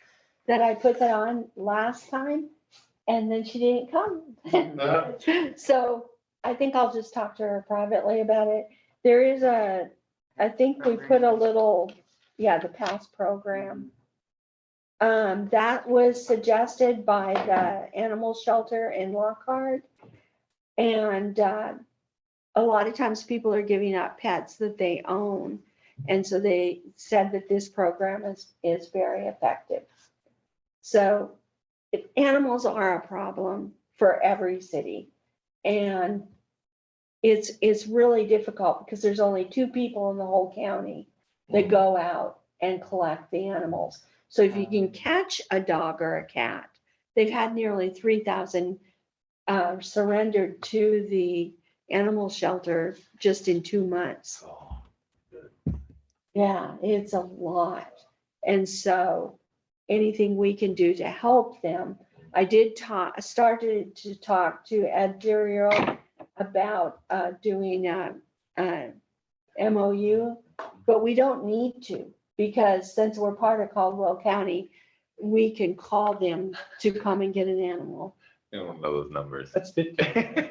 that I put that on last time and then she didn't come. So I think I'll just talk to her privately about it. There is I think we put a little, the PASS program. That was suggested by the animal shelter in Lockhart. And a lot of times people are giving up pets that they own. And so they said that this program is very effective. So animals are a problem for every city. And it's really difficult because there's only 2 people in the whole county that go out and collect the animals. So if you can catch a dog or a cat, they've had nearly 3,000 surrendered to the animal shelter just in 2 months. Yeah, it's a lot. And so anything we can do to help them. I started to talk to Ed Durio about doing a MOU, but we don't need to, because since we're part of Caldwell County, we can call them to come and get an animal. I don't know those numbers. That's 50.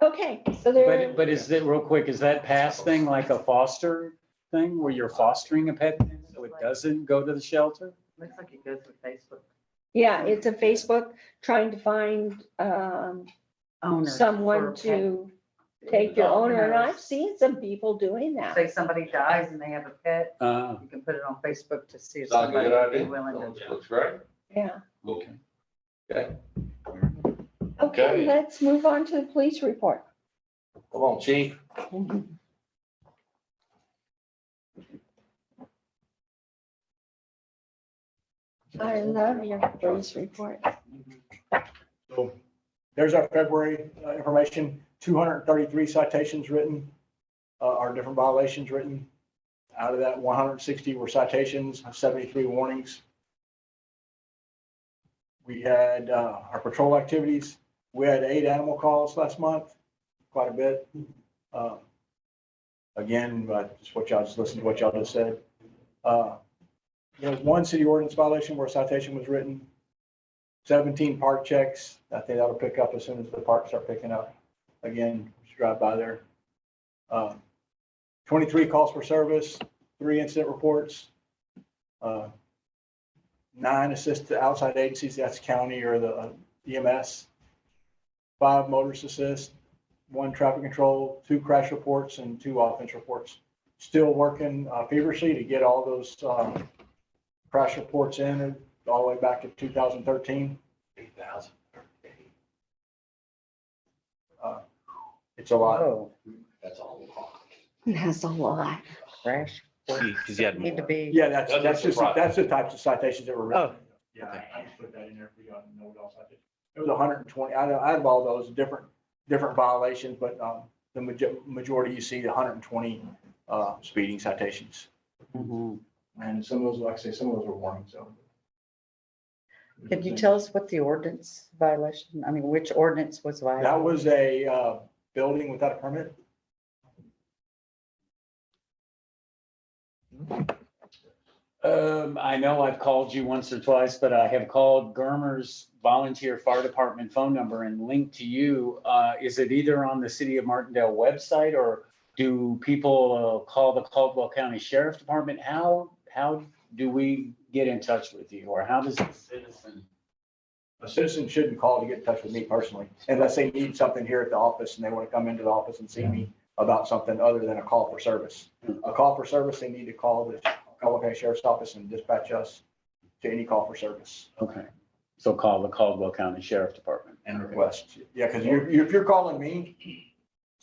Okay, so there. But is it, real quick, is that PASS thing like a foster thing where you're fostering a pet so it doesn't go to the shelter? Looks like it goes with Facebook. Yeah, it's a Facebook trying to find Owners someone for to take your owner, and owners. I've seen some people doing that. Say somebody dies and they have a pet, you can put it on Facebook to see if Sounds like a somebody good would be idea. willing to. Looks great. Yeah. Cool. Okay, Okay, Okay. let's move on to the police report. come on, chief. I love your police report. So there's our February information, 233 citations written, are different violations written. Out of that, 160 were citations, 73 warnings. We had our patrol activities. We had 8 animal calls last month, quite a bit. Again, just what y'all just listened to what y'all just said. There was 1 city ordinance violation where a citation was written. 17 park checks. I think that'll pick up as soon as the parks start picking up. Again, just drive by there. 23 calls for service, 3 incident reports. 9 assist to outside agencies, that's county or the EMS. 5 motorist assist, 1 traffic control, 2 crash reports, and 2 offense reports. Still working feverishly to get all those crash reports in all the way back to 2013. 8,013. It's a lot. Oh, That's all. That's a lot. crash. Because you had Need to be. Yeah, that's That's just, surprising. that's the types of citations that were written. Oh, Yeah, okay. I just put that in there for y'all to know what all citations. It was 120, out of all those different violations, but the majority you see, 120 speeding citations. And some of those, like I say, some of those are warnings, so. Can you tell us what the ordinance violation, I mean, which ordinance was violated? That was a building without a permit. I know I've called you once or twice, but I have called Germer's volunteer fire department phone number and linked to you. Is it either on the City of Martindale website, or do people call the Caldwell County Sheriff Department? How do we get in touch with you, or how does the citizen? A citizen shouldn't call to get in touch with me personally, unless they need something here at the office and they want to come into the office and see me about something other than a call for service. A call for service, they need to call the Caldwell County Sheriff's Office and dispatch us to any call for service Okay, so call the Caldwell County Sheriff Department. and request. Yeah, because if you're calling me,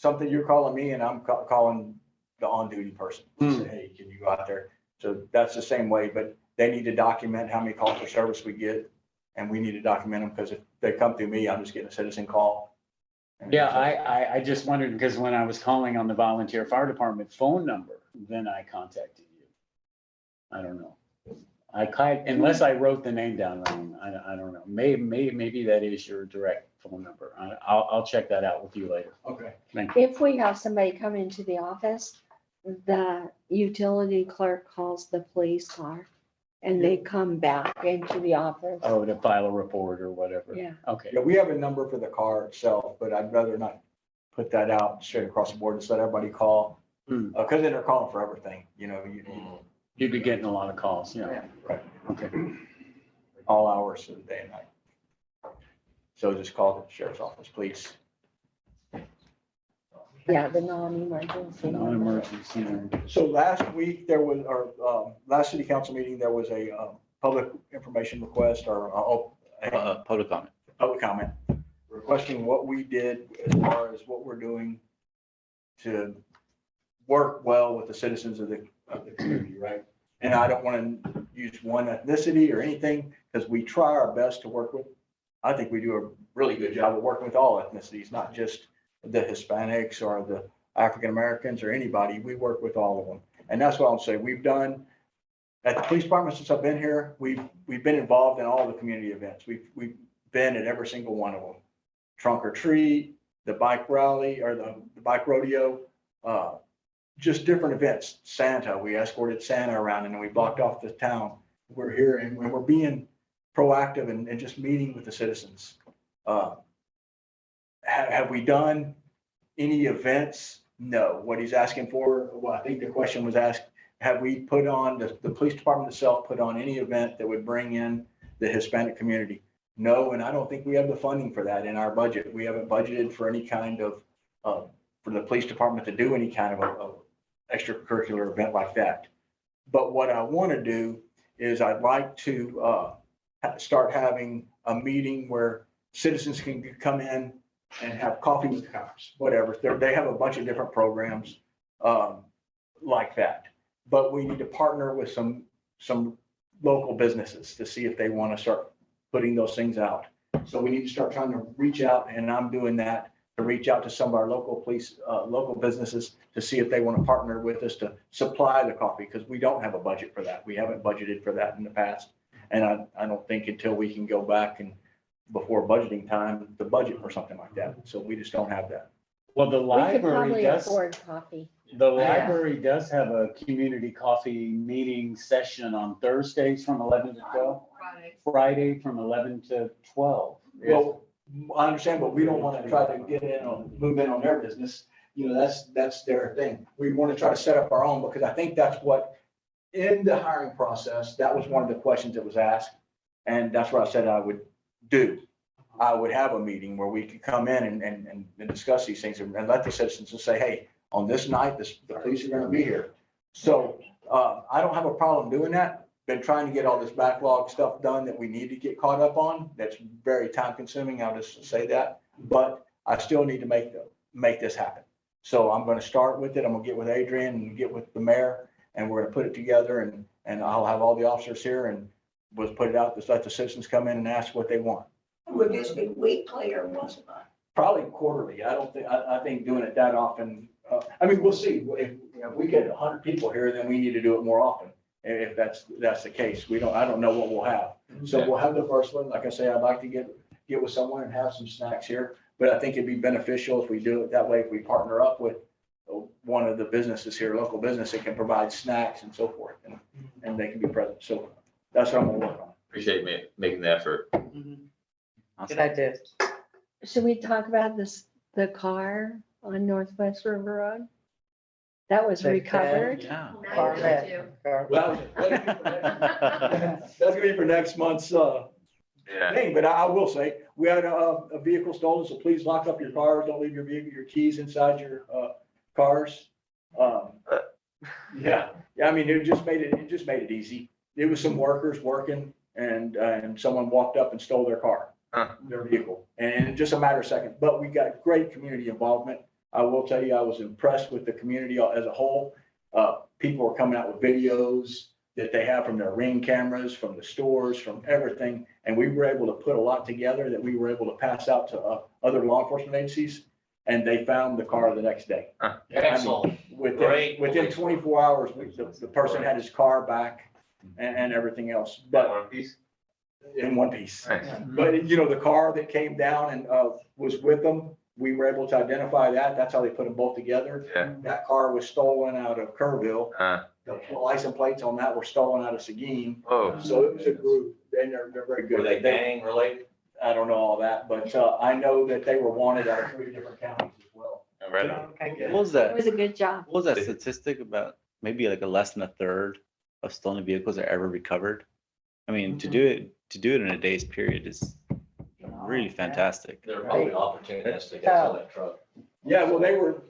you're calling me and I'm calling the on-duty person. Say, hey, can you go out there? So that's the same way, but they need to document how many calls for service we get. And we need to document them, because if they come through me, I'm just getting a citizen call. Yeah, I just wondered, because when I was calling on the volunteer fire department phone number, then I contacted you. I don't know. Unless I wrote the name down wrong, I don't know. Maybe that is your direct phone number. I'll check that out with you later. Okay. Thank you. If we have somebody come into the office, the utility clerk calls the police car and they come back into the office. Oh, to file a report or whatever. Yeah. Okay. Yeah, we have a number for the car itself, but I'd rather not put that out straight across the board. Just let everybody call. Hmm. Because then they're calling for everything, You'd be getting a lot of calls, yeah. right, Okay. all hours of the day and night. So just call the sheriff's office, please. Yeah, the non-emergency. Non-emergency. So last week, there was, our last city council meeting, there was a public information request or Public comment. public comment requesting what we did as far as what we're doing to work well with the citizens of the community, right? And I don't want to use one ethnicity or anything, because we try our best to work with, I think we do a really good job of working with all ethnicities, not just the Hispanics or the African Americans or anybody. We work with all of them. And that's what I'll say. We've done, at the police department since I've been here, we've been involved in all the community events. We've been at every single one of them. Trunk or treat, the bike rally or the bike rodeo, just different events. Santa, we escorted Santa around and then we blocked off the town. We're here and we're being proactive and just meeting with the citizens. Have we done any events? No. What he's asking for, well, I think the question was asked, have we put on, the police department itself put on any event that would bring in the Hispanic community? No, and I don't think we have the funding for that in our budget. We haven't budgeted for any kind of, for the police department to do any kind of a extracurricular event like that. But what I want to do is I'd like to start having a meeting where citizens can come in and have coffee with the cops, whatever. They have a bunch of different programs like that. But we need to partner with some local businesses to see if they want to start putting those things out. So we need to start trying to reach out, and I'm doing that, to reach out to some of our local police, local businesses to see if they want to partner with us to supply the coffee, because we don't have a budget for that. We haven't budgeted for that in the past. And I don't think until we can go back and before budgeting time, the budget for something like that. So we just don't have that. Well, the We could library probably does, afford coffee. the library does have a community coffee meeting session on Thursdays from 11 to 12. Friday from 11 to 12. Well, I understand, but we don't want to try to move in on their business. That's their thing. We want to try to set up our own, because I think that's what, in the hiring process, that was one of the questions that was asked. And that's what I said I would do. I would have a meeting where we could come in and discuss these things and let the citizens just say, hey, on this night, the police are going to be here. So I don't have a problem doing that. Been trying to get all this backlog stuff done that we need to get caught up on. That's very time consuming. I'll just say that, but I still need to make this happen. So I'm going to start with it. I'm going to get with Adrian and get with the mayor, and we're going to put it together, and I'll have all the officers here, and we'll put it out. Just let the citizens come in and ask what they want. Would this be weekly or once a month? Probably quarterly. I think doing it that often, we'll see. If we get 100 people here, then we need to do it more often. If that's the case, I don't know what we'll have. So we'll have the first one. Like I say, I'd like to get with someone and have some snacks here, but I think it'd be beneficial if we do it that way. If we partner up with one of the businesses here, local business, that can provide snacks and so forth, and they can be present. So that's what I'm gonna work on. Appreciate making the effort. Good idea. Should we talk about the car on Northwest River Road? That was The recovered. Yeah. Corvette. Well, that's gonna be for next month's Yeah. thing, but I will say, we had a vehicle stolen, so please lock up your cars. Don't leave your keys inside your cars. Yeah, it just made it easy. It was some workers working, and someone walked up and stole their car, their vehicle, and just a matter of seconds. But we got great community involvement. I will tell you, I was impressed with the community as a whole. People were coming out with videos that they have from their Ring cameras, from the stores, from everything. And we were able to put a lot together that we were able to pass out to other law enforcement agencies. And they found the car the next day. Excellent. Within 24 hours, the person had his car back and everything else, but in one piece. But the car that came down and was with them, we were able to identify that. That's how they put them both together. Yeah. That car was stolen out of Kerrville. The license plates on that were stolen out of Seguin. Oh, So it was a group, and they're very good. Were they gang related? I don't know all that, but I know that they were wanted out of 3 different counties as well. right on. What was It that? was a good job. What was that statistic about? Maybe like a less than a third of stolen vehicles are ever recovered. I mean, to do it in a day's period is really fantastic. They're probably opportunistic, I saw that truck. Yeah, well, they were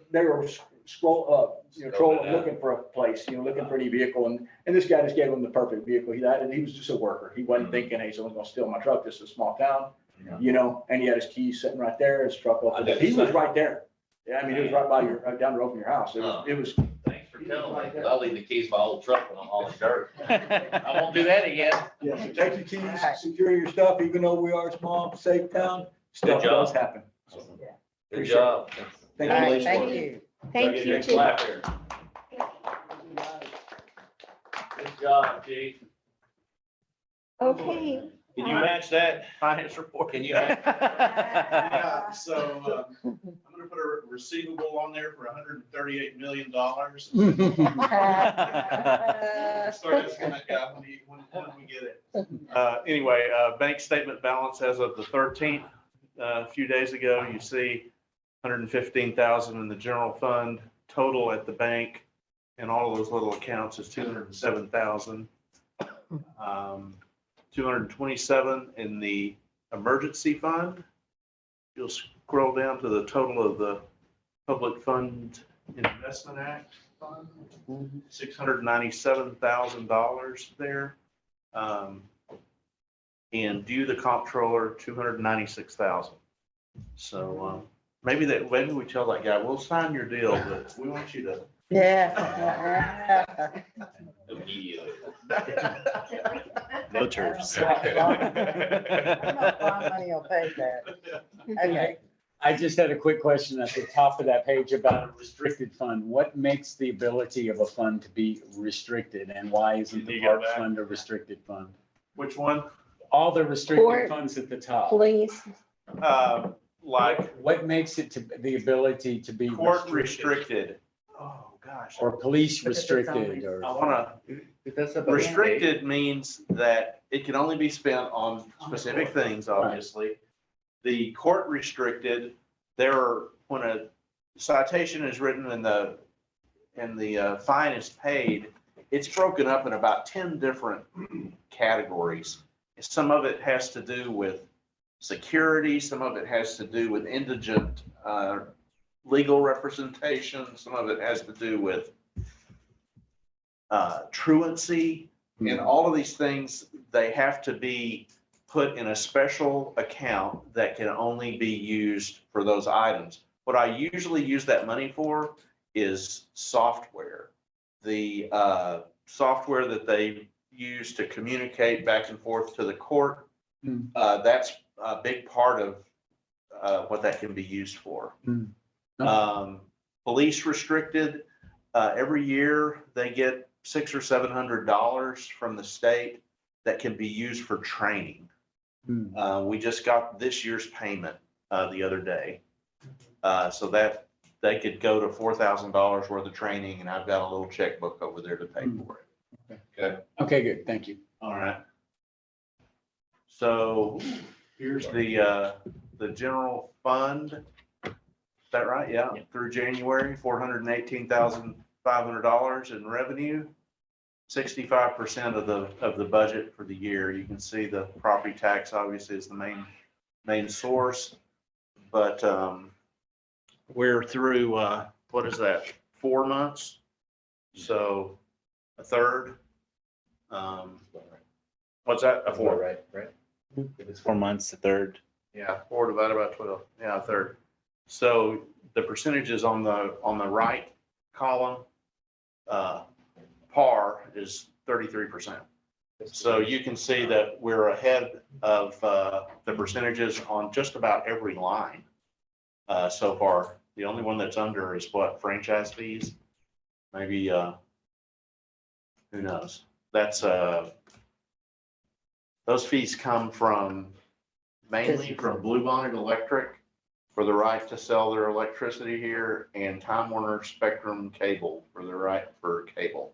trolling, looking for a place, looking for any vehicle, and this guy just gave them the perfect vehicle. He was just a worker. He wasn't thinking, hey, someone's gonna steal my truck. This is a small town, and he had his keys sitting right there, his truck open. He was right there. Yeah, I mean, it was right down the road from your house. It was. Thanks for telling me. I'll leave the keys to my old truck when I'm hauling dirt. I won't do that again. Yeah, so take your keys, secure your stuff, even though we are a small, safe town, stuff job. does happen. Good job. Thank All you. right, thank you. Thank you too. Good job, Chief. Okay. Can you match that? Finance report. Can you? Yeah, so I'm gonna put a receivable on there for $138 million. Start asking that guy when we get it. Anyway, bank statement balance as of the 13th, a few days ago, you see 115,000 in the general fund, total at the bank and all of those little accounts is 207,000. 227 in the emergency fund. You'll scroll down to the total of the Public Fund Investment Act fund, $697,000 there. And due the comptroller, 296,000. So maybe we tell that guy, we'll sign your deal, but we want you to. Yeah. Immediately. No terms. I know bond money will pay that. Okay. I just had a quick question at the top of that page about a restricted fund. What makes the ability of a fund to be restricted and why isn't the You go park back. fund a restricted fund? Which one? All the restricted Court. funds at the top. Please. Like What makes it to the ability to be court restricted? restricted. Oh, gosh. Or police But if it's restricted always- I or? wanna, restricted means that it can only be spent on specific things, obviously. The court restricted, when a citation is written and the fine is paid, it's broken up in about 10 different categories. Some of it has to do with security, some of it has to do with indigent legal representation, some of it has to do with truancy, and all of these things, they have to be put in a special account that can only be used for those items. What I usually use that money for is software. The software that they use to communicate back and forth to the court, that's a big part of what that can be used for. Police restricted, every year they get $600 or $700 from the state that can be used for training. We just got this year's payment the other day. So that they could go to $4,000 worth of training, and I've got a little checkbook over there to pay for it. Okay. Okay, good. Thank you. All right. So here's the general fund. Is that right? Yeah, through January, $418,500 in revenue. 65% of the budget for the year. You can see the property tax obviously is the main source, but we're through what is that? 4 months. So a third. What's that? A fourth, Right. If it's 4 months, a third. Yeah, 4 divided by 12. Yeah, a third. So the percentages on the right column, par is 33%. So you can see that we're ahead of the percentages on just about every line so far. The only one that's under is what, franchise fees? Maybe, who knows? That's those fees come mainly from Bluebonnet Electric for the right to sell their electricity here, and Time Warner Spectrum Cable for the right for cable.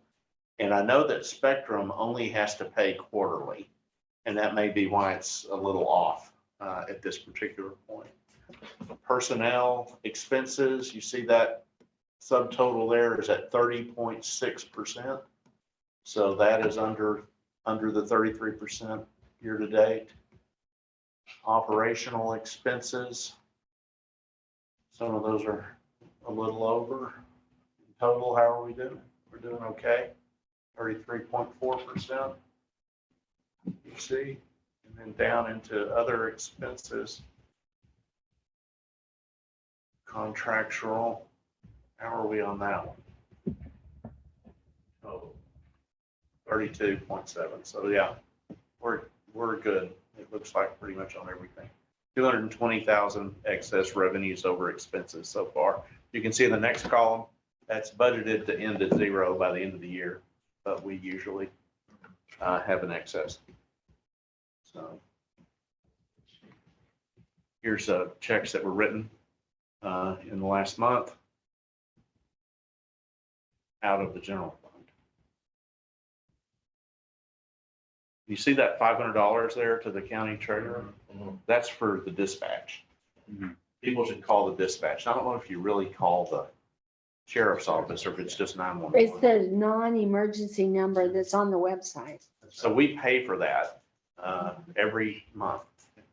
And I know that Spectrum only has to pay quarterly, and that may be why it's a little off at this particular point. Personnel expenses, you see that subtotal there is at 30.6%. So that is under the 33% year to date. Operational expenses, some of those are a little over. In total, how are we doing? We're doing okay. 33.4%. You see, and then down into other expenses. Contractual, how are we on that one? Oh, 32.7. So yeah, we're good. It looks like pretty much on everything. 220,000 excess revenues over expenses so far. You can see in the next column, that's budgeted to end at 0 by the end of the year, but we usually have an excess. So here's checks that were written in the last month out of the general fund. You see that $500 there to the county treasurer? That's for the dispatch. People should call the dispatch. I don't know if you really call the sheriff's office or if it's just 911. It's the non-emergency number that's on the website. So we pay for that every month.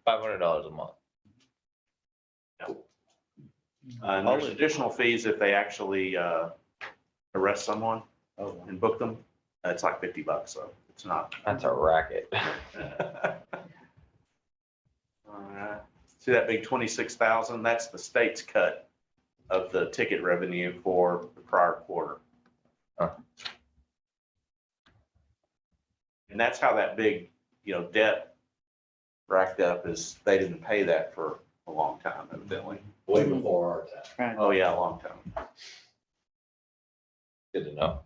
$500 a month. And there's additional fees if they actually arrest someone and book them. It's like $50, so it's not. That's a racket. All right. See that big 26,000? That's the state's cut of the ticket revenue for the prior quarter. Huh. And that's how that big, debt racked up is they didn't pay that for a long time, evidently. Way before our time. Right. Oh, yeah, a long time. Good to know.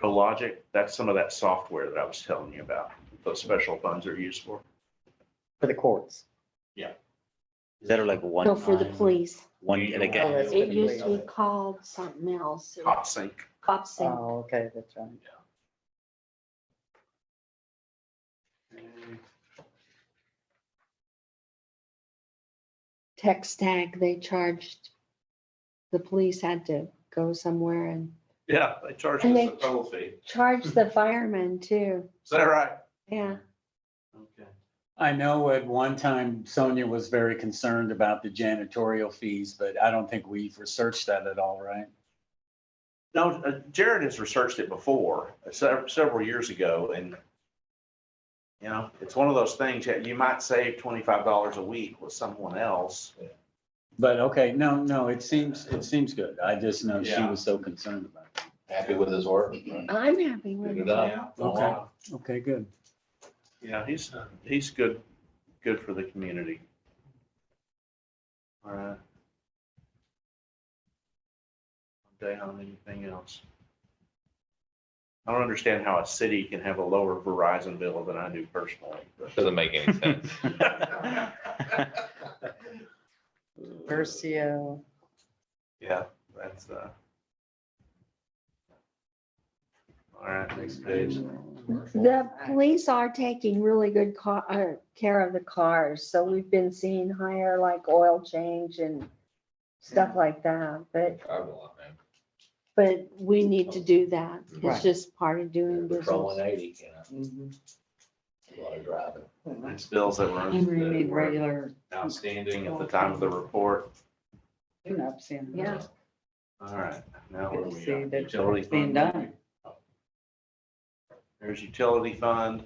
CoLogic, that's some of that software that I was telling you about. Those special funds are used for. For the courts. Is that like one? So for the time- police, One, You like, Oh, that's it the used to be police. called something else. Hot sync. Cop sync. Oh, okay, that's right. Tech stack, they charged, the police had to go somewhere and Yeah, they charge And us they- a total fee. charge the firemen too. Is that right? Yeah. Okay. I know at one time Sonia was very concerned about the janitorial fees, but I don't think we've researched that at all, right? No, Jared has researched it before, several years ago, and it's one of those things that you might save $25 a week with someone else. But okay, no, it seems good. I just know she Yeah. was so concerned about it. Happy with his work. I'm happy with Good it. enough. Okay. Okay, good. Yeah, he's good for the community. All right. Day on anything else? I don't understand how a city can have a lower Verizon bill than I do personally. but- Doesn't make any sense. Versio. Yeah, that's, all right, next page. The police are taking really good care of the cars, so we've been seeing higher like oil change and stuff like that, but we need to do that. It's Right. just part of doing Patrolling business. 80, a lot of driving. It's bills that were And we need regular outstanding at the time of the report. tune-ups in. Yeah. All right, now where Good are to we see at? that Utility it's being fund. done. There's utility fund,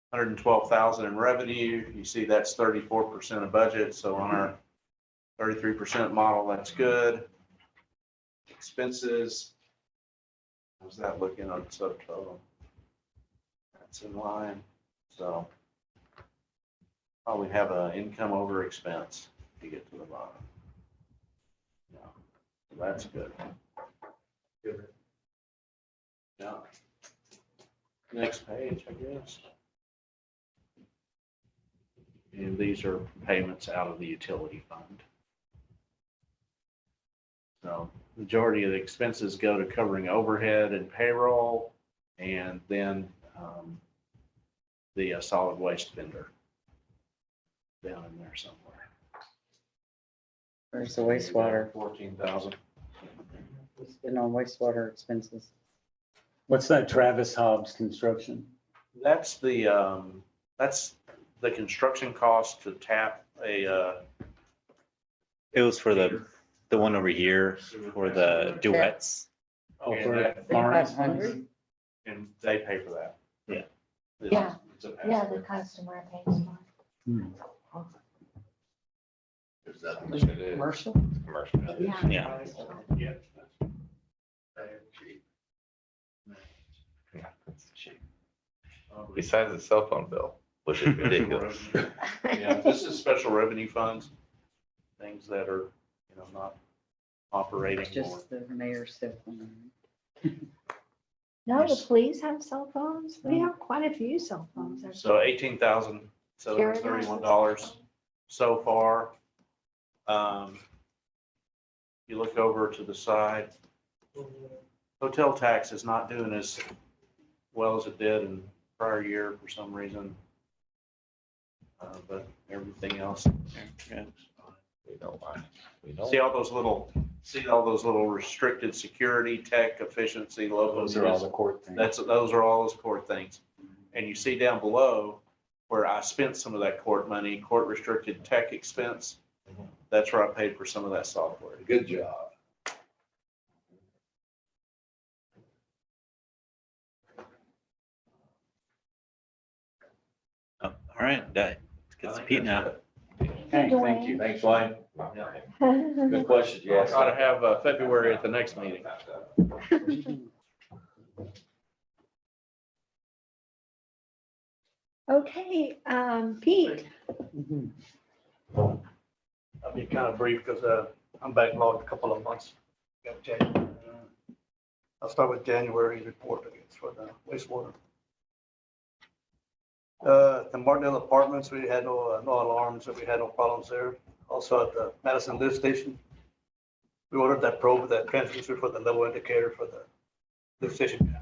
112,000 in revenue. You see that's 34% of budget. So on our 33% model, that's good. Expenses. How's that looking on subtotal? That's in line. So probably have an income over expense to get to the bottom. Yeah, so that's good. Yeah. Next page, I guess. And these are payments out of the utility fund. So majority of the expenses go to covering overhead and payroll, and then the solid waste vendor down in there somewhere. Where's the wastewater? 14,000. It's been on wastewater expenses. What's that Travis Hobbs construction? That's the construction cost to tap a, It was for the one over here for the duets. Oh, And for that- Lawrence? 500? and they pay for that. Yeah. Yeah. It's a Yeah, pass-through. the customer pays for it. Is that what it is? Commercial? Commercial. Yeah. Yeah. Yeah, that's cheap. Besides the cell phone bill, which is ridiculous. Yeah, this is special revenue funds, things that are, not operating It's or. just the mayor's cell phone. No, the Yes. police have cell phones. We have quite a few cell phones. So $18,731 so far. You look over to the side. Hotel tax is not doing as well as it did in prior year for some reason. But everything else. Yeah. We don't mind. We See don't. all those little restricted security, tech, efficiency, logos. Those are all the court things. Those are all those court things. And you see down below where I spent some of that court money, court restricted tech expense. That's where I paid for some of that software. Good job. Oh, all right, let's get to Pete now. Okay, thank you. Thanks, Wayne. Good question, I'll yes. try to have February at the next meeting. Okay, Pete, I'll be kind of brief because I'm backlogged a couple of months. Got January. I'll start with January report, I guess, for the wastewater. The Martindale Apartments, we had no alarms, so we had no problems there. Also at the Madison lift station, we ordered that probe, that transducer for the level indicator for the lift station.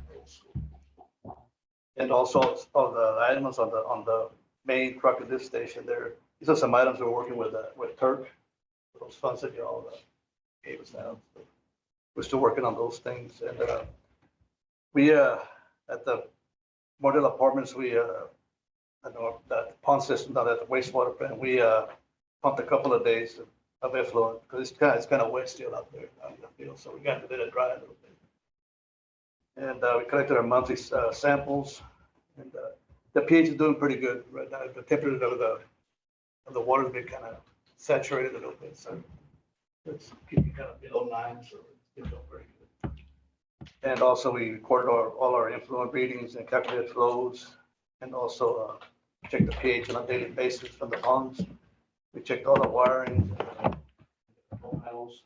And also all the items on the main truck at this station there. These are some items we're working with Turk, those funds that y'all gave us out. We're still working on those things. And we, at the Martindale Apartments, we, I know that pond system, not at the wastewater plant, we pumped a couple of days of effluent because it's kind of wet still out there on the field. So we got to let it dry a little bit. And we collected our monthly samples, and the pH is doing pretty good right now. The temperature of the water's been kind of saturated a little bit, so it's keeping kind of below 9, so it's doing pretty good. And also we recorded all our influent readings and calculated flows, and also checked the pH on a daily basis from the ponds. We checked all the wiring, panels,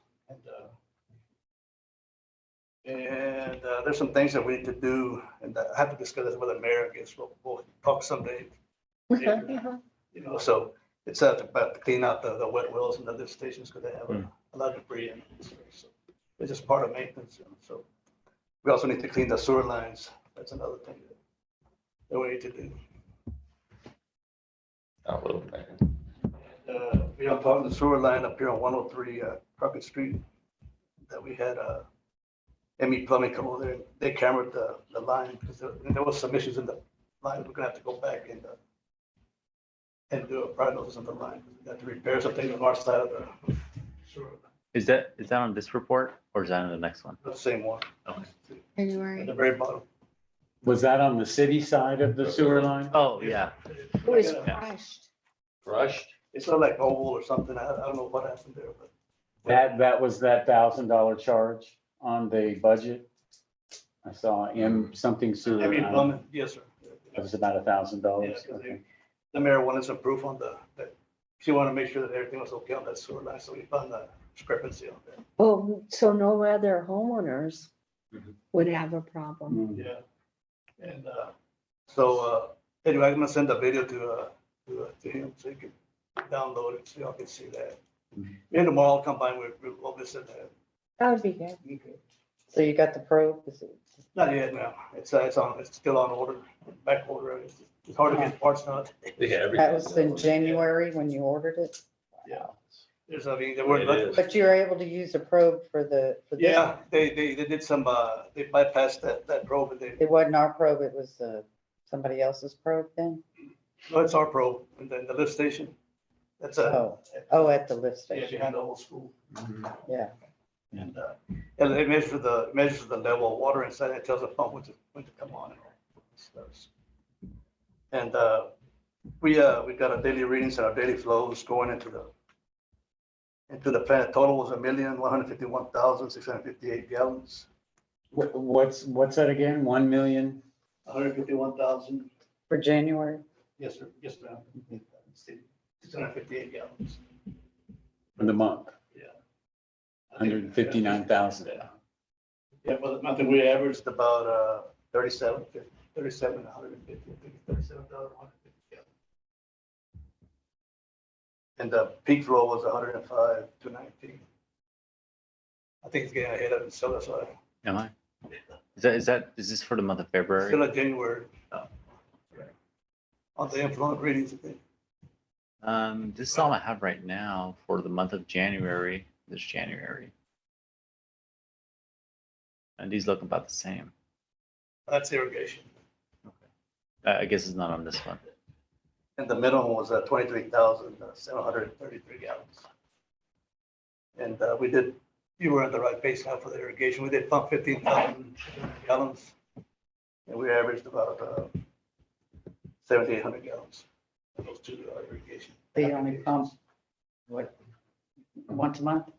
and there's some things that we need to do, and I have to discuss this with the mayor. I guess we'll talk someday. So it's about to clean out the wet wells and the lift stations because they have a lot of debris in it. So it's just part of maintenance. So we also need to clean the sewer lines. That's another thing that we need to do. A little thing. We are talking the sewer line up here on 103 Crockett Street that we had ME Plumbing come over there. They cambered the line because there was some issues in the line. We're gonna have to go back and do a prognosis on the line. We have to repair something on our side of the sewer line. Is that on this report or is that on the next one? The same one. Okay. At January. the very bottom. Was that on the city side of the sewer line? Oh, yeah. It was Yeah. crushed. Crushed? It's not like oval or something. I don't know what happened there, but That was that $1,000 charge on the budget? I saw something sewer. ME Plumbing, yes, sir. It was about $1,000. Yeah, 'cause Okay. the mayor wanted some proof on that she wanted to make sure that everything was okay on that sewer line, so we found the discrepancy on that. Oh, so no other homeowners Mhm. would have a problem. Mm. Yeah. And so anyway, I'm gonna send a video to him so he can download it, so y'all can see that. And tomorrow I'll come by and we'll visit that. That would be good. So you got the probe? Is it- Not yet, no. It's still on order, back order. It's hard to get parts now. That was in January when you ordered it? Yeah. There's, I mean, they weren't. But you were able to use a probe for this? Yeah, they did some, they bypassed that probe and they, It wasn't our probe, it was somebody else's probe then? no, it's our probe. And then the lift station. That's At the lift yeah, station, behind the old school. yeah. And it measures the level of water inside. It tells the pump when to come on and all that stuff. And we got our daily readings and our daily flows going into the plant. Total was 1,151,658 gallons. What's that again? 1 million? 151,000, For January? yes, sir, yes, ma'am. 658 gallons. For the month, Yeah. 159,000. Yeah, for the month we averaged about 150, 37,150, I think 37,150 gallons. And the peak flow was 105 to 19. I think it's getting ahead of it, so that's why. Am I? Is this for the month of February? Still at January. On the influent readings, I think. This is all I have right now for the month of January, this January. And these look about the same. That's irrigation. I guess it's not on this one. And the minimum was 23,733 gallons. And you were at the right pace now for the irrigation. We did pump 15,000 gallons. And we averaged about 7,800 gallons. Those two irrigation. So you only pump, what, once a month?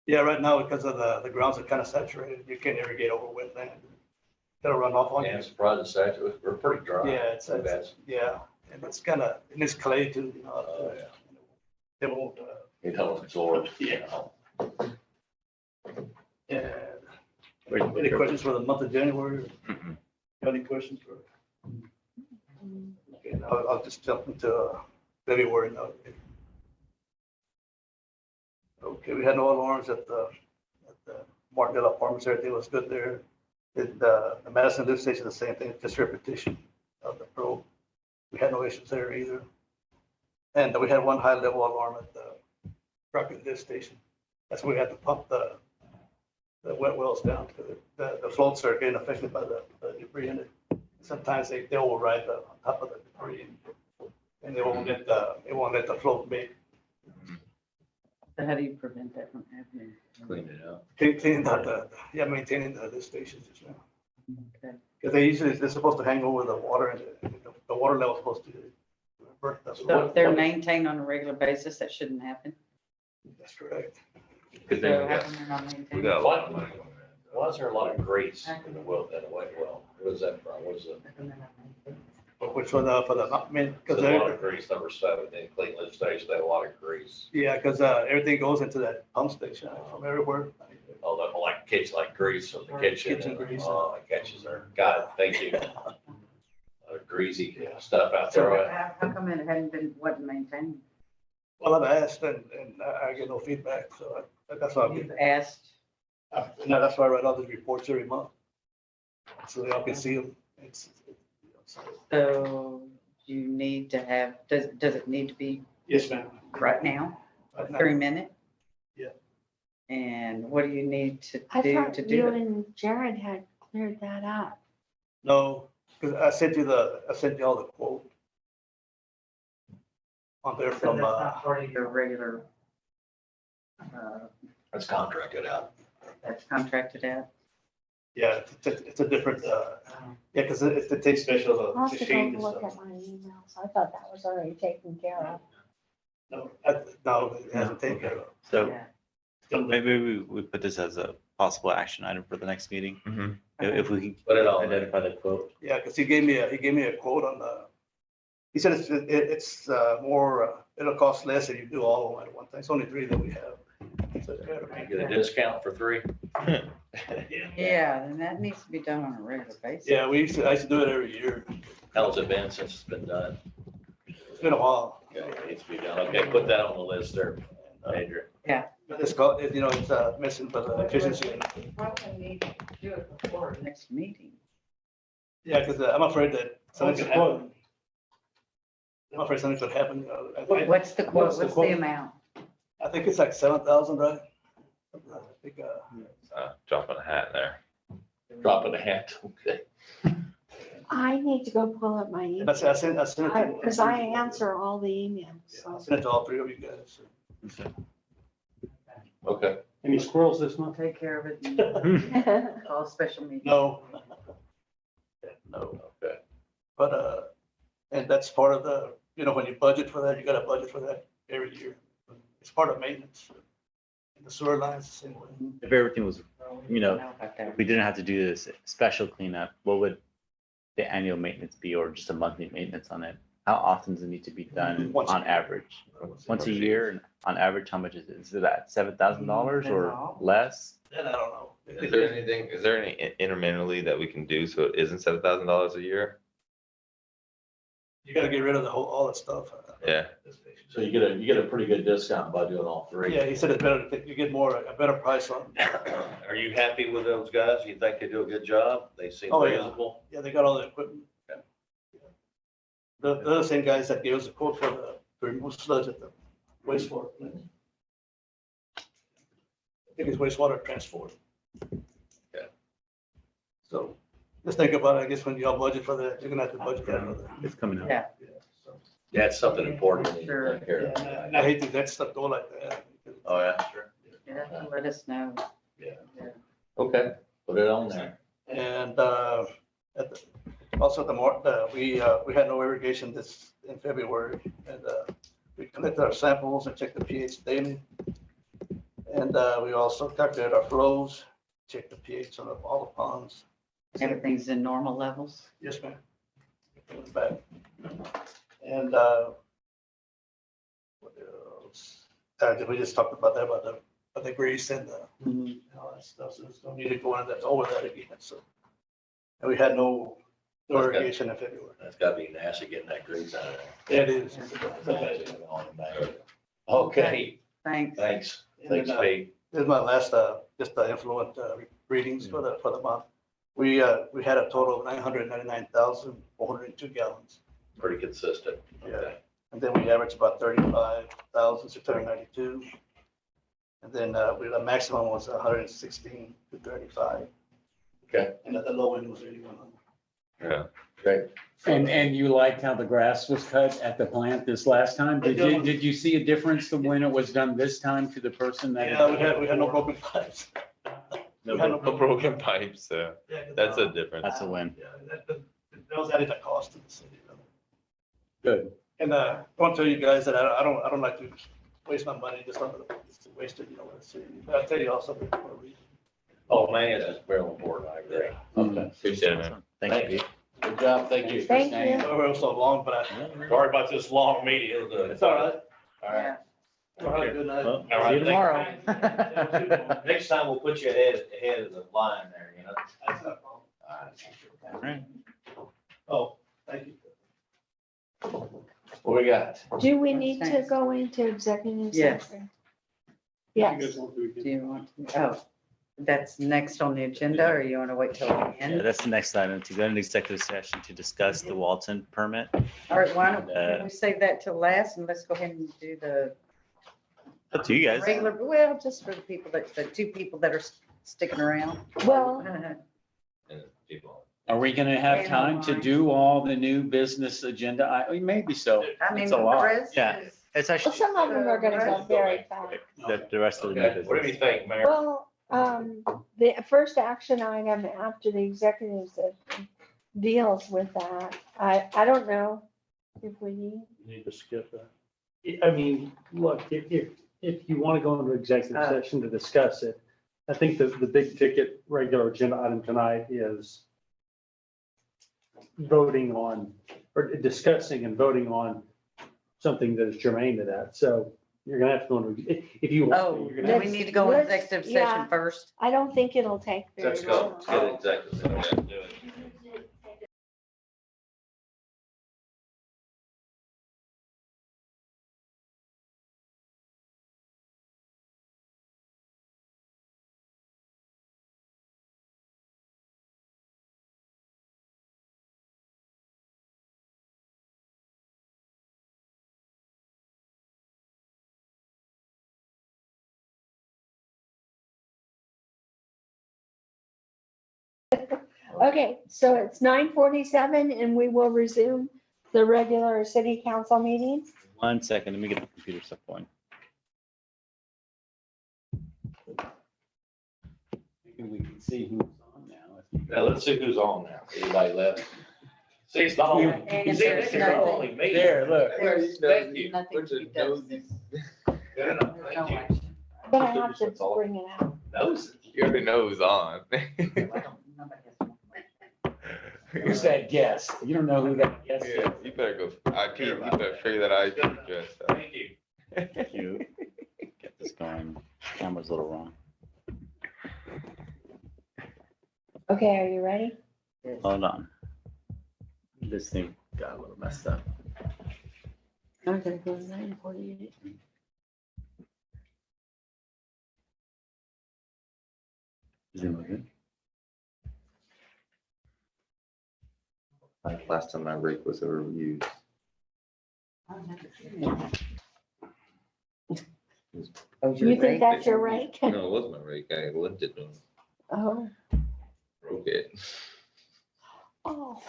Yeah, right now, because of the grounds are kind of saturated, you can't irrigate over wetland. It'll run off on you. I'm surprised it's actually, we're pretty dry. Yeah, yeah, and it's kind of, and it's clay too, you know. They won't, It helps absorb. yeah. Any questions for the month of January? Mhm. Got any questions for? Okay, now I'll just jump into February now. Okay, we had no alarms at the Martindale Apartments. Everything was good there. The Madison lift station, the same thing, just repetition of the probe. We had no issues there either. And we had one high level alarm at the Crockett lift station. That's where we had to pump the wet wells down because the floats are getting affected by the debris in it. Sometimes they override on top of the debris and they won't let the float make. So how do you prevent that from happening? Clean it up. Cleaning out maintaining the lift stations as well. Okay. Because they're supposed to hang over the water and the water level is supposed to revert. That's So if they're maintained on a regular basis, that shouldn't happen? That's correct. Good So thing how come they're not we maintained? got a lot of money. Why is there a lot of grease in the well, in the white well? What is that from? What is it? But which one, for the, I mean, There's because a lot of grease, number 7, in Clean Lift Station, they have a lot of grease. yeah, because everything goes into that pump station from everywhere. Oh, that like kitchen, like grease from the kitchen. Kitchen grease. Oh, it catches there. Got it, thank you. Greasy Yeah. stuff out So there. how come it wasn't maintained? Well, I've asked and I get no feedback, so that's why You've asked, no, that's why I write all these reports every month. So y'all can see them. so you need to have, does it need to be Yes, ma'am. right now, Right now. 3 minute? Yeah. And what do you need to I do thought to you do it? and Jared had cleared that up. No, because I sent you all the quote on there So from, that's not part of your regular, It's contracted out. that's contracted out? yeah, it's a different, yeah, because it takes special I'll have to go machine and look stuff. at my emails. I thought that was already taken care of. No, it hasn't taken care of. So Yeah. maybe we put this as a possible action item for the next meeting. Mhm. If we Put it can on. identify the quote. Yeah, because he gave me a quote on he said it's more, it'll cost less if you do all of them at one time. It's only 3 that we have. So it's better. You get a discount for 3? Yeah, and that needs to be done on a regular basis. Yeah, I used to do it every year. How has it been since it's been done? It's been a while. Okay, it needs to be done. Okay, put that on the list there, Adrian. But it's called, you know, it's missing for the efficiency. Probably need to do it before next meeting. Yeah, because I'm afraid that something could happen. I'm afraid something could happen. What's the quote? What's the amount? I think it's like 7,000, right? I think, Drop in a hat there. Dropping a hat, okay. I need to go pull up my email, I sent it. because I answer all the emails, I so. sent it to all three of you guys. Okay. Any squirrels this month? Take care of it and call a special meeting. No. No. Okay. But, and that's part of the, you know, when you budget for that, you gotta budget for that every year. It's part of maintenance. And the sewer lines, the same way. If everything was, you know, About that. if we didn't have to do this special cleanup, what would the annual maintenance be or just a monthly maintenance on it? How often does it need to be done Once a on year. average? Once a year, and on average, how much is it? Is it at $7,000 or less? And I don't know. Is there any intermittently that we can do so it isn't $7,000 a year? You gotta get rid of all that stuff. Yeah. So you get a pretty good discount by doing all three. Yeah, he said it's better, you get a better price on. Are you happy with those guys? You think they do a good job? They seem Oh, yeah. reasonable? Yeah, they got all the equipment. The other same guys that gave us a quote for the remove sludge at the wastewater plant. I think it's wastewater transport. Yeah. So just think about it, I guess when y'all budget for that, you're gonna have to budget that for that. It's coming up. Yeah. So, Yeah, it's something important we need to take care yeah, of. and I hate to let stuff go like that. Oh, yeah, sure. Yeah, let us know. Okay, put it on there. And also we had no irrigation in February, and we collected our samples and checked the pH daily. And we also calculated our flows, checked the pH on all the ponds. Everything's in normal levels. Yes, ma'am. Went back. And what else? We just talked about that, about the grease and all that stuff, so there's no need to go into that, over that again, so. And we had no irrigation in February. That's gotta be nasty getting that grease out of there. It is. Okay, Thanks. thanks. And Thanks, then, Pete. This is my last, just the influent readings for the month. We had a total of 999,402 gallons. Pretty consistent. Yeah. Okay. And then we averaged about 35,692. And then the maximum was 116 to 35. Okay. And at the low end was 8,100. Yeah. Great. And you liked how the grass was cut at the plant this last time? Did you see a difference when it was done this time to the person that? Yeah, we had no broken pipes. No We had no broken pipes, so Yeah, that's a difference. That's a win. Yeah, that was added a cost to the city. Good. And I want to tell you guys that I don't like to waste my money just to waste it, you know, with the city. But I'll tell you also for a reason. Oh, man, that's very important. I agree. Okay. Appreciate it, man. Thank you, Pete. Good job. Thank you. Thank you. We were so long, but Sorry about this long meeting. It was good. it's all right. All right. Have a good night. Well, All see you right, tomorrow. Next time we'll put you ahead of the line there, you know? That's not a problem. All right. All right. Oh, thank you. What we got? Do we need to go into executive Yes. session? Yes. Do you want to? Oh, that's next on the agenda, or you want to wait till the Yeah, end? that's the next item, to go into executive session to discuss the Walton permit. All right, why don't we save that till last, and let's go ahead and do the Up to you guys. regular, well, just for the people the two people that are sticking around. Well, And people. Are we gonna have time to do all the new business agenda? Maybe so. I mean, It's the a lot. rest Yeah. is. It's well, actually, some of them are gonna go very fast. the rest of the new Okay, what do you business. think, Mayor? Well, the first action item after the executive session deals with that. I don't know if we need. Need to skip that. I mean, look, if you want to go into executive session to discuss it, I think the big ticket regular agenda item tonight is voting on, or discussing and voting on something that is germane to that. So you're gonna have to go into, if you. Oh, you're gonna do have we to- need to go into Let's- executive yeah. session first? I don't think it'll take very Let's go. long. Let's get executive. session. Do it. Okay, so it's 9:47 and we will resume the regular city council meeting. 1 second, let me get the computer stuff going. Maybe we can see who's on now. Now, let's see who's on now. Anybody left? See, it's not only, And see, there's it's not nothing. only me. There, look. There's Thank you. nothing to be done. Yeah, There's no thank you. action. But I have to bring it out. Nose. You already know who's on. Nobody has- Who's that guest? You don't know who that guest is. Yeah, you better go, IP, you better figure that IP address out. Thank you. Thank you. Get this going. Camera's a little wrong. Okay, are you ready? Hold on. This thing got a little messed up. I'm gonna go 9:48. Is it moving? Last time my rake was ever used. Oh, you're You think right. that's your rake? No, it wasn't my rake. I lifted it and Oh, broke it. oh.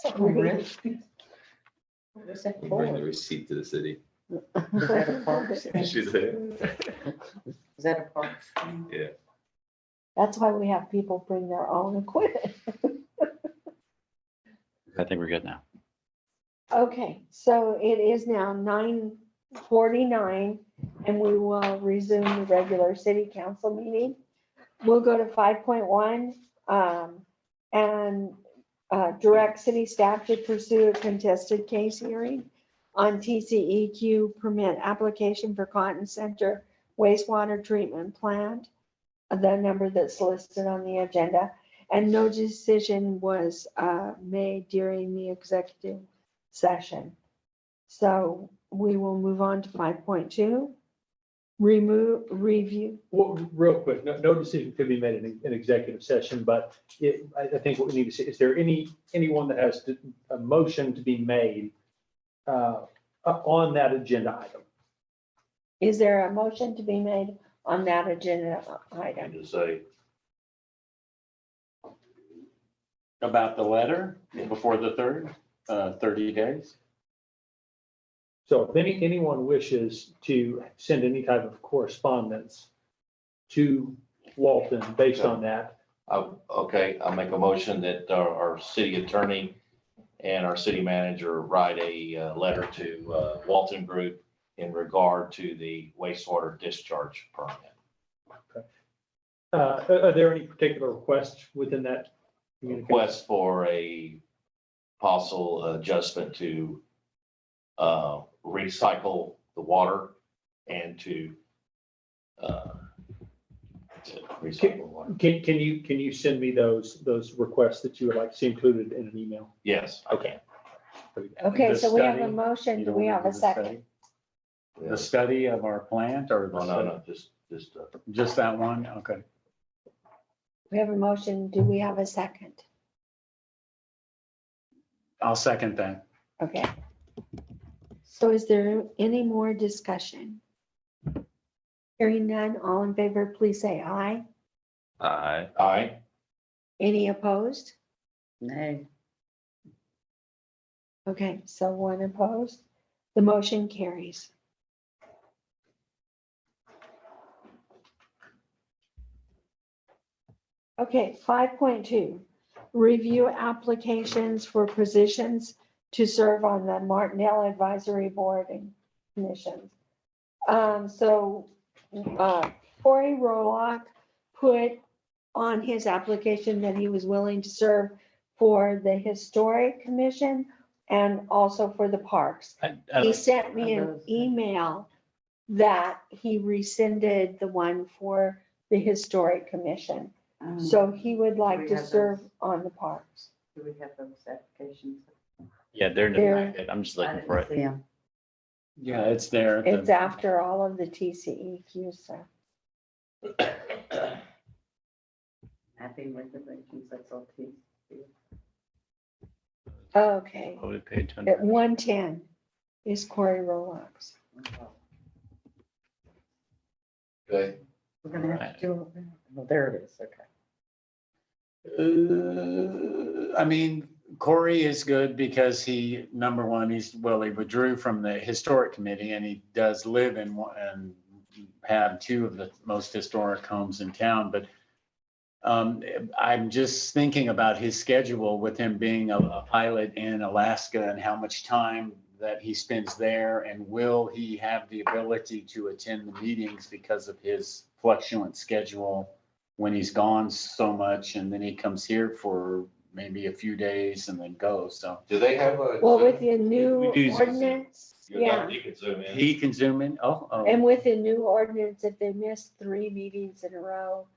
Oh, Sorry. really? What was that I'm bringing the for? receipt to the city. Was that a park? She said. Is that a park? Yeah. That's why we have people bring their own equipment. I think we're good now. Okay, so it is now 9:49 and we will resume the regular city council meeting. We'll go to 5.1 and direct city staff to pursue a contested case hearing on TCEQ permit application for Cotton Center wastewater treatment plant, the number that's listed on the agenda. And no decision was made during the executive session. So we will move on to 5.2. Review. Well, real quick, no decision could be made in executive session, but I think what we need to see, is there anyone that has a motion to be made on that agenda item? Is there a motion to be made on that agenda item? To say, About the letter before the 30 days? So if anyone wishes to send any type of correspondence to Walton based on that, okay, I'll make a motion that our city attorney and our city manager write a letter to Walton Group in regard to the wastewater discharge permit. are there any particular requests within that communication? Request for a possible adjustment to recycle the water and to recycle water. Can you send me those requests that you would like to see included in an email? Yes. Okay. Okay, The so we have a study, motion. you Do don't we wanna have a do the second? study? The study of our plant or? the No, study? just Just that one? Okay. We have a motion. Do we have a second? I'll second that. Okay. So is there any more discussion? Hearing none, all in favor, please say aye. aye. Any opposed? Nay. Okay, so one opposed. The motion carries. Okay, 5.2, review applications for positions to serve on the Martindale Advisory Board and Commissions. So Korey Roholck put on his application that he was willing to serve for the Historic Commission and also for the parks. He sent me an email that he rescinded the one for the Historic Commission. So he would like to serve on the parks. Do we have those applications? Yeah, they're in the There- packet. I'm just I looking for didn't it. see 'em. Yeah, it's there. at the- It's after all of the TCEQ stuff. Mapping regulations, that's all T. Okay, Voted page at 110 is Korey Roholck's. Okay. We're gonna have to do, well, there it is, okay. I mean, Korey is good because he, number one, he withdrew from the historic committee and he does live in one and have two of the most historic homes in town. But I'm just thinking about his schedule with him being a pilot in Alaska and how much time that he spends there. And will he have the ability to attend the meetings because of his fluctuant schedule when he's gone so much and then he comes here for maybe a few days and then goes. So Do they have a? Well, with the new We do Zoom. ordinance, yeah, You can zoom in. he can zoom in. Oh. and with the new ordinance, if they miss 3 meetings in a row,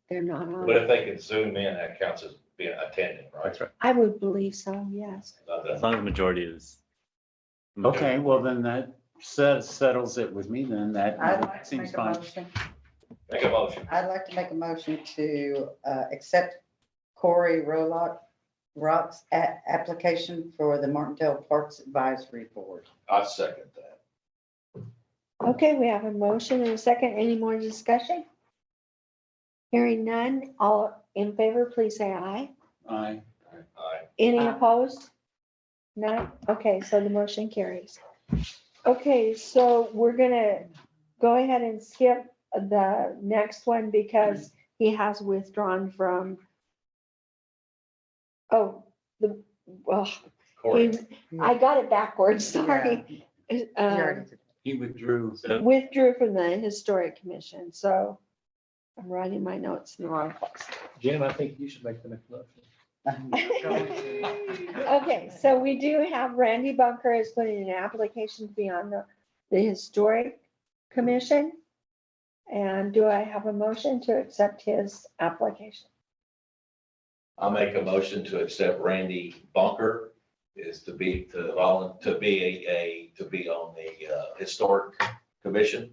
they're not on. But if they can zoom in, that counts as being attending, right? That's right. I would believe so, yes. As long as the majority is. Okay, well then that settles it with me then. That I'd like to seems make a fine. motion. Make a motion. I'd like to make a motion to accept Korey Roholck's application for the Martindale Parks Advisory Board. I second that. Okay, we have a motion and a second. Any more discussion? Hearing none, all in favor, please say aye. Aye. Aye. Any Aye. opposed? None? Okay, so the motion carries. Okay, so we're gonna go ahead and skip the next one because he has withdrawn from, Korey. I got it backwards, sorry. You already did. He withdrew. Withdrew from the Historic Commission, so I'm writing my notes in the wrong place. Jan, I think you should make the next motion. Okay, so we do have Randy Bunker is putting an application to be on the Historic Commission. And do I have a motion to accept his application? I'll make a motion to accept Randy Bunker is to be on the Historic Commission.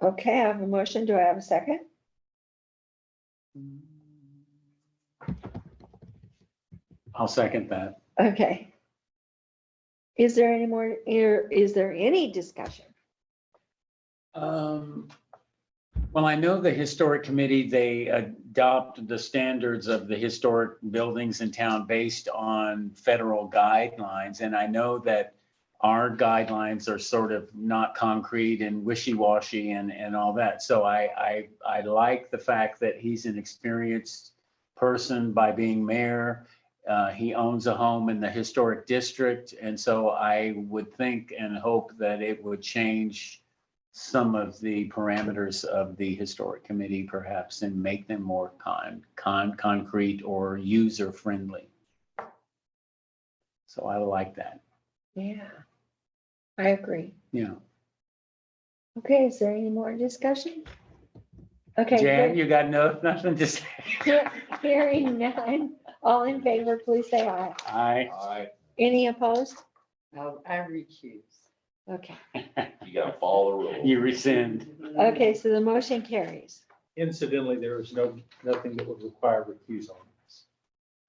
Okay, I have a motion. Do I have a second? I'll second that. Okay. Is there any more, is there any discussion? Well, I know the historic committee, they adopt the standards of the historic buildings in town based on federal guidelines. And I know that our guidelines are sort of not concrete and wishy-washy and all that. So I like the fact that he's an experienced person by being mayor. He owns a home in the historic district. And so I would think and hope that it would change some of the parameters of the historic committee perhaps and make them more concrete or user friendly. So I like that. Yeah, I agree. Yeah. Okay, is there any more discussion? Okay. Jan, you got nothing to say? Hearing none, all in favor, please say aye. Aye. Any opposed? No, I recuse. Okay, You gotta follow the rules. You rescind. okay, so the motion carries. Incidentally, there is nothing that would require recusal on this.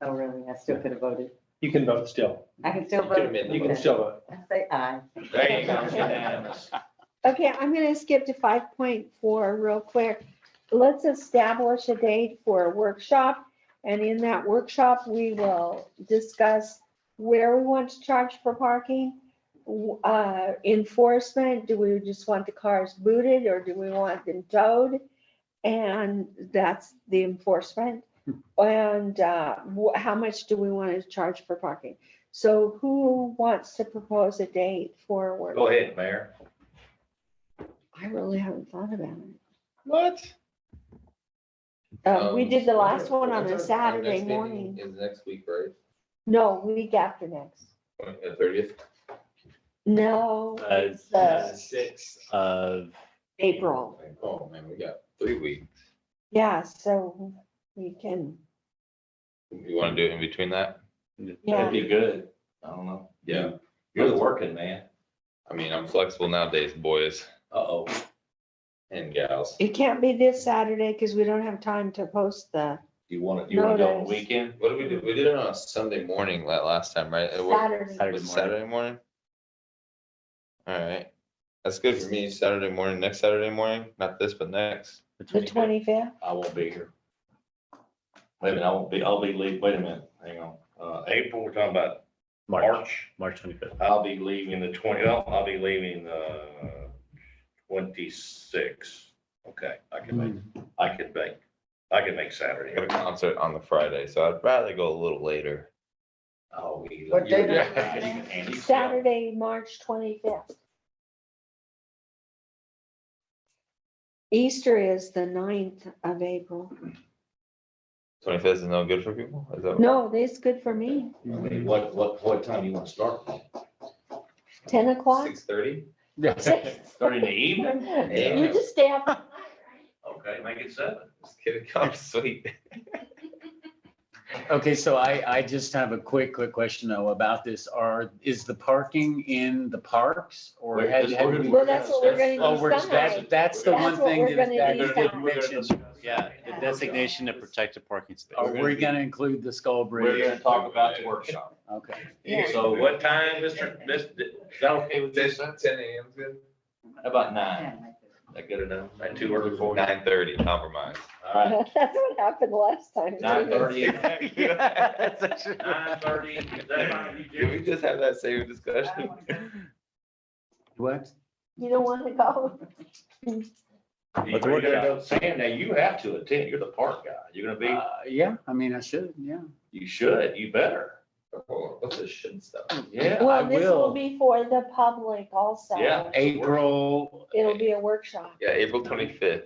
Oh, really? I still could have voted. You can vote still. I can still vote. You can still vote. I say aye. There you go, unanimous. Okay, I'm gonna skip to 5.4 real quick. Let's establish a date for a workshop. And in that workshop, we will discuss where we want to charge for parking. Enforcement, do we just want the cars booted or do we want them towed? And that's the enforcement. And how much do we want to charge for parking? So who wants to propose a date for a workshop? Go ahead, Mayor. I really haven't thought about it. What? We did the last one on a Saturday morning. Is next week, right? No, week after next. The 30th? No, it's the 6th of April. Oh, man, we got 3 weeks. Yeah, so we can, You want to do it in between that? yeah. That'd be good. I don't know. Yeah. You're the working man. I mean, I'm flexible nowadays, boys Uh-oh. and gals. It can't be this Saturday because we don't have time to post the You want to go on the Notice. weekend? What did we do? We did it on a Sunday morning last time, right? It was Saturday. Saturday morning? All right. That's good for me. Saturday morning, next Saturday morning, not this, but next. The 25th. I won't be here. Wait a minute, I'll be leaving, wait a minute, hang on. April, we're talking about March. March 25th. I'll be leaving I'll be leaving 26. Okay, I can make Saturday. I have a concert on the Friday, so I'd rather go a little later. Oh, What day you're- was that? Andy, Saturday, March 25th. Easter is the 9th of April. 25th is no good for people? Is that? No, this is good for me. I mean, what time you want to start? 10 o'clock? 6:30? Start in the evening? You just stay up. Okay, make it 7. Just kidding, come sweet. Okay, so I just have a quick question though about this. Is the parking in the parks or Wait, had? this- had we're we- gonna- Well, that's what we're Oh, gonna decide. that's the one That's what thing we're that gonna that you decide. did mention. Yeah, the designation of protected parking space. Are we gonna include the Skull We're Bridge? gonna talk about the workshop. Okay. Yeah. So what time, is that okay with you? 10 a.m. is good? How about 9? That good enough? That too early for you? 9:30, compromise. All right, That's what happened last time. 9:30. Yeah, that's actually- 9:30. Is that fine with you, Can we Jimmy? just have that same discussion? What? You don't want to go? Are you gonna go? Sam, now you have to attend. You're the park guy. You're gonna be, Yeah, I mean, I should, yeah. you should, you better. Oh, what's this shit stuff? Yeah. Well, this will. will be for the public also. Yeah. April, It'll be a workshop. Yeah, April 25th.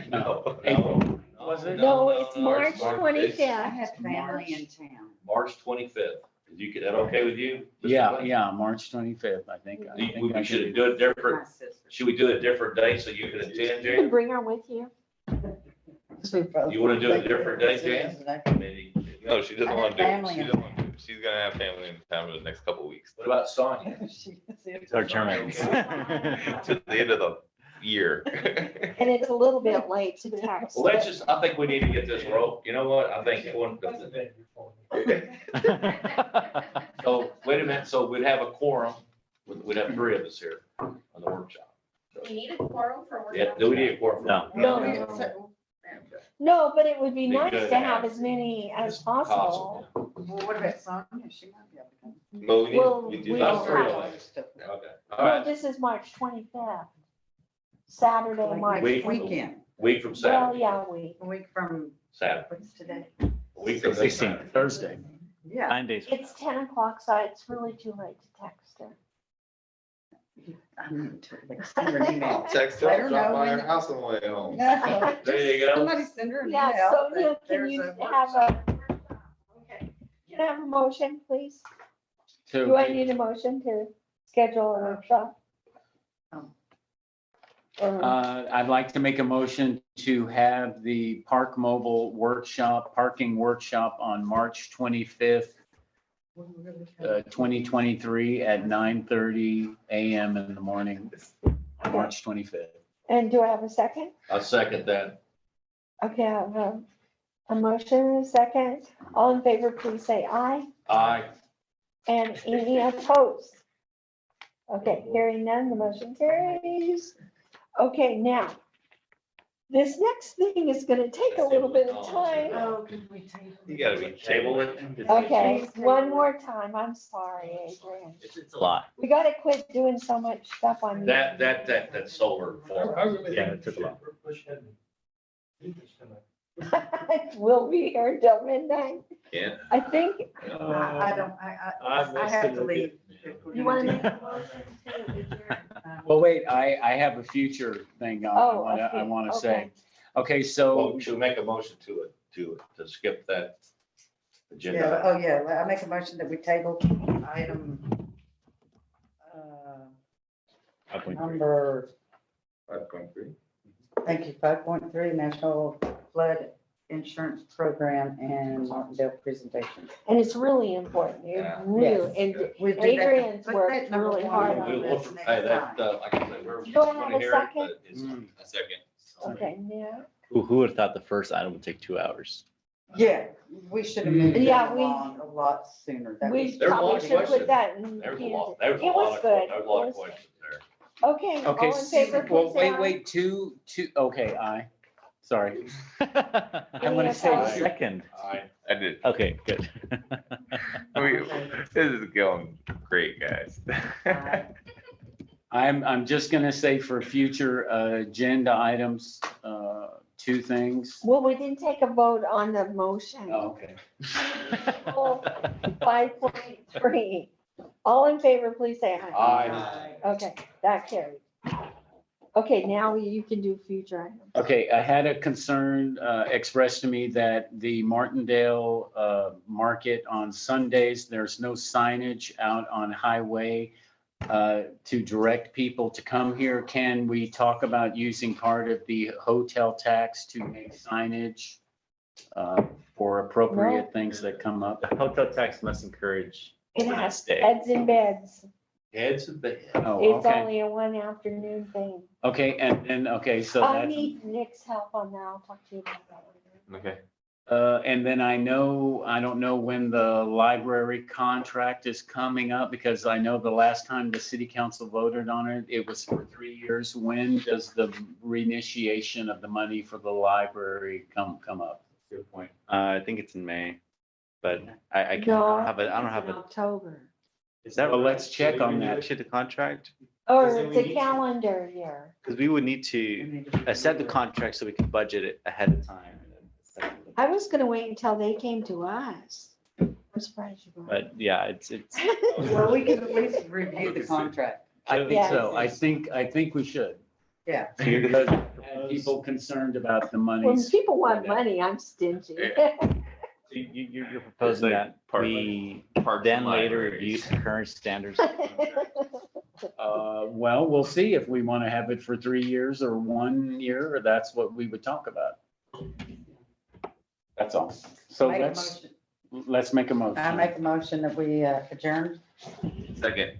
No. No. Was it? No, it's March March 25th. I have family in town. March 25th. Is you, that okay with you? Mr. Yeah, Glenn? yeah, March 25th, I think. I think I We should could do it different. My sister. Should we do a different day so you can attend, You can Jan? bring her with you. You wanna do a different day, Jan? Maybe. No, she doesn't I want have to do it. family She in doesn't want to do it. She's gonna have family in town for the next couple of weeks. What about Sonia? Our terminals. To the end of the year. And it's a little bit late to text. Well, let's just, I think we need to get this roll. You know what? I think one. So, wait a minute. So we'd have a quorum. We'd have 3 of us here on the workshop. You need a quorum for work. Yeah, do we need a quorum? No. No. No, but it would be Be nice good. to have as many as possible. Well, what about Sonia? She might be able to come. Well, we Well, need, we do we that. About 3 of us. Okay. All No, right. this is March 25th. Saturday, March. Week. Weekend, Week from Well, Saturday. yeah, we. a week from, Saturday. what's today? A week from 16th. Thursday. Yeah. 9 days. It's 10 o'clock, so it's really too late to text her. I need to like send her an email. Text Let her, her drop know by her when- house on the way home. No, There you go. somebody send her an email. Yeah, Sonia, that can there's you a have workshop. okay. Can I have a motion, please? So Do I need a motion to schedule a workshop? Or- I'd like to make a motion to have the Park Mobile Workshop, parking workshop on March 25th, 2023 at 9:30 a.m. in the morning, March 25th. And do I have a second? I second that. Okay, I have a motion and a second. All in favor, please say aye. Aye. And any opposed? Okay, hearing none, the motion carries. Okay, now, this next thing is gonna take a little bit of time. You gotta be Table it. Okay, one more time, I'm sorry, Adrian. It's a lot. We gotta quit doing so much stuff on. That solar farm. Yeah, it took a lot. We'll be here until midnight. Yeah. I think, I don't, I have to leave. if we're you gonna wanna do make a that. motion to adjourn? Well, wait, I have a future thing I Oh, I okay, want to okay. say. Okay, so. Well, should we make a motion to skip that Yeah, agenda? oh, yeah, I make a motion that we table item number, 5.3. thank you, 5.3, National Flood Insurance Program and Martindale presentation. And it's really important, it Yeah. really, and We'll do that. Adrian's Put worked that number really one hard on on We'll- this we'll- next Hey, that, time. like I said, we're. Do I have wanna a hear it, second? but it's- A second. Okay, yeah. Who would have thought the first item would take 2 hours? Yeah, we should have moved Yeah, that we- along a lot sooner. That We was- There's a lot probably of should put questions. that in. There was a Kansas. lot, there was a It lot was of, good. there was a lot It of was- questions there. Okay, all Okay, in favor, well, please say aye. wait, two, okay, aye. Sorry. I'm going to say Aye. second. I did. Okay, good. This is going great, guys. I'm just going to say for future agenda items, two things. Well, we didn't take a vote on the motion. Oh, okay. 5.3. All in favor, please say aye. Aye. Okay, that carried. Okay, now you can do future items. Okay, I had a concern expressed to me that the Martindale market on Sundays, there's no signage out on highway to direct people to come here. Can we talk about using part of the hotel tax to make signage for appropriate things that come up? The hotel tax must encourage. It has stay. heads and beds. Heads and bed. Oh, It's okay. only a one afternoon thing. Okay, and then, okay, so I that's. need Nick's help on that. I'll talk to you about that later. Okay. And then I don't know when the library contract is coming up, because I know the last time the city council voted on it, it was for 3 years. When does the reinitiation of the money for the library come up? Good point. I think it's in May, but I can't, No, I don't have it's in a. October. Is that? Well, let's check on that. Should the contract? Or then it's we a need to- calendar year. Because we would need to set the contract so we can budget it ahead of time. I was gonna wait until they came to us. I'm surprised you brought it. But yeah, it's. Well, we can at least review the contract. I think Yeah. so. I think we should. Yeah. Because people concerned about the When monies. people want money, I'm stingy. You're proposing like that park- we parks then and later libraries. review current standards. Well, we'll see if we want to have it for 3 years or 1 year, or that's what we would talk about. That's all. So Make a motion. let's make a motion. I make a motion that we adjourn. Second.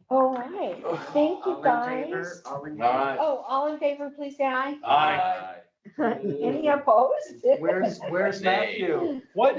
All right, thank you, All in guys. favor? All in All favor? right. Oh, all in favor, please say aye. Aye. Any opposed? Where's Matthew? What